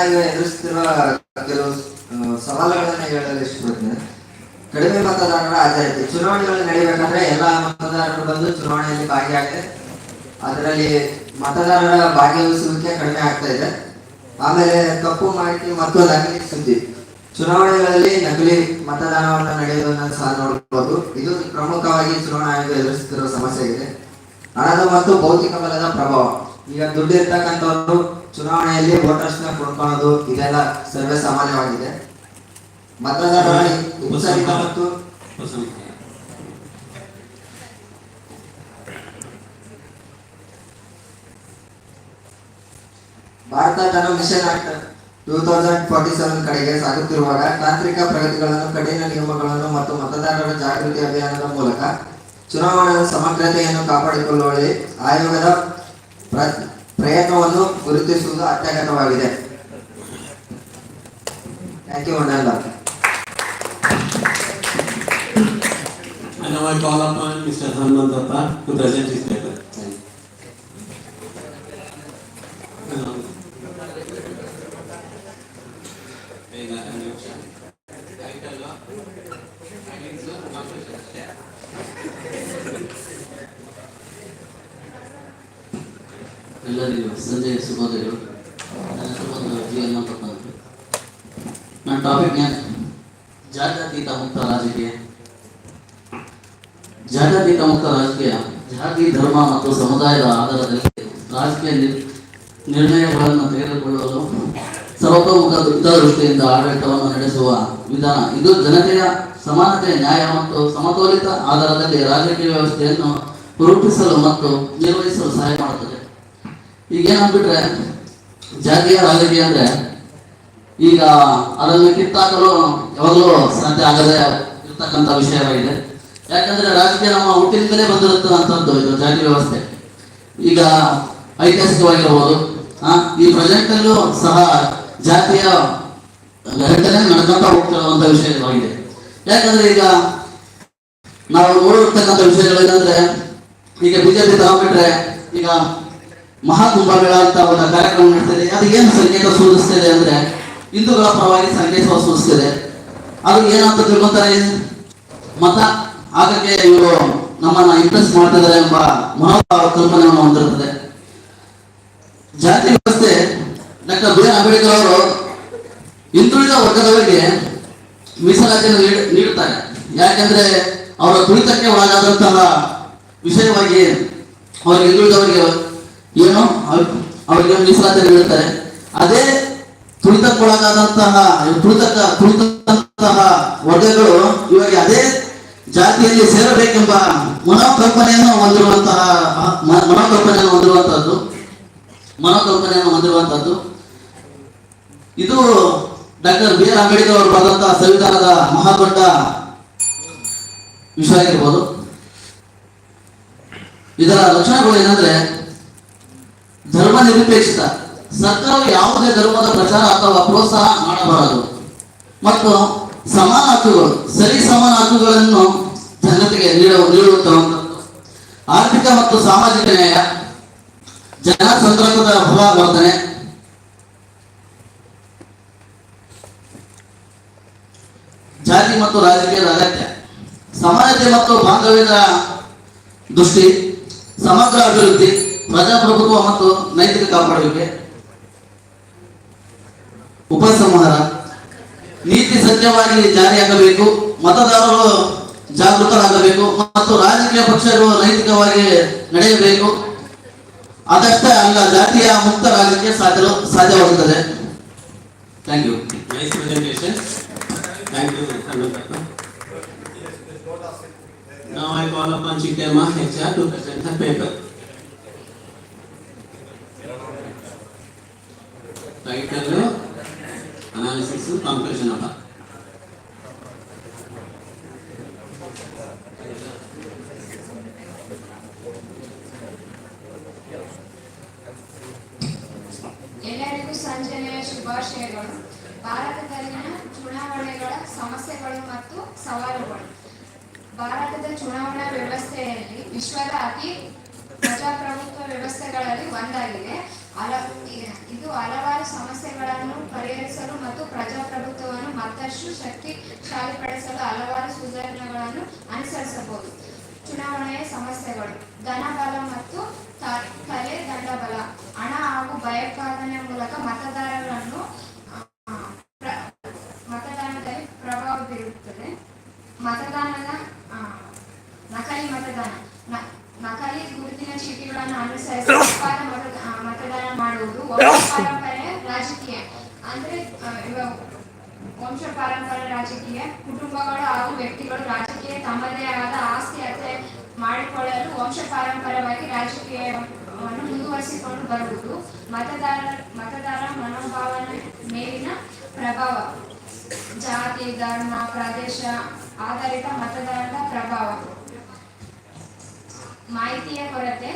ಆಯೋಗ ಎದುರಿಸುತ್ತಿರುವ ಕೆಲವು ಸವಾಲುಗಳನ್ನು ಹೇಳಲು ಇಷ್ಟಪಡ್ತೇನೆ. ಕಡಿಮೆ ಮತದಾರರ ಹಾಜರಾತಿ. ಚುನಾವಣೆಗಳು ನಡೆಯಬೇಕಾದ್ರೆ ಎಲ್ಲ ಮತದಾರರು ಬಂದು ಚುನಾವಣೆಯಲ್ಲಿ ಭಾಗಿಯಾಗಿದೆ. ಅದರಲ್ಲಿ ಮತದಾರರ ಭಾಗವಹಿಸುವಿಕೆ ಕಡಿಮೆ ಆಗ್ತಾ ಇದೆ. ಆಮೇಲೆ ತಪ್ಪು ಮಾಹಿತಿ ಮತ್ತು ನಕಲಿ ಸುದ್ದಿ. ಚುನಾವಣೆಗಳಲ್ಲಿ ನಕಲಿ ಮತದಾನವನ್ನು ನಡೆಯುವುದನ್ನು ಸಹ ನೋಡಬಹುದು. ಇದು ಪ್ರಮುಖವಾಗಿ ಚುನಾವಣಾ ಆಯೋಗ ಎದುರಿಸುತ್ತಿರುವ ಸಮಸ್ಯೆ ಆಗಿದೆ. ಹಣದ ಮತ್ತು ಭೌತಿಕ ಬಲದ ಪ್ರಭಾವ. ಈಗ ದುಡ್ಡು ಇರ್ತಕ್ಕಂಥವ್ರು ಚುನಾವಣೆಯಲ್ಲಿ ವೋಟರ್ಸ್ನ ಕೊಂಡ್ಕೊಳ್ಳೋದು ಇದೆಲ್ಲ ಸರ್ವೇ ಸಾಮಾನ್ಯವಾಗಿದೆ. ಮತದಾರರ ಹಿಂಸರಿತ ಮತ್ತು ಭಾರತ ತನ್ನ ಮಿಷನ್ ಆಕ್ಟ್ 2047 ಕಡೆಗೆ ಸಾಗುತ್ತಿರುವಾಗ ತಾಂತ್ರಿಕ ಪ್ರಗತಿಗಳನ್ನು, ಕಠಿಣ ನಿಯಮಗಳನ್ನು ಮತ್ತು ಮತದಾರರ ಜಾಗೃತಿ ಅಭಿಯಾನದ ಮೂಲಕ ಚುನಾವಣಾ ಸಮಗ್ರತೆಯನ್ನು ಕಾಪಾಡಿಕೊಳ್ಳುವಲ್ಲಿ ಆಯೋಗದ ಪ್ರಯತ್ನವನ್ನು ಗುರುತಿಸುವುದು ಅತ್ಯಗತ್ಯವಾಗಿದೆ. Thank you. And now I call upon Mr. Hanuman Datta to present his paper. ಎಲ್ಲರಿಗೂ ಸಂಜೆಯ ಶುಭೋದಯಗಳು. ನನ್ನ ಶುಭೋದಯ ಜೀವನ ಅಂತ ನನ್ನ ಟಾಪಿಕ್ ಜಾತ್ಯತೀತ ಮುಕ್ತ ರಾಜಕೀಯ. ಜಾತ್ಯತೀತ ಮುಕ್ತ ರಾಜಕೀಯ ಜಾತಿ, ಧರ್ಮ ಮತ್ತು ಸಮುದಾಯದ ಆಧಾರದಲ್ಲಿ ರಾಜಕೀಯ ನಿರ್ಣಯಗಳನ್ನು ತೆಗೆದುಕೊಳ್ಳಲು ಸರ್ವತೋಮುಖ ಹಿತದೃಷ್ಟಿಯಿಂದ ಆಡಳಿತವನ್ನು ನಡೆಸುವ ವಿಧಾನ. ಇದು ಜನತೆಯ ಸಮಾನತೆ, ನ್ಯಾಯ ಮತ್ತು ಸಮತೋಲಿತ ಆಧಾರದಲ್ಲಿ ರಾಜಕೀಯ ವ್ಯವಸ್ಥೆಯನ್ನು ರೂಪಿಸಲು ಮತ್ತು ನಿರ್ವಹಿಸಲು ಸಹಾಯ ಮಾಡುತ್ತದೆ. ಈಗ ಏನಾಗ್ಬಿಟ್ರೆ ಜಾತಿಯ ರಾಜಕೀಯ ಅಂದ್ರೆ ಈಗ ಅದನ್ನು ಕಿತ್ತಾಕಲು ಯಾವಾಗಲೂ ಸಾಧ್ಯ ಆಗದೆ ಇರ್ತಕ್ಕಂಥ ವಿಷಯವಾಗಿದೆ. ಯಾಕಂದ್ರೆ ರಾಜಕೀಯ ನಮ್ಮ ಹುಟ್ಟಿನಿಂದಲೇ ಬಂದಿರುತ್ತಂಥದ್ದು ಇದು ಜಾತಿ ವ್ಯವಸ್ಥೆ. ಈಗ ಐತಿಹಾಸಿಕವಾಗಿರ್ಬೋದು, ಈ ಪ್ರೆಸೆಂಟ್ ಅಲ್ಲೂ ಸಹ ಜಾತಿಯ ಘಟನೆ ನಡೆದಂತ ಹೋಗ್ತಿರುವಂತ ವಿಷಯವಾಗಿದೆ. ಯಾಕಂದ್ರೆ ಈಗ ನಾವು ನೋಡಿರ್ತಕ್ಕಂಥ ವಿಷಯಗಳು ಏನಂದ್ರೆ, ಈಗ ಬಿಜೆಪಿ ತಗೊಂಡ್ಬಿಟ್ರೆ ಈಗ ಮಹಾಕುಂಭಮೇಳ ಅಂತ ಒಂದು ಕಾರ್ಯಕ್ರಮ ನಡೆಸ್ತಿದೆ. ಅದು ಏನು ಸಂಕೇತ ಸೂಚಿಸ್ತಿದೆ ಅಂದ್ರೆ ಹಿಂದೂಗಳ ಪರವಾಗಿ ಸಂಕೇತ ಸೂಚಿಸ್ತಿದೆ. ಅದು ಏನಂತ ತಿಳ್ಕೊಂತಾರೆ, ಮತ ಆಗಕ್ಕೆ ಇವರು ನಮ್ಮನ್ನ ಇಂಪ್ರೆಸ್ ಮಾಡ್ತಿದ್ದಾರೆ ಎಂಬ ಮನೋಕಲ್ಪನೆಯನ್ನು ಹೊಂದಿರುತ್ತದೆ. ಜಾತಿ ವ್ಯವಸ್ಥೆ ಡಾಕ್ಟರ್ ಬಿ ಆರ್ ಅಂಬೇಡ್ಕರ್ ಅವರು ಹಿಂದುಳಿದ ವರ್ಗದವರಿಗೆ ಮೀಸಲಾತಿಯನ್ನು ನೀಡುತ್ತಾರೆ. ಯಾಕೆಂದ್ರೆ ಅವರ ತುಳಿತಕ್ಕೆ ಒಳಗಾದಂತಹ ವಿಷಯವಾಗಿ ಅವರಿಗೆ ಹಿಂದುಳಿದವರಿಗೆ ಏನು ಅವರಿಗೆ ಮೀಸಲಾತಿ ನೀಡುತ್ತಾರೆ. ಅದೇ ತುಳಿತಕ್ಕೊಳಗಾದಂತಹ ತುಳಿತಂತಹ ವರ್ಗಗಳು ಇವಾಗ ಅದೇ ಜಾತಿಯಲ್ಲಿ ಸೇರಬೇಕೆಂಬ ಮನೋಕಲ್ಪನೆಯನ್ನು ಹೊಂದಿರುವಂತಹದ್ದು ಇದು ಡಾಕ್ಟರ್ ಬಿ ಆರ್ ಅಂಬೇಡ್ಕರ್ ಅವರು ಬರೆದಂತಹ ಸಂವಿಧಾನದ ಮಹಾದೊಡ್ಡ ವಿಷಯ ಆಗಿರ್ಬೋದು. ಇದರ ಲಕ್ಷಣಗಳು ಏನಂದ್ರೆ, ಧರ್ಮ ನಿರಪೇಕ್ಷಿತ. ಸರ್ಕಾರವು ಯಾವುದೇ ಧರ್ಮದ ಪ್ರಚಾರ ಅಥವಾ ಪ್ರೋತ್ಸಾಹ ಮಾಡಬಾರದು ಮತ್ತು ಸಮಾನ ಹಕ್ಕುಗಳು, ಸರಿ ಸಮಾನ ಹಕ್ಕುಗಳನ್ನು ಜನತೆಗೆ ನೀಡುವಂತಹದ್ದು. ಆರ್ಥಿಕ ಮತ್ತು ಸಾಮಾಜಿಕ ನ್ಯಾಯ, ಜನಸಂತ್ರಸ್ತದ ಬಲವರ್ಧನೆ, ಜಾತಿ ಮತ್ತು ರಾಜಕೀಯದ ಅಗತ್ಯ, ಸಮಾನತೆ ಮತ್ತು ಬಾಂಧವ್ಯದ ದೃಷ್ಟಿ, ಸಮಗ್ರ ಅಭಿವೃದ್ಧಿ, ಪ್ರಜಾಪ್ರಭುತ್ವ ಮತ್ತು ನೈತಿಕ ಕಾಪಾಡುವಿಕೆ, ಉಪಸಂಹಾರ, ನೀತಿ ಸತ್ಯವಾಗಿ ಜಾರಿಯಾಗಬೇಕು, ಮತದಾರರು ಜಾಗೃತರಾಗಬೇಕು ಮತ್ತು ರಾಜಕೀಯ ಪಕ್ಷಗಳು ನೈತಿಕವಾಗಿ ನಡೆಯಬೇಕು. ಅದಷ್ಟೇ ಅಲ್ಲ, ಜಾತಿಯ ಮುಕ್ತ ರಾಜಕೀಯ ಸಾಧ್ಯವಾಗುತ್ತದೆ. Thank you. Nice presentation. Thank you. Now I call upon Thippeswamy H to present her paper. Title: Analysis and Conclusion of her. ಎಲ್ಲರಿಗೂ ಸಂಜೆಯ ಶುಭಾಶಯಗಳು. ಭಾರತದಲ್ಲಿನ ಚುನಾವಣೆಗಳ ಸಮಸ್ಯೆಗಳು ಮತ್ತು ಸವಾಲುಗಳು. ಭಾರತದ ಚುನಾವಣಾ ವ್ಯವಸ್ಥೆಯಲ್ಲಿ ವಿಶ್ವದ ಅತಿ ಪ್ರಜಾಪ್ರಭುತ್ವ ವ್ಯವಸ್ಥೆಗಳಲ್ಲಿ ಒಂದಾಗಿದೆ. ಇದು ಹಲವಾರು ಸಮಸ್ಯೆಗಳನ್ನು ಪರಿಹರಿಸಲು ಮತ್ತು ಪ್ರಜಾಪ್ರಭುತ್ವವನ್ನು ಮತ್ತಷ್ಟು ಶಕ್ತಿಶಾಲಿಪಡಿಸಲು ಹಲವಾರು ಸುಧಾರಣೆಗಳನ್ನು ಅನುಸರಿಸಬಹುದು. ಚುನಾವಣೆಯ ಸಮಸ್ಯೆಗಳು: ಧನಬಲ ಮತ್ತು ತಲೆ ದಂಡಬಲ. ಹಣ ಹಾಗೂ ಭಯೋತ್ಪಾದನೆ ಮೂಲಕ ಮತದಾನದಲ್ಲಿ ಪ್ರಭಾವ ಬೀರುತ್ತದೆ. ನಕಲಿ ಮತದಾನ. ನಕಲಿ ಗುರುತಿನ ಚೀಟಿಗಳನ್ನು ಅನುಸರಿಸಿ ತಪ್ಪಾದ ಮತದಾನ ಮಾಡುವುದು. ವಂಶಪಾರಂಪರ್ಯ ರಾಜಕೀಯ ಅಂದ್ರೆ ವಂಶ ಪಾರಂಪರ್ಯ ರಾಜಕೀಯ. ಕುಟುಂಬಗಳು ಹಾಗೂ ವ್ಯಕ್ತಿಗಳು ರಾಜಕೀಯ ತಮ್ಮದೇ ಆದ ಆಸ್ತಿ ಹತ್ಯೆ ಮಾಡಿಕೊಳ್ಳಲು ವಂಶ ಪಾರಂಪರ್ಯವಾಗಿ ರಾಜಕೀಯವನ್ನು ಮುಂದುವರಿಸಿಕೊಂಡು ಬರುವುದು. ಮತದಾರ ಮನೋಭಾವನೆ ಮೇಲಿನ ಪ್ರಭಾವ. ಜಾತಿ, ಧರ್ಮ, ಪ್ರದೇಶ ಆಧಾರಿತ ಮತದಾರರ ಪ್ರಭಾವ. ಮಾಹಿತಿಯ ಕೊರತೆ.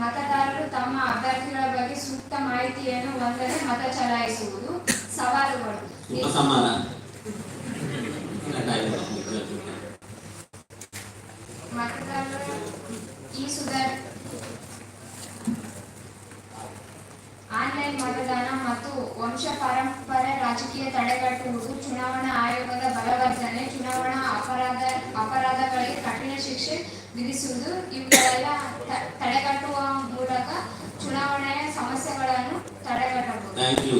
ಮತದಾರರು ತಮ್ಮ ಅಭ್ಯರ್ಥಿಗಳ ಬಗ್ಗೆ ಸೂಕ್ತ ಮಾಹಿತಿಯನ್ನು ಹೊಂದದೆ ಮತ ಚಲಾಯಿಸುವುದು. ಸವಾಲುಗಳು: ಮತದಾರರ ಆನ್ಲೈನ್ ಮತದಾನ ಮತ್ತು ವಂಶ ಪಾರಂಪರ್ಯ ರಾಜಕೀಯ ತಡೆಗಟ್ಟುವುದು. ಚುನಾವಣಾ ಆಯೋಗದ ಬಲವರ್ಧನೆ. ಚುನಾವಣಾ ಅಪರಾಧಗಳಿಗೆ ಕಠಿಣ ಶಿಕ್ಷೆ ವಿಧಿಸುವುದು. ಇವುಗಳೆಲ್ಲ ತಡೆಗಟ್ಟುವ ಮೂಲಕ ಚುನಾವಣೆಯ ಸಮಸ್ಯೆಗಳನ್ನು ತಡೆಗಟ್ಟಬಹುದು. Thank you.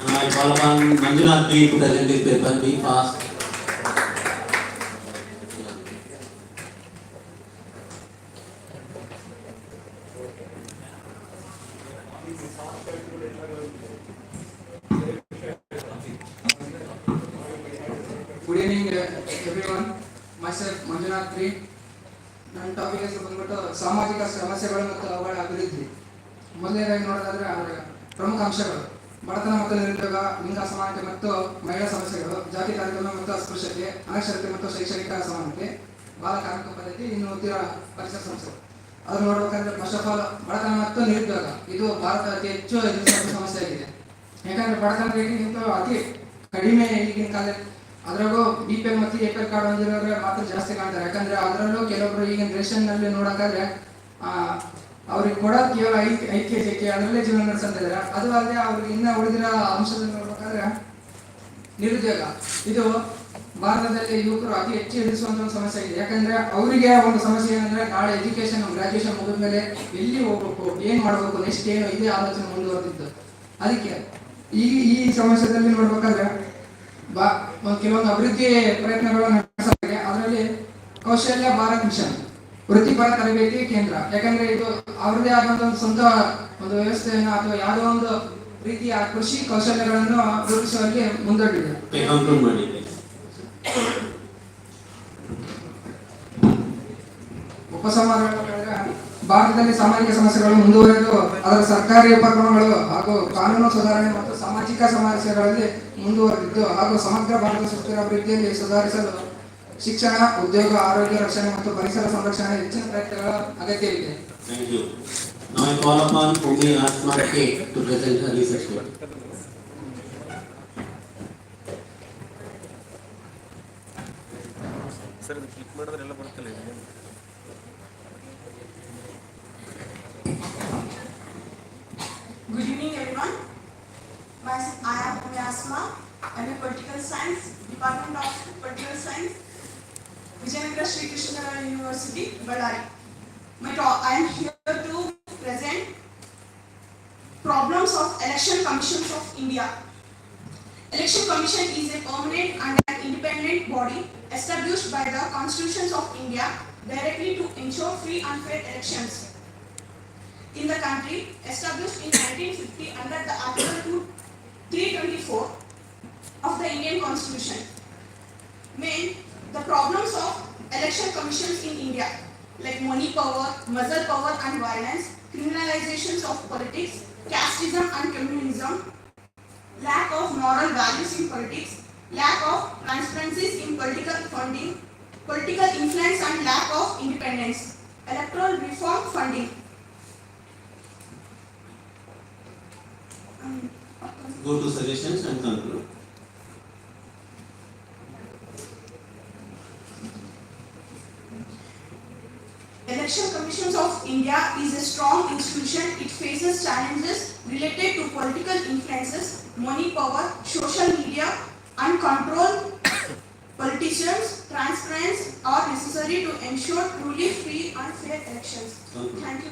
Now I call upon Manjunath P to present his paper. Be fast. Good evening everyone. Myself Manjunath P. ನನ್ನ ಟಾಪಿಕ್ ಹೆಸರು ಬಂದ್ಬಿಟ್ಟು ಸಾಮಾಜಿಕ ಸಮಸ್ಯೆಗಳು ಮತ್ತು ಅವುಗಳ ಅಭಿವೃದ್ಧಿ. ಮೊದಲನೇದಾಗಿ ನೋಡೋದಾದ್ರೆ ಅವರ ಪ್ರಮುಖ ಅಂಶಗಳು: ಬಡತನ ಮತ್ತು ನಿರುದ್ಯೋಗ, ಲಿಂಗ ಅಸಮಾನತೆ ಮತ್ತು ಮಹಿಳಾ ಸಮಸ್ಯೆಗಳು, ಜಾತಿ ತಾರತಮ್ಯ ಮತ್ತು ಅಸ್ಪೃಶ್ಯತೆ, ಅನಕ್ಷರತೆ ಮತ್ತು ಶೈಕ್ಷಣಿಕ ಅಸಮಾನತೆ, ಬಾಲ ಕಾರ್ಮಿಕ ಪದ್ಧತಿ, ಇನ್ನು ಉದ್ಯೋಗ ಪರಿಸರ ಸಮಸ್ಯೆಗಳು. ಅದನ್ನು ನೋಡ್ಬೇಕಂದ್ರೆ ಫಸ್ಟ್ ಆಫ್ ಆಲ್ ಬಡತನ ಮತ್ತು ನಿರುದ್ಯೋಗ ಇದು ಭಾರತ ಅತಿ ಹೆಚ್ಚು ಎದುರಿಸುವ ಸಮಸ್ಯೆ ಆಗಿದೆ. ಯಾಕಂದ್ರೆ ಬಡತನ ರೇಖೆಗಿಂತ ಅತಿ ಕಡಿಮೆ ಈಗಿನ ಕಾಲ. ಅದರಾಗೂ BPL ಮತ್ತು APL ಕಾರ್ಡ್ ಹೊಂದಿರೋರು ಮಾತ್ರ ಜಾಸ್ತಿ ಕಾಣ್ತಾರೆ. ಯಾಕಂದ್ರೆ ಅದರಲ್ಲೂ ಕೆಲವೊಬ್ರು ಈಗಿನ ರೇಷನ್ ನಲ್ಲಿ ನೋಡೋಕ್ಕಾದ್ರೆ ಅವ್ರಿಗೆ ಕೊಡೋದು ಕೇವಲ 5 kg ಅದರಲ್ಲೇ ಜೀವನ ನಡೆಸ್ತಿದ್ದಾರೆ. ಅದು ಅಲ್ಲದೆ ಅವ್ರಿಗೆ ಇನ್ನ ಉಳಿದಿರೋ ಅಂಶದಲ್ಲಿ ನೋಡ್ಬೇಕಾದ್ರೆ ನಿರುದ್ಯೋಗ ಇದು ಭಾರತದಲ್ಲಿ ಯುವಕರು ಅತಿ ಹೆಚ್ಚು ಎದುರಿಸುವಂತ ಒಂದು ಸಮಸ್ಯೆ ಆಗಿದೆ. ಯಾಕಂದ್ರೆ ಅವರಿಗೆ ಒಂದು ಸಮಸ್ಯೆ ಏನಂದ್ರೆ ನಾಳೆ ಎಜುಕೇಶನ್ ಗ್ರಾಜುಯೇಷನ್ ಮುಗಿದ ಮೇಲೆ ಎಲ್ಲಿ ಹೋಗ್ಬೇಕು, ಏನ್ ಮಾಡ್ಬೇಕು, ನೆಕ್ಸ್ಟ್ ಏನು, ಇದೇ ಆಲೋಚನೆ ಮುಂದುವರೆದಿದ್ದು. ಅದಕ್ಕೆ ಈ ಸಮಸ್ಯೆದಲ್ಲಿ ನೋಡ್ಬೇಕಾದ್ರೆ ಕೆಲವೊಂದು ಅಭಿವೃದ್ಧಿ ಪ್ರಯತ್ನಗಳನ್ನು ನಡೆಸಲಾಗಿದೆ. ಅದರಲ್ಲಿ ಕೌಶಲ್ಯ ಭಾರತ್ ಮಿಷನ್, ವೃತ್ತಿಪರ ತರಬೇತಿ ಕೇಂದ್ರ. ಯಾಕಂದ್ರೆ ಇದು ಅವ್ರದೇ ಆದಂತ ಒಂದು ಸ್ವಂತ ಒಂದು ವ್ಯವಸ್ಥೆಯನ್ನು ಅಥವಾ ಯಾವುದೋ ಒಂದು ರೀತಿಯ ಕೃಷಿ ಕೌಶಲ್ಯಗಳನ್ನು ರೂಪಿಸುವಲ್ಲಿ ಮುಂದೊಡ್ಡಿದೆ. ಉಪಸಂಹಾರ ಭಾರತದಲ್ಲಿ ಸಾಮಾಜಿಕ ಸಮಸ್ಯೆಗಳು ಮುಂದುವರೆದು ಅದರ ಸರ್ಕಾರಿ ಉಪಕ್ರಮಗಳು ಹಾಗೂ ಕಾನೂನು ಸುಧಾರಣೆ ಮತ್ತು ಸಾಮಾಜಿಕ ಸಮಸ್ಯೆಗಳಲ್ಲಿ ಮುಂದುವರೆದಿದ್ದು ಹಾಗೂ ಸಮಗ್ರ ಭಾರತ ಸುಸ್ಥಿರ ಅಭಿವೃದ್ಧಿಯಲ್ಲಿ ಸುಧಾರಿಸಲು ಶಿಕ್ಷಣ, ಉದ್ಯೋಗ, ಆರೋಗ್ಯ ರಕ್ಷಣೆ ಮತ್ತು ಪರಿಸರ ಸಂರಕ್ಷಣೆ ಹೆಚ್ಚಿನ ಪ್ರಯತ್ನಗಳ ಅಗತ್ಯವಿದೆ. Thank you. Now I call upon Umi Asma K to present her research work. Sir ಇದು ಕ್ಲಿಕ್ ಮಾಡಿದ್ರೆ ಎಲ್ಲ ಬರುತ್ತಲ್ಲ ಇದು. Good evening everyone. I am Umi Asma. I am a political science, Department of Political Science, Vijayanagara Sri Krishna University, Bellary. I am here to present problems of Election Commissions of India. Election Commission is a permanent and an independent body established by the Constitutions of India directly to ensure free and fair elections in the country, established in 1950 under the Article 324 of the Indian Constitution. Main, the problems of election commissions in India, like money power, muscle power and violence, criminalizations of politics, casteism and communism, lack of moral values in politics, lack of transparencies in political funding, political influence and lack of independence, electoral reform funding. Go to suggestions and conclude. Election Commissions of India is a strong institution. It faces challenges related to political influences, money power, social media, uncontrolled politicians. Transparency are necessary to ensure truly free and fair elections. Thank you.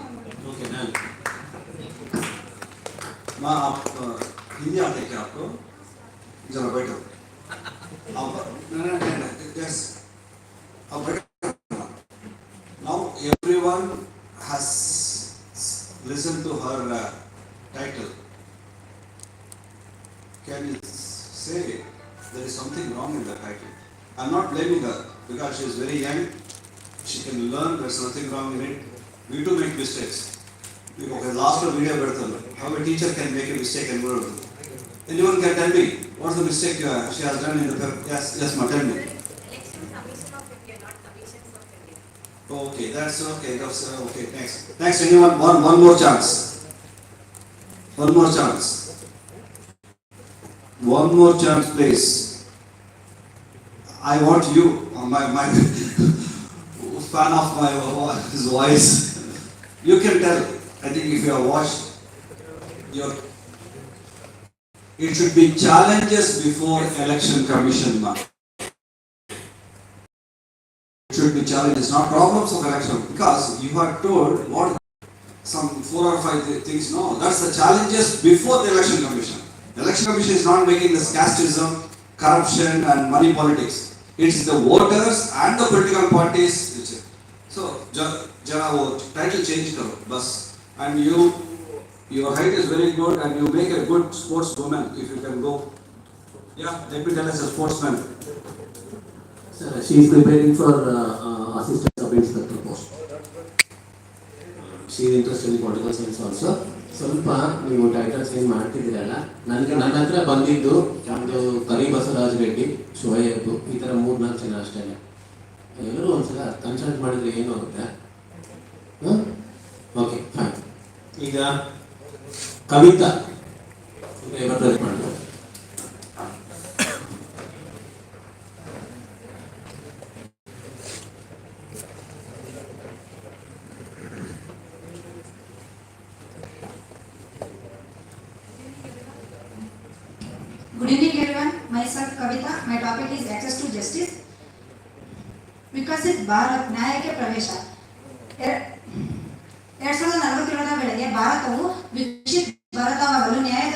Okay ma'am माँ आप हिंदी आते हैं क्या आपको जरा बैठो yes अब बैठो now everyone has listened to her title. Can you say there is something wrong in the title? I'm not blaming her because she is very young. She can learn. There's nothing wrong in it. We too make mistakes. Okay, last video how a teacher can make a mistake and learn. Anyone can tell me what's the mistake she has done in the paper? Yes, ma, tell me. Okay, that's okay. That's okay. Next, anyone? One more chance. One more chance. One more chance, please. I want you, my fan of my his voice. You can tell. I think if you have watched it should be challenges before election commission. It should be challenges, not problems of election. Because you have told what some 4 or 5 things. No, that's the challenges before the election commission. The election commission is not making this casteism, corruption and money politics. It's the voters and the political parties. So, jara title change karo, bas. And your height is very good and you make a good sportswoman if you can go. Yeah, let me tell as a sportsman. Sir, she is preparing for assistant sub-inspector post. She is interested in political science also. ಸ್ವಲ್ಪ ನೀವು title change ಮಾಡ್ತಿದ್ದೀರಲ್ಲ ನನ್ನ ಹತ್ರ ಬಂದಿದ್ದು ಒಂದು ಕರಿ ಬಸವರಾಜ್ ರೆಡ್ಡಿ ಶೋಯಬ್ ಈ ಥರ 3-4 ಜನ ಅಷ್ಟೇ. ಎಲ್ಲರೂ ಒಂದ್ಸಲ ಕನ್ಸಲ್ಟ್ ಮಾಡಿದ್ರೆ ಏನು ಆಗುತ್ತೆ? Okay fine. ಈಗ ಕವಿತಾ ಮಾಡ್ಬೋದು. Good evening everyone, myself Kavita. My topic is access to justice. Viksit Bharat ನ್ಯಾಯಕ್ಕೆ ಪ್ರವೇಶ. 2047 ವೇಳೆಗೆ ಭಾರತವು ವಿಕಸಿತ ಭಾರತವಾಗಲು ನ್ಯಾಯದ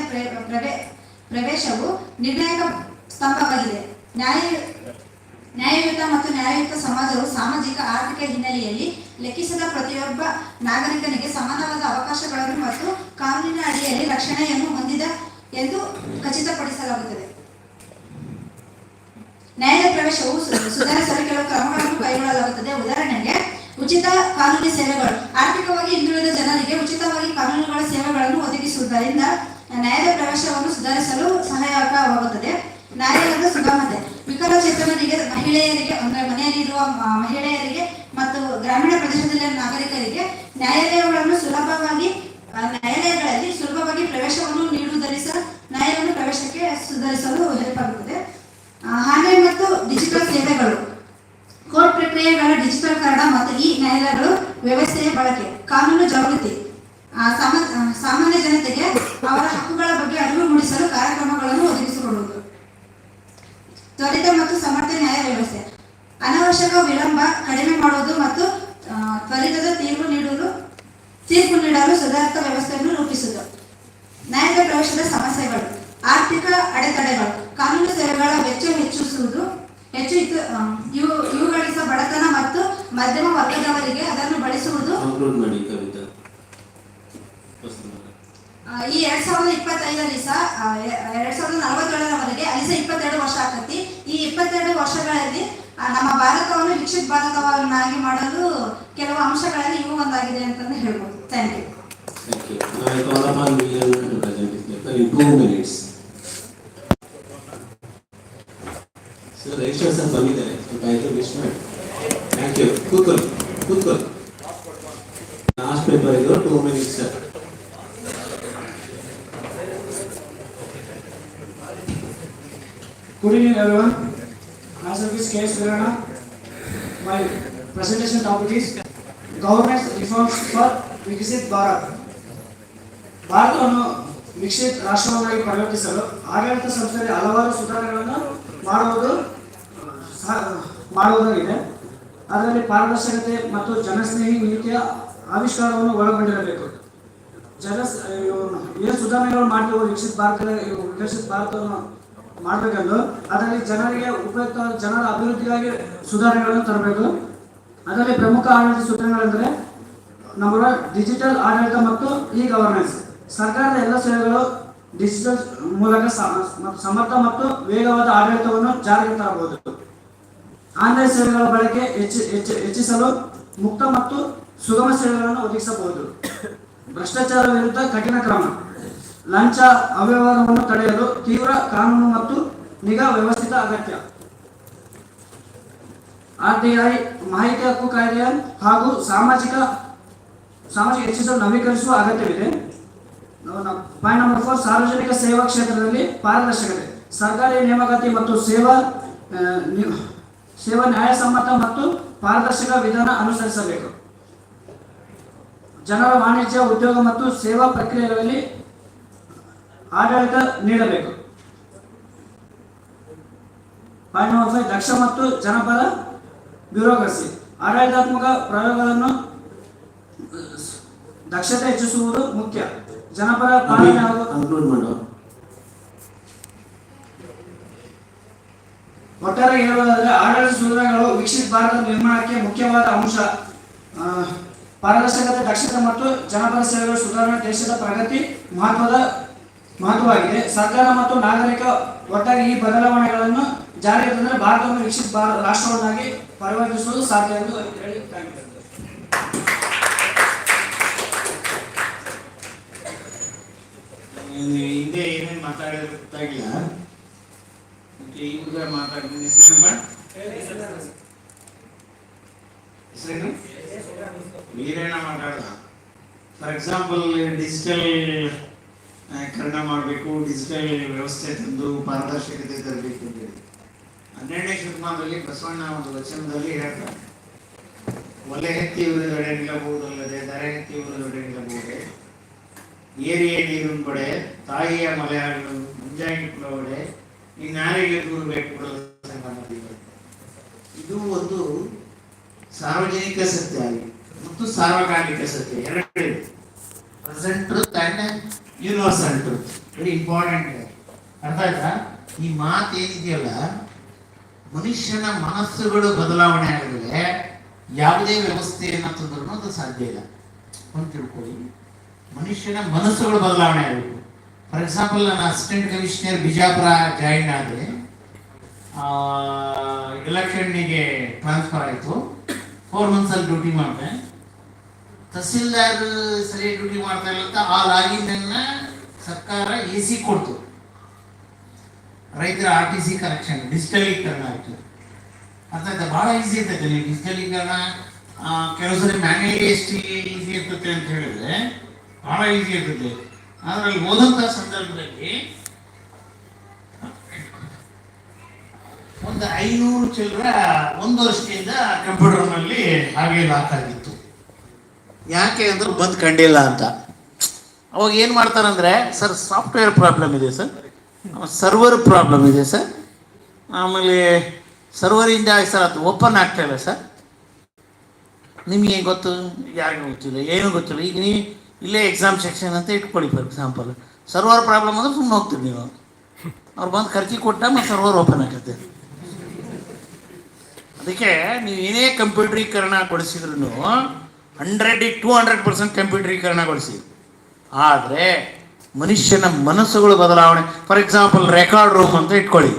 ಪ್ರವೇಶವು ನಿರ್ಣಾಯಕ ಸ್ತಂಭವಾಗಿದೆ. ನ್ಯಾಯಯುತ ಮತ್ತು ನ್ಯಾಯಯುತ ಸಮಾಜವು ಸಾಮಾಜಿಕ ಆರ್ಥಿಕ ಹಿನ್ನೆಲೆಯಲ್ಲಿ ಲೆಕ್ಕಿಸದ ಪ್ರತಿಯೊಬ್ಬ ನಾಗರಿಕನಿಗೆ ಸಮಾನವಾದ ಅವಕಾಶಗಳನ್ನು ಮತ್ತು ಕಾನೂನಿನ ಅಡಿಯಲ್ಲಿ ರಕ್ಷಣೆಯನ್ನು ಹೊಂದಿದ ಎಂದು ಖಚಿತಪಡಿಸಲಾಗುತ್ತದೆ. ನ್ಯಾಯದ ಪ್ರವೇಶವು ಸುಧಾರಿಸಲು ಕೆಲವು ಕ್ರಮಗಳನ್ನು ಕೈಗೊಳ್ಳಲಾಗುತ್ತದೆ. ಉದಾಹರಣೆಗೆ ಉಚಿತ ಕಾನೂನು ಸೇವೆಗಳು. ಆರ್ಥಿಕವಾಗಿ ಹಿಂದುಳಿದ ಜನರಿಗೆ ಉಚಿತವಾಗಿ ಕಾನೂನುಗಳ ಸೇವೆಗಳನ್ನು ಒದಗಿಸುವುದರಿಂದ ನ್ಯಾಯದ ಪ್ರವೇಶವನ್ನು ಸುಧಾರಿಸಲು ಸಹಾಯಕವಾಗುತ್ತದೆ. ನ್ಯಾಯಾಲಯದ ಸುಗಮತೆ. ವಿಕಲಚೇತನರಿಗೆ, ಮಹಿಳೆಯರಿಗೆ ಅಂದರೆ ಮನೆಯಲ್ಲಿರುವ ಮಹಿಳೆಯರಿಗೆ ಮತ್ತು ಗ್ರಾಮೀಣ ಪ್ರದೇಶದಲ್ಲಿನ ನಾಗರಿಕರಿಗೆ ನ್ಯಾಯಾಲಯಗಳಲ್ಲಿ ಸುಲಭವಾಗಿ ಪ್ರವೇಶವನ್ನು ನೀಡುವುದರಿಂದ ನ್ಯಾಯವನ್ನು ಪ್ರವೇಶಕ್ಕೆ ಸುಧಾರಿಸಲು ಹೆಲ್ಪ್ ಆಗುತ್ತದೆ. ಆನ್ಲೈನ್ ಮತ್ತು ಡಿಜಿಟಲ್ ಸೇವೆಗಳು. ಕೋರ್ಟ್ ಪ್ರಕ್ರಿಯೆಗಳ ಡಿಜಿಟಲ್ಕರಣ ಮತ್ತು ಈ ನ್ಯಾಯಾಲಯಗಳು ವ್ಯವಸ್ಥೆಯ ಬಳಕೆ. ಕಾನೂನು ಜಾಗೃತಿ. ಸಾಮಾನ್ಯ ಜನತೆಗೆ ಅವರ ಹಕ್ಕುಗಳ ಬಗ್ಗೆ ಅರಿವು ಮೂಡಿಸಲು ಕಾರ್ಯಕ್ರಮಗಳನ್ನು ಒದಗಿಸಿಕೊಡುವುದು. ತ್ವರಿತ ಮತ್ತು ಸಮರ್ಥ ನ್ಯಾಯ ವ್ಯವಸ್ಥೆ. ಅನಾವಶ್ಯಕ ವಿಳಂಬ ಕಡಿಮೆ ಮಾಡುವುದು ಮತ್ತು ತ್ವರಿತದ ತೀರ್ಪು ನೀಡಲು ಸುಧಾರಿತ ವ್ಯವಸ್ಥೆಯನ್ನು ರೂಪಿಸುವುದು. ನ್ಯಾಯದ ಪ್ರವೇಶದ ಸಮಸ್ಯೆಗಳು. ಆರ್ಥಿಕ ಅಡೆತಡೆಗಳು. ಕಾನೂನು ಸೇವೆಗಳ ವೆಚ್ಚ ಹೆಚ್ಚಿಸುವುದು. ಇವುಗಳಿಂದ ಬಡತನ ಮತ್ತು ಮಧ್ಯಮ ವರ್ಗದವರಿಗೆ ಅದನ್ನು ಬಳಸುವುದು. ಈ 2025 ಸಹ 2047ರವರೆಗೆ ಅಲ್ಲಿ ಸಹ 22 ವರ್ಷ ಆಗ್ತೈತಿ. ಈ 22 ವರ್ಷಗಳಲ್ಲಿ ನಮ್ಮ ಭಾರತವನ್ನು ವಿಕಸಿತ ಭಾರತವನ್ನಾಗಿ ಮಾಡಲು ಕೆಲವು ಅಂಶಗಳಲ್ಲಿ ಇವು ಒಂದಾಗಿದೆ ಅಂತಂದು ಹೇಳ್ಬೋದು. Thank you. I call upon William to present his paper in 2 minutes. So the registers are ಬಂದಿದ್ದಾರೆ. ಸ್ವಲ್ಪ ಆಯ್ತು ವಿಶ್ ಮಾಡಿ. Thank you. ಕೂತ್ಕೊಳ್ಳಿ. ಲಾಸ್ಟ್ ಪೇಪರ್ ಇದು 2 minutes sir. Good evening everyone. Myself is K. Surana. My presentation topic is governance reforms for Viksit Bharat. ಭಾರತವನ್ನು ವಿಕಸಿತ ರಾಷ್ಟ್ರವನ್ನಾಗಿ ಪರಿವರ್ತಿಸಲು ಆಡಳಿತ ಸಂಸ್ಥೆಯಲ್ಲಿ ಹಲವಾರು ಸುಧಾರಣೆಗಳನ್ನು ಮಾಡುವುದಾಗಿದೆ. ಅದರಲ್ಲಿ ಪಾರದರ್ಶಕತೆ ಮತ್ತು ಜನಸ್ನೇಹಿ ನೀತಿಯ ಆವಿಷ್ಕಾರವನ್ನು ಒಳಗೊಂಡಿರಬೇಕು. ಏನು ಸುಧಾರಣೆಗಳು ಮಾಡ್ತೀವೋ ವಿಕಸಿತ ಭಾರತವನ್ನು ಮಾಡಬೇಕೆಂದು ಅದರಲ್ಲಿ ಜನರಿಗೆ ಉಪಯುಕ್ತವಾದ ಜನರ ಅಭಿವೃದ್ಧಿಗಾಗಿ ಸುಧಾರಣೆಗಳನ್ನು ತರಬೇಕು. ಅದರಲ್ಲಿ ಪ್ರಮುಖ ಆಡಳಿತ ಸೂಚನೆಗಳೆಂದರೆ ನಮ್ಮ ಡಿಜಿಟಲ್ ಆಡಳಿತ ಮತ್ತು ಇ ಗವರ್ನೆನ್ಸ್. ಸರ್ಕಾರದ ಎಲ್ಲ ಸೇವೆಗಳು ಡಿಜಿಟಲ್ ಮೂಲಕ ಸಮರ್ಥ ಮತ್ತು ವೇಗವಾದ ಆಡಳಿತವನ್ನು ಜಾರಿಗೆ ತರಬಹುದು. ಆನ್ಲೈನ್ ಸೇವೆಗಳ ಬಳಕೆ ಹೆಚ್ಚಿಸಲು ಮುಕ್ತ ಮತ್ತು ಸುಗಮ ಸೇವೆಗಳನ್ನು ಒದಗಿಸಬಹುದು. ಭ್ರಷ್ಟಾಚಾರ ವಿರುದ್ಧ ಕಠಿಣ ಕ್ರಮ, ಲಂಚ ಅವ್ಯವಹಾರವನ್ನು ತಡೆಯಲು ತೀವ್ರ ಕಾನೂನು ಮತ್ತು ನಿಗಾ ವ್ಯವಸ್ಥಿತ ಅಗತ್ಯ. RTI ಮಾಹಿತಿ ಹಕ್ಕು ಕಾಯ್ದೆ ಹಾಗೂ ಸಾಮಾಜಿಕ ಹೆಚ್ಚಿಸಲು ನವೀಕರಿಸುವ ಅಗತ್ಯವಿದೆ. ಪಾಯಿಂಟ್ ನಂಬರ್ 4, ಸಾರ್ವಜನಿಕ ಸೇವಾ ಕ್ಷೇತ್ರದಲ್ಲಿ ಪಾರದರ್ಶಕತೆ. ಸರ್ಕಾರಿ ನೇಮಕಾತಿ ಮತ್ತು ಸೇವಾ ನ್ಯಾಯಸಮ್ಮತ ಮತ್ತು ಪಾರದರ್ಶಕ ವಿಧಾನ ಅನುಸರಿಸಬೇಕು. ಜನರ ವಾಣಿಜ್ಯ, ಉದ್ಯೋಗ ಮತ್ತು ಸೇವಾ ಪ್ರಕ್ರಿಯೆಗಳಲ್ಲಿ ಆಡಳಿತ ನೀಡಬೇಕು. ಪಾಯಿಂಟ್ ನಂಬರ್ 5, ದಕ್ಷ ಮತ್ತು ಜನಪದ ಬ್ಯೂರೋಕ್ರಸಿ. ಆಡಳಿತಾತ್ಮಕ ಪ್ರಯೋಗಗಳನ್ನು ದಕ್ಷತೆ ಹೆಚ್ಚಿಸುವುದು ಮುಖ್ಯ. ಜನಪರ ಪಾಲನೆ ಹಾಗೂ ಒಟ್ಟಾರೆ ಹೇಳುವುದಾದರೆ ಆಡಳಿತ ಸುಧಾರಣೆಗಳು ವಿಕಸಿತ ಭಾರತ ನಿರ್ಮಾಣಕ್ಕೆ ಮುಖ್ಯವಾದ ಅಂಶ. ಪಾರದರ್ಶಕತೆ, ದಕ್ಷತೆ ಮತ್ತು ಜನಪರ ಸೇವೆಗಳ ಸುಧಾರಣೆ ದೇಶದ ಪ್ರಗತಿ ಮಹತ್ವವಾಗಿದೆ. ಸರ್ಕಾರ ಮತ್ತು ನಾಗರಿಕ ಒಟ್ಟಾಗಿ ಈ ಬದಲಾವಣೆಗಳನ್ನು ಜಾರಿಗೆ ತಂದರೆ ಭಾರತವನ್ನು ವಿಕಸಿತ ರಾಷ್ಟ್ರವನ್ನಾಗಿ ಪರಿವರ್ತಿಸುವುದು ಸಾಧ್ಯ ಎಂದು ಹೇಳಿ ಹಿಂದೆ ಏನೇನು ಮಾತಾಡಿದ್ರೆ ಗೊತ್ತಾಗಿಲ್ಲ. ಈಗ ಮಾತಾಡ್ತೀನಿ. ಹೆಸರೇನು? ವೀರೇಣ ಮಾತಾಡೋಣ. ಫಾರ್ ಎಕ್ಸಾಂಪಲ್ ಡಿಜಿಟಲ್ ಕನ್ನಡ ಮಾಡಬೇಕು, ಡಿಜಿಟಲ್ ವ್ಯವಸ್ಥೆ ತಂದು ಪಾರದರ್ಶಕತೆ ತರಬೇಕು ಅಂತ ಹೇಳಿ 12ನೇ ಶತಮಾನದಲ್ಲಿ ಬಸವಣ್ಣ ಒಂದು ವಚನದಲ್ಲಿ ಹೇಳ್ತಾರೆ, ಒಲೆ ಎತ್ತಿ ಉರಿದೊಡೆ ನಿಲ್ಲಬಹುದಲ್ಲದೆ ದರೆ ಎತ್ತಿ ಉರಿದೊಡೆ ನಿಲ್ಲಬಹುದೇ, ಏರಿಯೇ ನೀರಿನ ಕೊಡೆ ತಾಯಿಯ ಮಲೆಯಾಳು ಮುಂಜಾನೆ ಕುಲವಡೆ ಇನ್ನಾರಿಗೆ ದೂರಬೇಕು ಕೊಡಲು ಸಂಗಮ. ಇದು ಒಂದು ಸಾರ್ವಜನಿಕ ಸತ್ಯ ಮತ್ತು ಸಾರ್ವಕಾಲಿಕ ಸತ್ಯ ಎರಡಿದೆ. Present truth and universal truth, very important. ಅರ್ಥ ಆಯ್ತಾ? ಈ ಮಾತು ಏನಿದೆಯಲ್ಲ, ಮನುಷ್ಯನ ಮನಸ್ಸುಗಳು ಬದಲಾವಣೆ ಆಗಿದ್ರೆ ಯಾವುದೇ ವ್ಯವಸ್ಥೆಯನ್ನು ತಂದ್ರೂ ಅದು ಸಾಧ್ಯ ಇಲ್ಲ ಅಂತ ತಿಳ್ಕೊಳ್ಳಿ. ಮನುಷ್ಯನ ಮನಸ್ಸುಗಳು ಬದಲಾವಣೆ ಆಗಬೇಕು. ಫಾರ್ ಎಕ್ಸಾಂಪಲ್, ನಾನು ಅಸಿಸ್ಟೆಂಟ್ ಕಮಿಷನರ್ ಬಿಜಾಪುರ ಜಾಯಿನ್ ಆದರೆ ಎಲೆಕ್ಷನ್ನಿಗೆ ಟ್ರಾನ್ಸ್ಫರ್ ಆಯಿತು. 4 months ಡ್ಯೂಟಿ ಮಾಡಿದೆ. ತಹಸೀಲ್ದಾರ್ ಸರಿಯಾಗಿ ಡ್ಯೂಟಿ ಮಾಡ್ತಾ ಇಲ್ಲ ಅಂತ ಆ ಲಾಗಿನನ್ನು ಸರ್ಕಾರ AC ಕೊಡ್ತು. ರೈತರ RTC ಕರೆಕ್ಷನ್ ಡಿಜಿಟಲೀಕರಣ ಆಯಿತು. ಅರ್ಥ ಆಯ್ತಾ? ಭಾಳ ಈಸಿ ಇರ್ತೈತೆ. ನೀವು ಡಿಜಿಟಲೀಕರಣ ಕೆಲವು ಸರಿ ಮ್ಯಾನ್ಯಲಿ ಎಷ್ಟು ಈಸಿ ಇರ್ತೈತೆ ಅಂತ ಹೇಳಿದ್ರೆ ಭಾಳ ಈಸಿ ಇರ್ತೈತೆ. ಅದರಲ್ಲಿ ಓದಂಥ ಸಂದರ್ಭದಲ್ಲಿ ಒಂದು 500 ಚಿಲ್ಲರ 1 ವರ್ಷದಿಂದ ಕಂಪ್ಯೂಟರ್ನಲ್ಲಿ ಹಾಗೆ ಲಾಕ್ ಆಗಿತ್ತು. ಯಾಕೆ ಅಂದ್ರೆ ಬಂದು ಕಂಡಿಲ್ಲ ಅಂತ. ಅವಾಗ ಏನು ಮಾಡ್ತಾರಂದ್ರೆ, ಸರ್ ಸಾಫ್ಟ್ವೇರ್ ಪ್ರಾಬ್ಲಮ್ ಇದೆ ಸರ್, ಸರ್ವರ್ ಪ್ರಾಬ್ಲಮ್ ಇದೆ ಸರ್, ಆಮೇಲೆ ಸರ್ವರಿಂದ ಸರ್ ಅದು ಓಪನ್ ಆಗ್ತಾ ಇಲ್ಲ ಸರ್. ನಿಮಗೆ ಗೊತ್ತು? ಯಾರಿಗೂ ಗೊತ್ತಿಲ್ಲ, ಏನೂ ಗೊತ್ತಿಲ್ಲ. ಈಗ ನೀವು ಇಲ್ಲೇ ಎಕ್ಸಾಮ್ ಸೆಕ್ಷನ್ ಅಂತ ಇಟ್ಕೊಳ್ಳಿ ಫಾರ್ ಎಕ್ಸಾಂಪಲ್. ಸರ್ವರ್ ಪ್ರಾಬ್ಲಮ್ ಅಂದ್ರೆ ಸುಮ್ಮನೆ ಹೋಗ್ತೀರಿ ನೀವು. ಅವ್ರು ಬಂದು ಖರ್ಚಿ ಕೊಟ್ಟ ಮತ್ತು ಸರ್ವರ್ ಓಪನ್ ಆಗುತ್ತೆ. ಅದಕ್ಕೆ ನೀವು ಏನೇ ಕಂಪ್ಯೂಟ್ರೀಕರಣಗೊಳಿಸಿದ್ರು 100-200% ಕಂಪ್ಯೂಟ್ರೀಕರಣಗೊಳಿಸಿ. ಆದರೆ ಮನುಷ್ಯನ ಮನಸ್ಸುಗಳು ಬದಲಾವಣೆ. ಫಾರ್ ಎಕ್ಸಾಂಪಲ್ ರೆಕಾರ್ಡ್ ರೂಮ್ ಅಂತ ಇಟ್ಕೊಳ್ಳಿ,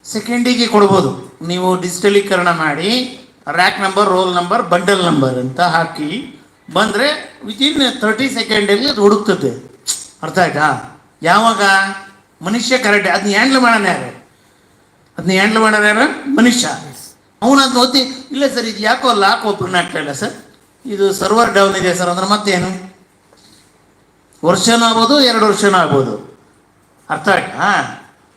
ಸೆಕೆಂಡಿಗೆ ಕೊಡ್ಬೋದು. ನೀವು ಡಿಜಿಟಲೀಕರಣ ಮಾಡಿ rack number, roll number, bundle number ಅಂತ ಹಾಕಿ ಬಂದರೆ ವಿತಿನ್ 30 ಸೆಕೆಂಡಲ್ಲಿ ಅದು ಹುಡುಕ್ತದೆ. ಅರ್ಥ ಆಯ್ತಾ? ಯಾವಾಗ ಮನುಷ್ಯ ಕರೆಕ್ಟ್ ಅದನ್ನ ಹ್ಯಾಂಡ್ಲ್ ಮಾಡೋಣ ಯಾರು? ಯಾರು? ಮನುಷ್ಯ. ಅವನು ಅದನ್ನ ಓದಿ, ಇಲ್ಲ ಸರ್ ಇದು ಯಾಕೋ ಲಾಕ್ ಓಪನ್ ಆಗ್ತಾ ಇಲ್ಲ ಸರ್, ಇದು ಸರ್ವರ್ ಡೌನ್ ಇದೆ ಸರ್ ಅಂದ್ರೆ ಮತ್ತೇನು? ವರ್ಷನೂ ಆಗ್ಬೋದು, 2 ವರ್ಷನೂ ಆಗ್ಬೋದು. ಅರ್ಥ ಆಯ್ತಾ?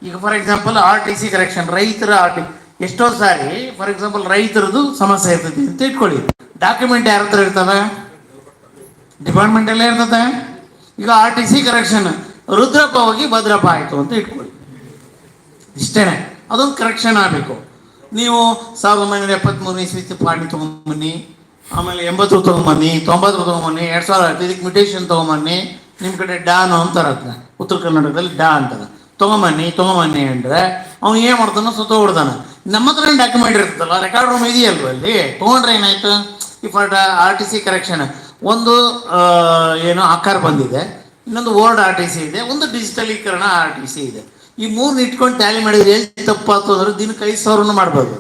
ಈಗ ಫಾರ್ ಎಕ್ಸಾಂಪಲ್ RTC ಕರೆಕ್ಷನ್, ರೈತರ ಎಷ್ಟೋ ಸಾರಿ ಫಾರ್ ಎಕ್ಸಾಂಪಲ್ ರೈತರದ್ದು ಸಮಸ್ಯೆ ಇರ್ತೈತಿ ಅಂತ ಇಟ್ಕೊಳ್ಳಿ. ಡಾಕ್ಯುಮೆಂಟ್ ಯಾರ ಹತ್ರ ಇರ್ತದೆ? ಡಿಪಾರ್ಟ್ಮೆಂಟಲ್ಲೇ ಇರ್ತದೆ. ಈಗ RTC ಕರೆಕ್ಷನ್ ರುದ್ರಪ್ಪ ಹೋಗಿ ಭದ್ರಪ್ಪ ಆಯಿತು ಅಂತ ಇಟ್ಕೊಳ್ಳಿ, ಇಷ್ಟೇ. ಅದೊಂದು ಕರೆಕ್ಷನ್ ಆಗಬೇಕು. ನೀವು 1973 ಇಸ್ವಿ ಪಾಣಿ ತೊಗೊಂಬನ್ನಿ, ಆಮೇಲೆ 80 ತೊಗೊಂಬನ್ನಿ, 90 ತೊಗೊಂಬನ್ನಿ, 2010 ಇದಕ್ಕೆ ಮ್ಯುಟೇಷನ್ ತೊಗೊಂಬನ್ನಿ. ನಿಮ್ಮ ಕಡೆ ಡಾನು ಅಂತಾರೆ, ಅದನ್ನ ಉತ್ತರ ಕರ್ನಾಟಕದಲ್ಲಿ ಡಾ ಅಂತಾರೆ. ತೊಗೊಂಬನ್ನಿ ಅಂದರೆ ಅವ್ನು ಏನು ಮಾಡ್ತಾನೋ ಸುತ್ತೋಗ್ಬಿಡ್ತಾನೆ. ನಮ್ಮ ಹತ್ರ ಡಾಕ್ಯುಮೆಂಟ್ ಇರ್ತದಲ್ಲ, ರೆಕಾರ್ಡ್ ರೂಮ್ ಇದೆಯಲ್ವ ಅಲ್ಲಿ, ತೊಗೊಂಡ್ರೆ ಏನಾಯ್ತು? ಈ ಫಾರ್ RTC ಕರೆಕ್ಷನ್ ಒಂದು ಏನೋ ಆಕಾರ ಬಂದಿದೆ, ಇನ್ನೊಂದು ವರ್ಡ್ RTC ಇದೆ, ಒಂದು ಡಿಜಿಟಲೀಕರಣ RTC ಇದೆ. ಈ ಮೂರನ್ನ ಇಟ್ಕೊಂಡು ಟ್ಯಾಲಿ ಮಾಡಿದ್ರೆ ಎಲ್ಲಿ ತಪ್ಪಾಯ್ತು ಅಂದ್ರೆ ದಿನಕ್ಕೆ 5,000 ಮಾಡ್ಬೋದು,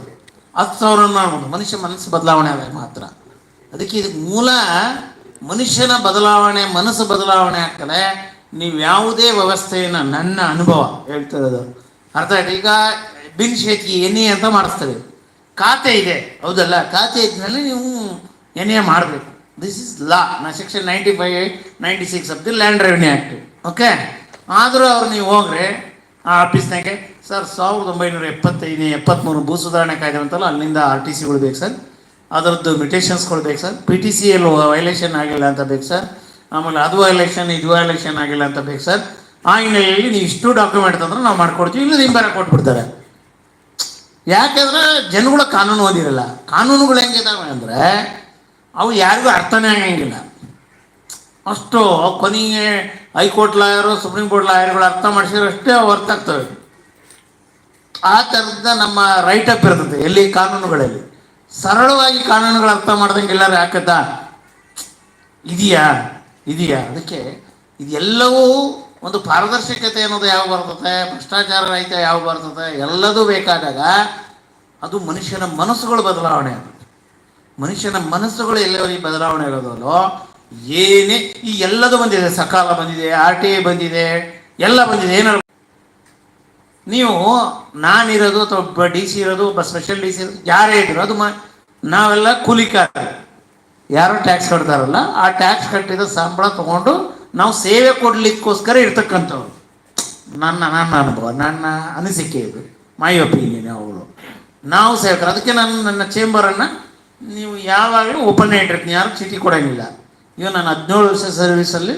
10,000 ಮಾಡ್ಬೋದು. ಮನುಷ್ಯ ಮನಸ್ಸು ಬದಲಾವಣೆ ಆದಾಗ ಮಾತ್ರ. ಅದಕ್ಕೆ ಇದಕ್ಕೆ ಮೂಲ ಮನುಷ್ಯನ ಬದಲಾವಣೆ, ಮನಸ್ಸು ಬದಲಾವಣೆ ಆಗ್ತದೆ. ನೀವು ಯಾವುದೇ ವ್ಯವಸ್ಥೆಯನ್ನು, ನನ್ನ ಅನುಭವ ಹೇಳ್ತಿರೋದು ಅರ್ಥ ಆಯ್ತು. ಈಗ ಬಿನ್ ಶೇಖಿ NA ಅಂತ ಮಾಡಿಸ್ತಾರೆ, ಖಾತೆ ಇದೆ ಹೌದಲ್ಲ, ಖಾತೆ ಇದ್ಮೇಲೆ ನೀವು NA ಮಾಡಬೇಕು. This is law, section 95-96 of the land revenue act. Okay. ಆದರೂ ಅವ್ರು ನೀವು ಹೋಗ್ರಿ ಆ ಆಫೀಸ್ನಾಗೆ, ಸರ್ 1975-73 ಭೂ ಸುಧಾರಣೆ ಕಾಯ್ದೆ ಅಂತಲ್ಲ, ಅಲ್ಲಿಂದ RTCಗಳು ಬೇಕು ಸರ್, ಅದರದ್ದು ಮ್ಯುಟೇಷನ್ಸ್ಗಳು ಬೇಕು ಸರ್, PTCL ವೈಲೇಷನ್ ಆಗಿಲ್ಲ ಅಂತ ಬೇಕು ಸರ್, ಆಮೇಲೆ ಅದು ವೈಲೇಷನ್ ಇದು ವೈಲೇಷನ್ ಆಗಿಲ್ಲ ಅಂತ ಬೇಕು ಸರ್. ಆ ಹಿನ್ನೆಲೆಯಲ್ಲಿ ನೀವು ಇಷ್ಟು ಡಾಕ್ಯುಮೆಂಟ್ ತಂದ್ರೆ ನಾವು ಮಾಡ್ಕೊಡ್ತೀವಿ, ಇಲ್ಲ ನಿಮ್ಮ ಬೇರೆ ಕೊಟ್ಬಿಡ್ತಾರೆ. ಯಾಕೆಂದರೆ ಜನಗಳ ಕಾನೂನು ಓದಿರಲ್ಲ. ಕಾನೂನುಗಳು ಹೆಂಗಿದಾವೆ ಅಂದರೆ ಅವು ಯಾರಿಗೂ ಅರ್ಥನೇ ಆಗಂಗಿಲ್ಲ. ಅಷ್ಟು ಕೊನೆಗೆ ಹೈಕೋರ್ಟ್ ಲಾಯರು, ಸುಪ್ರೀಂ ಕೋರ್ಟ್ ಲಾಯರ್ಗಳು ಅರ್ಥ ಮಾಡಿಸಿದ್ರೆ ಅಷ್ಟೇ ಅವು ಅರ್ಥ ಆಗ್ತವೆ. ಆ ಥರದ ನಮ್ಮ ರೈಟಪ್ ಇರ್ತದೆ ಎಲ್ಲಿ ಕಾನೂನುಗಳಲ್ಲಿ. ಸರಳವಾಗಿ ಕಾನೂನುಗಳು ಅರ್ಥ ಮಾಡ್ದಂಗೆ ಎಲ್ಲರೂ ಹಾಕತ್ತಾ ಇದೆಯಾ? ಅದಕ್ಕೆ ಇದೆಲ್ಲವೂ ಒಂದು ಪಾರದರ್ಶಕತೆ ಅನ್ನೋದು ಯಾವ ಬರ್ತದೆ, ಭ್ರಷ್ಟಾಚಾರ ರಹಿತ ಯಾವ ಬರ್ತದೆ, ಎಲ್ಲದೂ ಬೇಕಾದಾಗ ಅದು ಮನುಷ್ಯನ ಮನಸ್ಸುಗಳು ಬದಲಾವಣೆ ಆಗುತ್ತೆ. ಮನುಷ್ಯನ ಮನಸ್ಸುಗಳು ಎಲ್ಲವರಿಗೆ ಬದಲಾವಣೆ ಆಗೋದಲ್ಲೋ ಏನೇ ಈ ಎಲ್ಲದೂ ಬಂದಿದೆ, ಸಕಾಲ ಬಂದಿದೆ, RTA ಬಂದಿದೆ, ಎಲ್ಲ ಬಂದಿದೆ. ಏನಾದ್ರು ನೀವು ನಾನಿರೋದು ಅಥವಾ DC ಇರೋದು, ಒಬ್ಬ ಸ್ಪೆಷಲ್ DC ಇರೋದು, ಯಾರೇ ಇದ್ರು ಅದು ನಾವೆಲ್ಲ ಕೂಲಿಕಾರ. ಯಾರೋ ಟ್ಯಾಕ್ಸ್ ಕಟ್ತಾರಲ್ಲ, ಆ ಟ್ಯಾಕ್ಸ್ ಕಟ್ಟಿದ ಸಂಬಳ ತೊಗೊಂಡು ನಾವು ಸೇವೆ ಕೊಡಲಿಕ್ಕೋಸ್ಕರ ಇರ್ತಕ್ಕಂಥವ್ರು. ನನ್ನ ಅನುಭವ, ನನ್ನ ಅನಿಸಿಕೆ ಇದು, ಮೈ ಒಪಿನಿಯನ್. ಅವಳು ನಾವು ಸೇವಕರು. ಅದಕ್ಕೆ ನನ್ನ ಚೇಂಬರನ್ನು ನೀವು ಯಾವಾಗಲೂ ಓಪನ್ ಇಟ್ಟಿರ್ತೀನಿ, ಯಾರು ಚೀಟಿ ಕೊಡೋಂಗಿಲ್ಲ. ಈಗ ನಾನು 17 ವರ್ಷ ಸರ್ವೀಸಲ್ಲಿ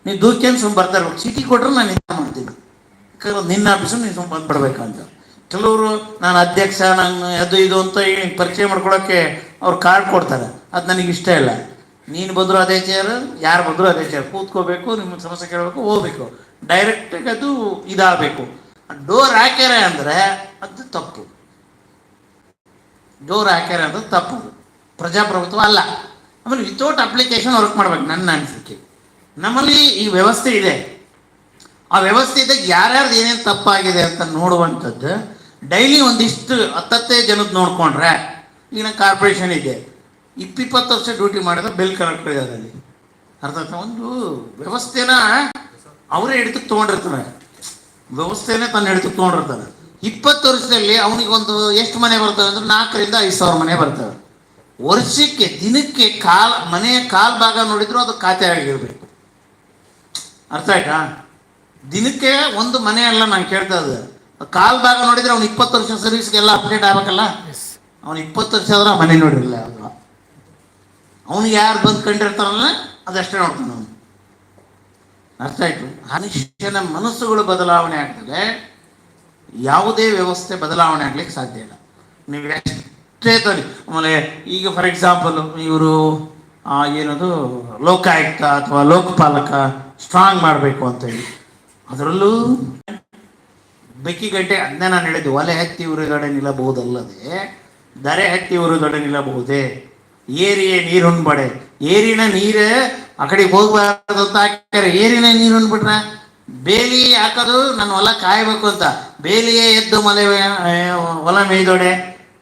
ನೀವು ದೂರ್ಕೇನು ಸುಮ್ಮ ಬರ್ತಾ ಇರ್ಬೇಕು, ಚೀಟಿ ಕೊಟ್ಟರೆ ನಾನು ಇಂಥ ಮಾಡ್ತೀನಿ, ನಿನ್ನ ಆಫೀಸು ನೀನು ಸುಮ್ಮ ಬಂದುಬಿಡ್ಬೇಕಂತ. ಕೆಲವರು ನಾನು ಅಧ್ಯಕ್ಷ, ನಾನು ಅದು ಇದು ಅಂತ ಹೇಳಿ ಪರಿಚಯ ಮಾಡ್ಕೊಳ್ಳೋಕ್ಕೆ ಅವ್ರು ಕಾರ್ಡ್ ಕೊಡ್ತಾರೆ. ಅದು ನನಗೆ ಇಷ್ಟ ಇಲ್ಲ. ನೀನು ಬಂದರೂ ಅದೇ ಚೇರ್, ಯಾರು ಬಂದರೂ ಅದೇ ಚೇರ್, ಕೂತ್ಕೋಬೇಕು, ನಿಮಗೆ ಸಮಸ್ಯೆ ಕೇಳಬೇಕು, ಹೋಗ್ಬೇಕು, ಡೈರೆಕ್ಟಾಗಿ ಅದು ಇದಾಗಬೇಕು. ಡೋರ್ ಹಾಕ್ಯಾರೆ ಅಂದರೆ ಅದು ತಪ್ಪು. ಡೋರ್ ಹಾಕ್ಯಾರೆ ಅಂದರೆ ತಪ್ಪು, ಪ್ರಜಾಪ್ರಭುತ್ವ ಅಲ್ಲ. ಆಮೇಲೆ ವಿತೌಟ್ ಅಪ್ಲಿಕೇಶನ್ ವರ್ಕ್ ಮಾಡ್ಬೇಕು. ನನ್ನ ಅನಿಸಿಕೆ ನಮ್ಮಲ್ಲಿ ಈ ವ್ಯವಸ್ಥೆ ಇದೆ. ಆ ವ್ಯವಸ್ಥೆ ಇದ್ದಾಗ ಯಾರ್ಯಾರ್ದು ಏನೇನು ತಪ್ಪಾಗಿದೆ ಅಂತ ನೋಡುವಂಥದ್ದು ಡೈಲಿ ಒಂದಿಷ್ಟು 10 ಜನದ್ದು ನೋಡಿಕೊಂಡ್ರೆ, ಈಗ ಕಾರ್ಪೊರೇಷನ್ ಇದೆ, 20 ವರ್ಷ ಡ್ಯೂಟಿ ಮಾಡಿದ್ರೆ ಬಿಲ್ ಕಲೆಕ್ಟರ್ ಇದ್ದಾರೆ ಅಲ್ಲಿ. ಅರ್ಥ ಆಯ್ತಾ? ಒಂದು ವ್ಯವಸ್ಥೆನ ಅವರೇ ಹಿಡಿತಕ್ಕೆ ತೊಗೊಂಡಿರ್ತಾರೆ, ವ್ಯವಸ್ಥೆನೇ ತನ್ನ ಹಿಡಿತಕ್ಕೆ ತೊಗೊಂಡಿರ್ತಾರೆ. 20 ವರ್ಷದಲ್ಲಿ ಅವನಿಗೊಂದು ಎಷ್ಟು ಮನೆ ಬರ್ತವೆ ಅಂದರೆ 4,000-5,000 ಮನೆ ಬರ್ತವೆ. ವರ್ಷಕ್ಕೆ ದಿನಕ್ಕೆ ಮನೆಯ ಕಾಲು ಭಾಗ ನೋಡಿದ್ರು ಅದು ಖಾತೆ ಆಗಿರ್ಬೇಕು. ಅರ್ಥ ಆಯ್ತಾ? ದಿನಕ್ಕೆ ಒಂದು ಮನೆ ಅಲ್ಲ ನಾನು ಕೇಳ್ತಾ ಇದ್ದೆ, ಕಾಲು ಭಾಗ ನೋಡಿದ್ರೆ ಅವ್ನು 20 ವರ್ಷ ಸರ್ವಿಸ್ಗೆಲ್ಲ ಅಪ್ಡೇಟ್ ಆಗ್ಬೇಕಲ್ಲ. ಅವ್ನು 20 ವರ್ಷ ಆದ್ರೆ ಮನೆ ನೋಡಿರಲಿಲ್ಲ. ಅವ್ನಿಗೆ ಯಾರು ಬಂದು ಕಂಡಿರ್ತಾರಲ್ಲ ಅದಷ್ಟೇ ನೋಡ್ತಾನೆ ಅವನು. ಅರ್ಥ ಆಯ್ತು? ಮನುಷ್ಯನ ಮನಸ್ಸುಗಳು ಬದಲಾವಣೆ ಆಗ್ತದೆ, ಯಾವುದೇ ವ್ಯವಸ್ಥೆ ಬದಲಾವಣೆ ಆಗ್ಲಿಕ್ಕೆ ಸಾಧ್ಯ ಇಲ್ಲ. ನೀವು ಎಷ್ಟೇ ತರಿ. ಆಮೇಲೆ ಈಗ ಫಾರ್ ಎಕ್ಸಾಂಪಲ್ ಇವರು ಏನದು ಲೋಕಾಯುಕ್ತ ಅಥವಾ ಲೋಕಪಾಲಕ ಸ್ಟ್ರಾಂಗ್ ಮಾಡಬೇಕು ಅಂತೇಳಿ, ಅದರಲ್ಲೂ ಬೆಕ್ಕಿಗಂಟೆ ಅದನ್ನೇ ನಾನು ಹೇಳಿದ್ದು, ಒಲೆ ಹತ್ತಿ ಉರಿದೊಡೆ ನಿಲ್ಲಬಹುದಲ್ಲದೆ ದರೆ ಹತ್ತಿ ಉರಿದೊಡೆ ನಿಲ್ಲಬಹುದೇ, ಏರಿಯೇ ನೀರು ಉಣ್ಬಡೆ. ಏರಿನ ನೀರೇ ಆ ಕಡೆಗೆ ಹೋಗ್ಬಾರ್ದು ಅಂತ ಹಾಕ್ತಾರೆ, ಏರಿನ ನೀರು ಉಣ್ಬಿಟ್ರೆ ಬೇಲಿ ಹಾಕೋದು ನನ್ನ ಹೊಲ ಕಾಯಬೇಕು ಅಂತ. ಬೇಲಿಯೇ ಎದ್ದು ಹೊಲ ಮೇಯ್ದೊಡೆ.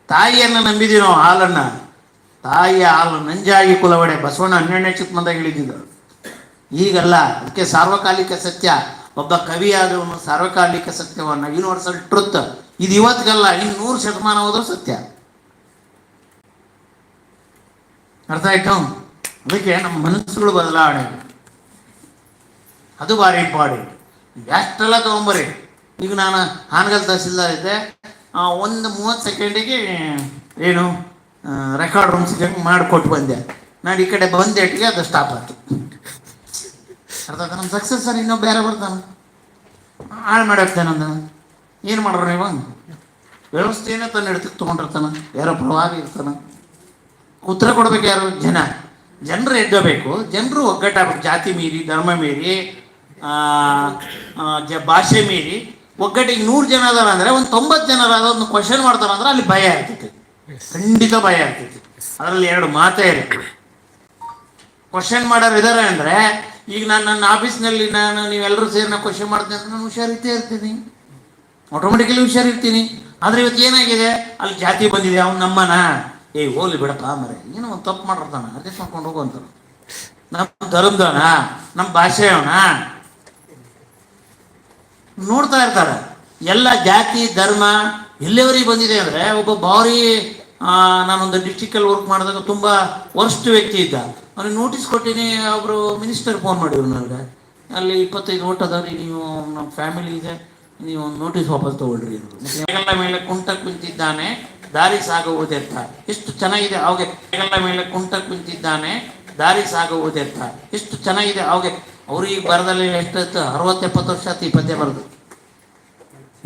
ತಾಯಿಯನ್ನು ನಂಬಿದ್ದೀವಿ ನಾವು, ಹಾಲನ್ನು. ತಾಯಿಯ ಹಾಲು ನಂಜಾಗಿ ಕುಲವಡೆ. ಬಸವಣ್ಣ 12ನೇ ಚಿಕ್ಕಮಂದಾಗ ಇಳಿದಿದ್ದರು. ಈಗಲ್ಲ. ಅದಕ್ಕೆ ಸಾರ್ವಕಾಲಿಕ ಸತ್ಯ. ಒಬ್ಬ ಕವಿ ಆದವನು ಸಾರ್ವಕಾಲಿಕ ಸತ್ಯವನ್ನು, ಯೂನಿವರ್ಸಲ್ ಟ್ರುತ್, ಇದು ಇವತ್ತಿಗಲ್ಲ, 100 ಶತಮಾನ ಹೋದ್ರೂ ಸತ್ಯ. ಅರ್ಥ ಆಯ್ತು? ಅದಕ್ಕೆ ನಮ್ಮ ಮನಸ್ಸುಗಳು ಬದಲಾವಣೆ, ಅದು ಭಾರಿ ಇಂಪಾರ್ಟೆಂಟ್. ಅಷ್ಟೆಲ್ಲ ತೊಗೊಂಬರಿ. ಈಗ ನಾನು ಹಾನಗಲ್ ತಹಸೀಲ್ದಾರ್ ಇದ್ದೆ, ಒಂದು 30 ಸೆಕೆಂಡಿಗೆ ಏನು ರೆಕಾರ್ಡ್ ರೂಮ್ಸ್ಗೆ ಮಾಡಿಕೊಟ್ಟು ಬಂದೆ. ನಾನು ಈ ಕಡೆ ಬಂದೇಟಿಗೆ ಅದು ಸ್ಟಾಪ್ ಆಯ್ತು. ಅರ್ಥ ಆಯ್ತಾ? ನಮ್ಮ ಸಕ್ಸಸ್ಸರ್ ಇನ್ನೊಬ್ಬ ಬೇರೆ ಬರ್ತಾನೆ, ಹಾಳು ಮಾಡಿ ಹೋಗ್ತಾನೆ. ಅಂದ ಏನು ಮಾಡ್ರು ನೀವು? ವ್ಯವಸ್ಥೆಯೇ ತನ್ನ ಹಿಡ್ತಕ್ಕೆ ತೊಗೊಂಡಿರ್ತಾನೆ, ಯಾರೋ ಪ್ರಭಾವಿ ಇರ್ತಾನೆ. ಉತ್ತರ ಕೊಡ್ಬೇಕು ಯಾರು? ಜನರು ಎದ್ದಬೇಕು, ಜನರು ಒಗ್ಗಟ್ಟಾಗಬೇಕು. ಜಾತಿ ಮೀರಿ, ಧರ್ಮ ಮೀರಿ, ಭಾಷೆ ಮೀರಿ ಒಗ್ಗಟ್ಟಿಗೆ 100 ಜನ ಅದಾರ ಅಂದರೆ ಒಂದು 90 ಜನ ಅದೊಂದು ಕ್ವಶನ್ ಮಾಡ್ತಾರೆ ಅಂದ್ರೆ ಅಲ್ಲಿ ಭಯ ಆಗ್ತೈತಿ, ಖಂಡಿತ ಭಯ ಆಗ್ತೈತಿ. ಅದರಲ್ಲಿ 2 ಮಾತೇ ಇದೆ. ಕ್ವಶನ್ ಮಾಡೋರು ಇದ್ದಾರೆ ಅಂದರೆ, ಈಗ ನಾನು ನನ್ನ ಆಫೀಸ್ನಲ್ಲಿ ನೀವೆಲ್ಲರೂ ಸೇರಿ ನಾನು ಕ್ವಶನ್ ಮಾಡ್ತೀನಿ ಅಂದ್ರೆ ನಾನು ಹುಷಾರಿತೇ ಇರ್ತೀನಿ, ಆಟೋಮೆಟಿಕಲಿ ಹುಷಾರಿರ್ತೀನಿ. ಆದರೆ ಇವತ್ತು ಏನಾಗಿದೆ, ಅಲ್ಲಿ ಜಾತಿ ಬಂದಿದೆ, ಅವ್ನು ನಮ್ಮನ ಹೋಗ್ಲಿ ಬಿಡಪ್ಪ ಮರೆ, ಏನೋ ಒಂದು ತಪ್ಪು ಮಾಡಿರ್ತಾನ, ಅಡ್ಜಸ್ಟ್ ಮಾಡ್ಕೊಂಡು ಹೋಗುವಂತಾರೆ. ನಮ್ಮ ಧರ್ಮದವನ, ನಮ್ಮ ಭಾಷೆಯವನ ನೋಡ್ತಾ ಇರ್ತಾರೆ. ಎಲ್ಲ ಜಾತಿ ಧರ್ಮ ಎಲ್ಲಿವರೆಗೆ ಬಂದಿದೆ ಅಂದರೆ, ಒಬ್ಬ ಭಾರಿ ನಾನೊಂದು ಡಿಸ್ಟಿಕಲ್ಲಿ ವರ್ಕ್ ಮಾಡಿದಾಗ ತುಂಬ ವರ್ಸ್ಟ್ ವ್ಯಕ್ತಿ ಇದ್ದ. ಅವ್ನಿಗೆ ನೋಟಿಸ್ ಕೊಟ್ಟಿನಿ. ಒಬ್ಬರು ಮಿನಿಸ್ಟರ್ ಫೋನ್ ಮಾಡಿದ್ರು ನನಗೆ, ಅಲ್ಲಿ 25 ಓಟ್ ಅದಾವ್ರಿ, ನೀವು ನಮ್ಮ ಫ್ಯಾಮಿಲಿ ಇದೆ, ನೀವು ನೋಟಿಸ್ ವಾಪಸ್ ತಗೊಳ್ರಿ. ಹೆಗಲ ಮೇಲೆ ಕುಂಟಕ್ಕೆ ಕುಂತಿದ್ದಾನೆ, ದಾರಿ ಸಾಗುವುದೆತ್ತ. ಎಷ್ಟು ಚೆನ್ನಾಗಿದೆ ಅವಾಗೆ. ಹೆಗಲ ಮೇಲೆ ಕುಂಟಕ್ಕೆ ಕುಂತಿದ್ದಾನೆ, ದಾರಿ ಸಾಗುವುದೆತ್ತ. ಎಷ್ಟು ಚೆನ್ನಾಗಿದೆ ಅವಾಗೆ. ಅವ್ರಿಗೆ ಬರದಲ್ಲಿ ಎಷ್ಟಾಯ್ತು, 60-70 ವರ್ಷ ಆಯ್ತು ಈ ಪದ್ಯ ಬರೆದು.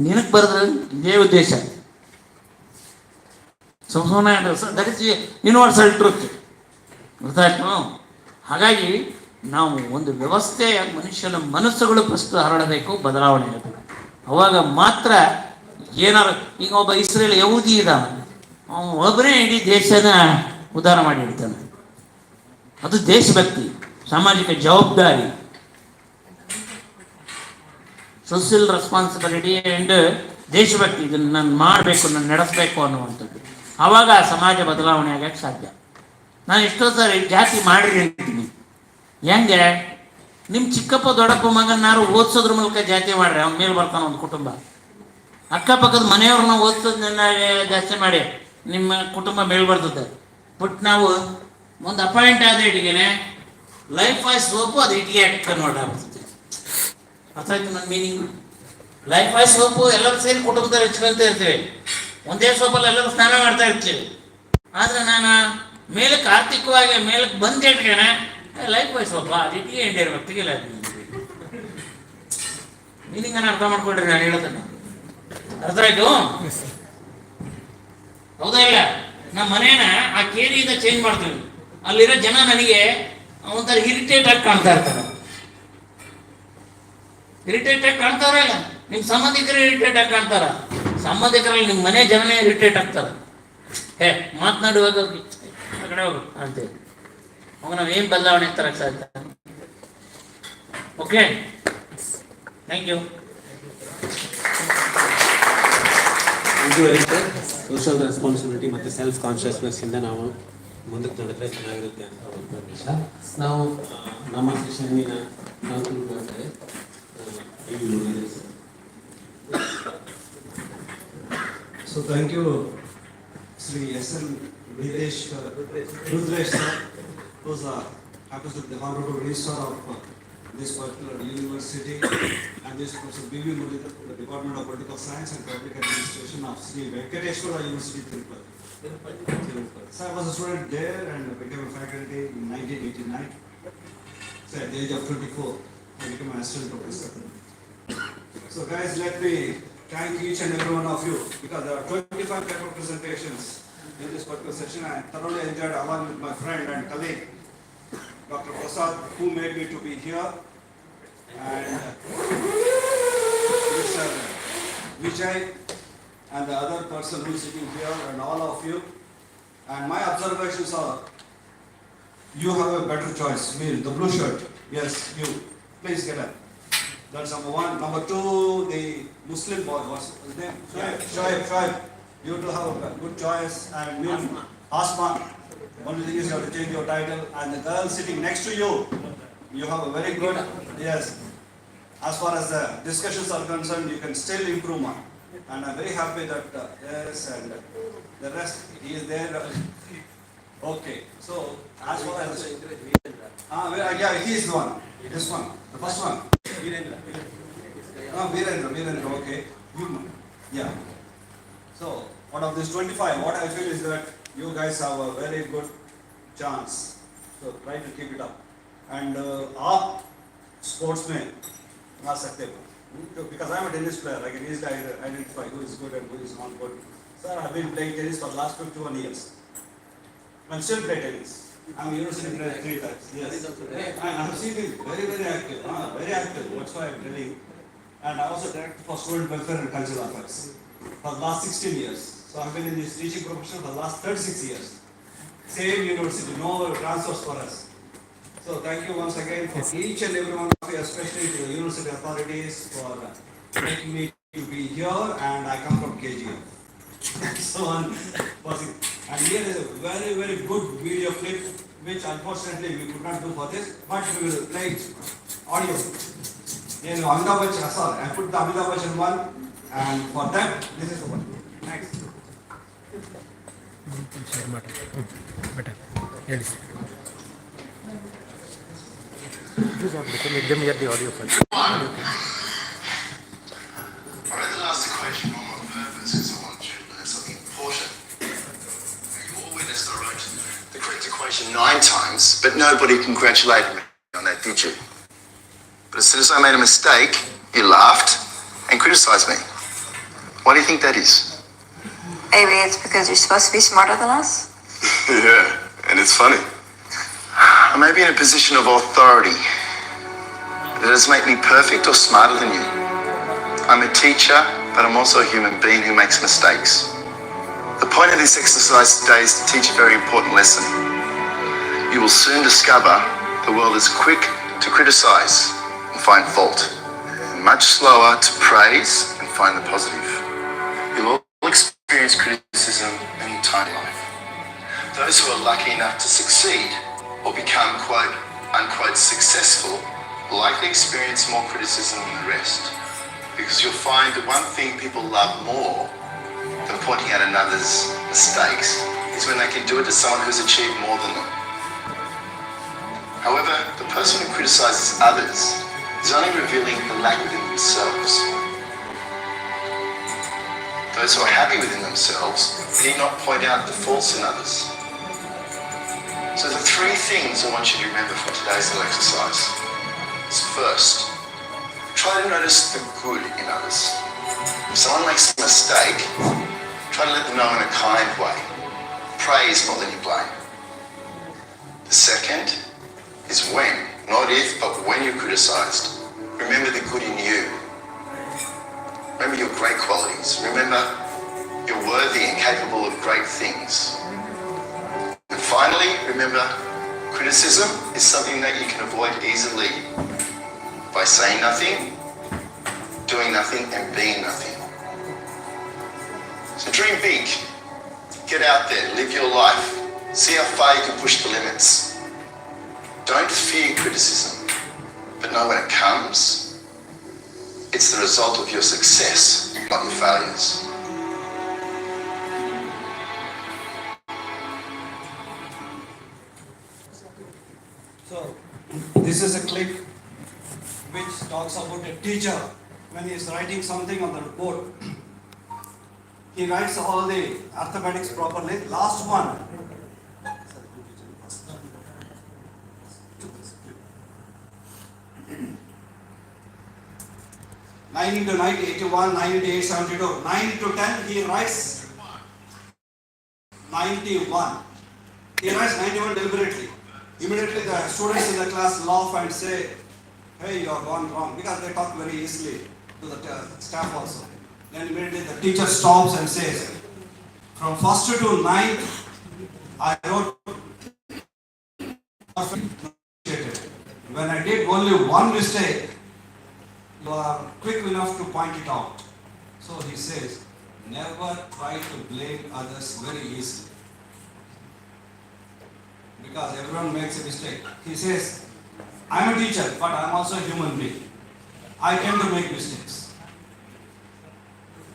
ನಿನಗೆ ಬರೆದ್ರೆ ಇದೇ ಉದ್ದೇಶ. ಸುಮ್ಮನೆ ದಟ್ ಇಸ್ ಯೂನಿವರ್ಸಲ್ ಟ್ರೂತ್. ಗೊತ್ತಾಯ್ತು? ಹಾಗಾಗಿ ನಾವು ಒಂದು ವ್ಯವಸ್ಥೆಯ ಮನುಷ್ಯನ ಮನಸ್ಸುಗಳು ಫಸ್ಟ್ ಹರಡಬೇಕು, ಬದಲಾವಣೆ ಆಗಬೇಕು. ಅವಾಗ ಮಾತ್ರ ಏನಾರು. ಈಗ ಒಬ್ಬ ಇಸ್ರೇಲ್ ಯಹೂದಿ ಇದ್ದಾನೆ, ಅವನು ಒಬ್ಬನೇ ಇಡೀ ದೇಶನ ಉದ್ಧಾರ ಮಾಡಿ ಇಡ್ತಾನೆ. ಅದು ದೇಶಭಕ್ತಿ, ಸಾಮಾಜಿಕ ಜವಾಬ್ದಾರಿ, ಸೋಷಿಯಲ್ ರೆಸ್ಪಾನ್ಸಿಬಿಲಿಟಿ ಆ್ಯಂಡ್ ದೇಶಭಕ್ತಿ. ಇದನ್ನು ನಾನು ಮಾಡಬೇಕು, ನಾನು ನಡೆಸಬೇಕು ಅನ್ನುವಂಥದ್ದು. ಆವಾಗ ಸಮಾಜ ಬದಲಾವಣೆ ಆಗಕ್ಕೆ ಸಾಧ್ಯ. ನಾನು ಎಷ್ಟೋ ಸಾರಿ ಜಾತಿ ಮಾಡಿರಿ ಅಂತೀನಿ. ಹೆಂಗೆ? ನಿಮ್ಮ ಚಿಕ್ಕಪ್ಪ ದೊಡ್ಡಪ್ಪ ಮಗನಾರು ಓದಿಸೋದ್ರ ಮೂಲಕ ಜಾತಿ ಮಾಡ್ರಿ, ಅವ್ನ ಮೇಲೆ ಬರ್ತಾನೆ ಒಂದು ಕುಟುಂಬ. ಅಕ್ಕಪಕ್ಕದ ಮನೆಯವ್ರನ್ನ ಓದಿಸೋದನ್ನ ಜಾಸ್ತಿ ಮಾಡಿ ನಿಮ್ಮ ಕುಟುಂಬ ಮೇಲೆ ಬರ್ತದೆ. ಬಟ್ ನಾವು ಒಂದು ಅಪಾಯಿಂಟ್ ಆದ ಇಟ್ಟಿಗೆನೆ ಲೈಫ್ ಬಾಯ್ ಸೋಪು ಅದು ಇಟ್ಟಿಗೆ ಕನ್ವರ್ಟ್ ಆಗ್ಬಿಡ್ತದೆ. ಅರ್ಥ ಆಯ್ತು ನನ್ನ ಮೀನಿಂಗ್? ಲೈಫ್ ಬಾಯ್ ಸೋಪು ಎಲ್ಲರೂ ಸೇರಿ ಕುಟುಂಬದಲ್ಲಿ ಹಚ್ಕೊಳ್ತಾ ಇರ್ತೀವಿ, ಒಂದೇ ಸೋಪಲ್ಲಿ ಎಲ್ಲರೂ ಸ್ನಾನ ಮಾಡ್ತಾ ಇರ್ತೀವಿ. ಆದರೆ ನಾನು ಮೇಲಕ್ಕೆ ಆರ್ಥಿಕವಾಗಿ ಮೇಲಕ್ಕೆ ಬಂದೇಟ್ಗೆನೆ ಲೈಫ್ ಬಾಯ್ ಸೋಪ ಅದು ಇಟ್ಟಿಗೆ ಎಂಡಿ ಇರ್ಬೇಕು, ತೆಗಿಲ್ಲ. ಮೀನಿಂಗನ್ನು ಅರ್ಥ ಮಾಡ್ಕೊಳ್ರಿ ನಾನು ಹೇಳೋದನ್ನು. ಅರ್ಥ ಆಯ್ತು? ಹೌದಾ ಇಲ್ಲ? ನಮ್ಮ ಮನೇನ ಆ ಕೇರಿಯಿಂದ ಚೇಂಜ್ ಮಾಡ್ತೀವಿ, ಅಲ್ಲಿರೋ ಜನ ನನಗೆ ಒಂಥರ ಇರಿಟೇಟ್ ಆಗಿ ಕಾಣ್ತಾ ಇರ್ತಾರೆ. ಇರಿಟೇಟ್ ಆಗಿ ಕಾಣ್ತಾರ ಇಲ್ಲ? ನಿಮ್ಮ ಸಂಬಂಧಿಕರು ಇರಿಟೇಟ್ ಆಗಿ ಕಾಣ್ತಾರ? ಸಂಬಂಧಿಕರಲ್ಲಿ ನಿಮ್ಮ ಮನೆ ಜನನೇ ಇರಿಟೇಟ್ ಆಗ್ತಾರೆ. ಮಾತನಾಡುವಾಗ ಆ ಕಡೆ ಹೋಗು ಅಂತೇಳಿ ಅವಾಗ ನಾವೇನು ಬದಲಾವಣೆ ತರಕ್ಕೆ ಸಾಧ್ಯ? Okay, thank you. ಮುಂದುವರಿಯುತ್ತೆ ಸೋಷಿಯಲ್ ರೆಸ್ಪಾನ್ಸಿಬಿಲಿಟಿ ಮತ್ತು ಸೆಲ್ಫ್ ಕಾನ್ಷಿಯಸ್ನೆಸ್ ಇಂದ ನಾವು ಮುಂದಕ್ಕೆ ನಡೆದ್ರೆ ಚೆನ್ನಾಗಿರುತ್ತೆ ಅಂತ ಒಂದು ನಿಮಿಷ ನಾವು ನಮ್ಮ ಸೆಷನ್ನಿನ ನಾವು ತಿಳ್ಕೊಂಡ್ರೆ So thank you, Sri S.N. Videsh Rudresh sir, who's happens to be the Honorable Registrar of this particular university, and this Professor B.V. Muralidhar, the Department of Political Science and Public Administration of Sri Venkateshwara University, Tirupati. So I was a student there and became a faculty in 1989. So at the age of 24, I became an assistant professor. So guys, let me thank each and every one of you, because there are 25 paper presentations in this particular session. I thoroughly enjoyed along with my friend and colleague, Dr. Prasad, who made me to be here, and Mr. Vijay, and the other person who is sitting here, and all of you. And my observations are, you have a better choice. Veer, the blue shirt, yes, you. Please get up. That's number one. Number two, the Muslim boy, what's his name? Shoaib. You too have a good choice. And Neil, Asma. Only thing is you have to change your title. And the girl sitting next to you, you have a very good, yes. As far as the discussions are concerned, you can still improve on. And I'm very happy that, yes, and the rest, he is there. Okay, so as far as, yeah, he is the one. This one, the first one. Virendra, okay. Yeah. So, out of this 25, what I feel is that You guys have a very good chance. So try to keep it up. And आप sportsmen आ सकते हो. Because I'm a tennis player, I can easily identify who is good and who is not good. Sir, I've been playing tennis for the last 51 years. I'm still playing tennis. I'm a university player 3 times. Yes. And I'm still very, very active. Very active. That's why I'm telling. And I also directed for student welfare and cultural affairs for the last 16 years. So I've been in this teaching profession for the last 36 years. Same university, no transfers for us. So thank you once again for each and every one of you, especially to the university authorities for making me to be here, and I come from KGF. So on, and here is a very, very good video clip, which unfortunately we could not do for this, but we will play audio. Then Amitabh Bachchan, sorry, I put the Amitabh Bachchan one, and for that, this is the one. Next. Let them hear the audio first. I didn't ask the question on purpose because I want you to learn something important. You all witnessed I wrote the correct equation 9 times, but nobody congratulated me on that, did you? But as soon as I made a mistake, you laughed and criticised me. Why do you think that is? Maybe it's because you're supposed to be smarter than us? Yeah, and it's funny. I may be in a position of authority. That doesn't make me perfect or smarter than you. I'm a teacher, but I'm also a human being who makes mistakes. The point of this exercise today is to teach a very important lesson. You will soon discover the world is quick to criticise and find fault, and much slower to praise and find the positive. You'll all experience criticism in your time life. Those who are lucky enough to succeed or become quote unquote successful will likely experience more criticism than the rest, because you'll find that one thing people love more than pointing out another's mistakes is when they can do it to someone who's achieved more than them. However, the person who criticises others is only revealing the lack within themselves. Those who are happy within themselves need not point out the faults in others. So the 3 things I want you to remember from today's little exercise is: first, try to notice the good in others. If someone makes a mistake, try to let them know in a kind way. Praise, not let you blame. The second is when, not if, but when you're criticised, remember the good in you. Remember your great qualities. Remember you're worthy and capable of great things. And finally, remember, criticism is something that you can avoid easily by saying nothing, doing nothing, and being nothing. So dream big. Get out there, live your life. See how far you can push the limits. Don't fear criticism, but know when it comes, it's the result of your success, not your failures. So, this is a clip which talks about a teacher when he is writing something on the board. He writes all the arithmetics properly. Last one. 9 into 9, 81, 9 into 8, 72. 9 into 10, he writes 91. He writes 91 deliberately. Immediately the students in the class laugh and say, hey, you are gone wrong, because they talk very easily to the staff also. Then immediately the teacher stops and says, from 1st to 9th, I wrote perfect. When I did only one mistake, you are quick enough to point it out. So he says, never try to blame others very easily, because everyone makes a mistake. He says, I'm a teacher, but I'm also a human being. I tend to make mistakes.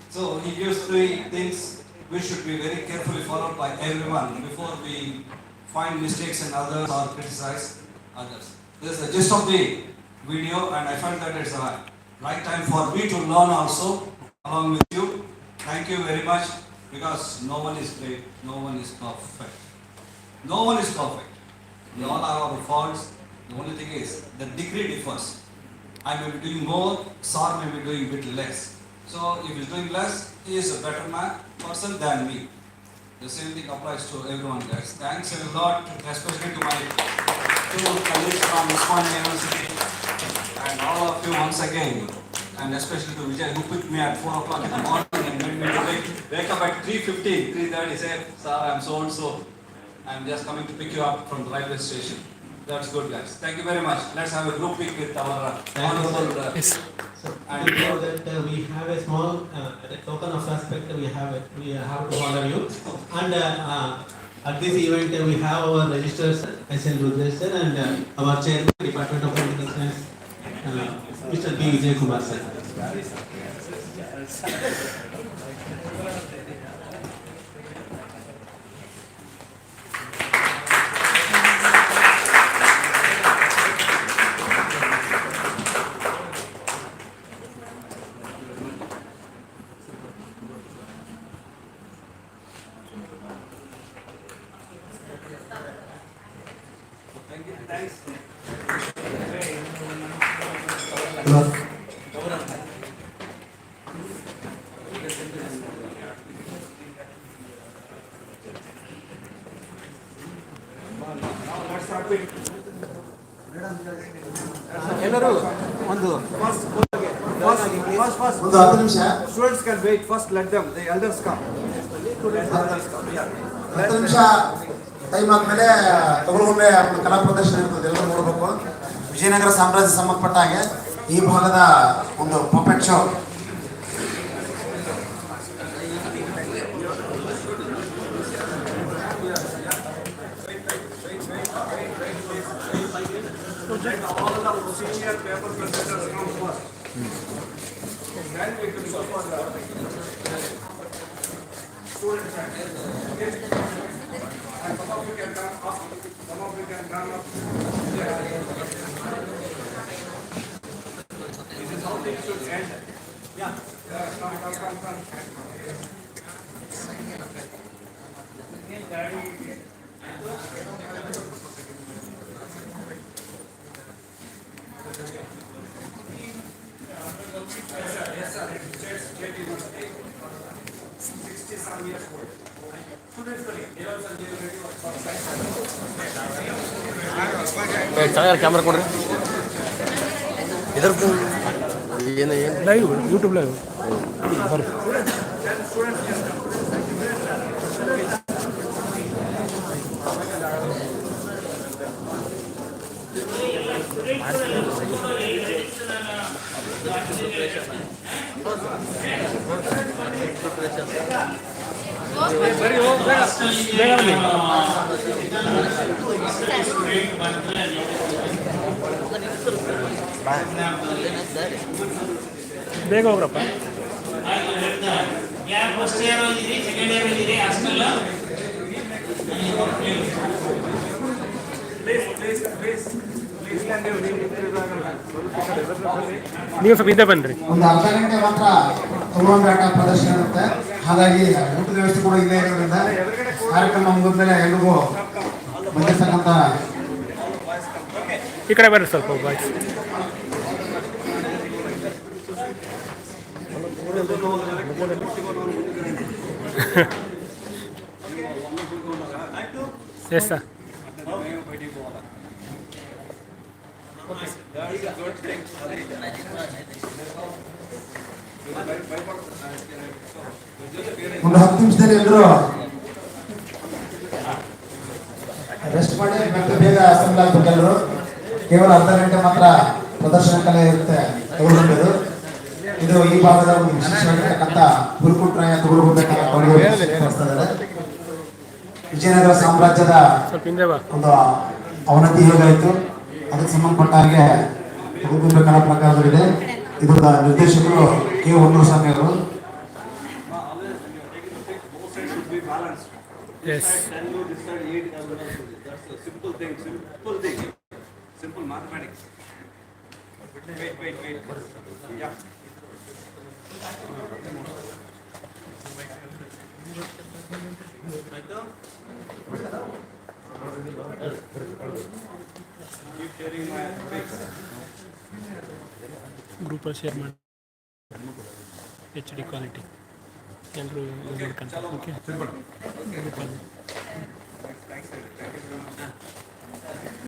So he gives 3 things which should be very carefully followed by everyone before we find mistakes in others or criticize others. This is the gist of the video, and I felt that it's the right time for me to learn also along with you. Thank you very much. because no one is great, no one is perfect. No one is perfect. We all have our faults. The only thing is the degree differs. I may be doing more, Sar may be doing a bit less. So if he's doing less, he is a better person than me. The same thing applies to everyone, guys. Thanks a lot, especially to my two colleagues from Osmania University and all of you once again. And especially to Vijay, who picked me at 4 o'clock in the morning and made me to wake up at 3:15, 3:30, said, "Sir, I'm so and so. I'm just coming to pick you up from the railway station." That's good, guys. Thank you very much. Let's have a group pic with our honorable. And before that, we have a small token of respect. We have to honor you. And at this event, we have our registrars, SL Register, and our chairman, Department of Political Science, Mr. B. Vijay Kumar sir. ಎಲ್ಲರೂ ಒಂದು students can wait first let them the elders come 10 ನಿಮಿಷ time ಆದ್ಮೇಲೆ ತಗೊಳ್ಗೊಮ್ಮೆ ಒಂದು ಕಲಾ ಪ್ರದರ್ಶನ ಇರ್ತದೆ, ಎಲ್ಲರೂ ನೋಡಬೇಕು. ವಿಜಯನಗರ ಸಾಮ್ರಾಜ್ಯ ಸಂಬಂಧಪಟ್ಟ ಹಾಗೆ ಈ ಭಾಗದ ಒಂದು puppet show. Let all the senior paper presenters come first. Then we can go for the students. Okay? And some of you can come up, some of you can come up. This is how things should end. Yeah. Come. Yes, sir. State university. 60-some years old. Students study. They also ready for science. Camera ಕೊಡ್ರಿ. ಇದರ ಏನು live YouTube live ಬರ್ರಿ. ಬೇಗ ಹೋಗ್ರಪ್ಪ. ಯಾರು first year ಓದಿದ್ರಿ, second year ಓದಿದ್ರಿ, hostel ನೀವು ಸ್ವಲ್ಪ ಹಿಂದೆ ಬನ್ರಿ. ಒಂದು ಅರ್ಧ ಗಂಟೆ ಮಾತ್ರ ತಗೊಳ್ಳೋಣ ಪ್ರದರ್ಶನ ಇರುತ್ತೆ. ಹಾಗಾಗಿ ಊಟದ ವ್ಯವಸ್ಥೆ ಕೂಡ ಇಲ್ಲೇ ಇರೋದ್ರಿಂದ ಕಾರ್ಯಕ್ರಮ ಮುಗಿದ್ಮೇಲೆ ಎಲ್ರಿಗೂ ಬಂದಿರ್ತಕ್ಕಂಥ ಈ ಕಡೆ ಬರ್ರಿ ಸ್ವಲ್ಪ ಬಾಯ್ಸ್. Yes sir. ಒಂದು 10 ನಿಮಿಷದಲ್ಲಿ ಎಲ್ಲರೂ ರೆಸ್ಟ್ ಮಾಡಿ ಮತ್ತೆ ಬೇಗ ಅಸೆಂಬಲ್ ಆಗ್ಬೇಕು. ಎಲ್ಲರೂ ಕೇವಲ ಅರ್ಧ ಗಂಟೆ ಮಾತ್ರ ಪ್ರದರ್ಶನ ಕಲೆ ಇರುತ್ತೆ ತಗೊಳ್ಬೇಕು. ಇದು ಈ ಭಾಗದ ಒಂದು ವಿಶೇಷವಾಗಿರ್ತಕ್ಕಂಥ ಗುರುಕುಟ್ರಾಯ ತಗೊಳ್ಬೇಕಾದ ವಿಜಯನಗರ ಸಾಮ್ರಾಜ್ಯದ ಒಂದು ಅವನತಿ ಹೇಗಾಯಿತು ಅದಕ್ಕೆ ಸಂಬಂಧಪಟ್ಟ ಹಾಗೆ ತಗೊಳ್ಬೇಕು ಕಲಾ ಪ್ರಕಾರದಲ್ಲಿದೆ. ಇದರ ನಿರ್ದೇಶಕರು ಕೆ ಸ್ವಾಮಿ ಅವರು. Yes. Then you decide 8 that's a simple thing. Simple mathematics. Wait. Yeah. Keep sharing my pics. ಗ್ರೂಪಲ್ಲಿ ಶೇರ್ ಮಾಡಿ HD ಕ್ವಾಲಿಟಿ ಎಲ್ಲರೂ ನೋಡ್ಕೊಂತ ಓಕೆ ಗ್ರೂಪಲ್ಲಿ Thanks.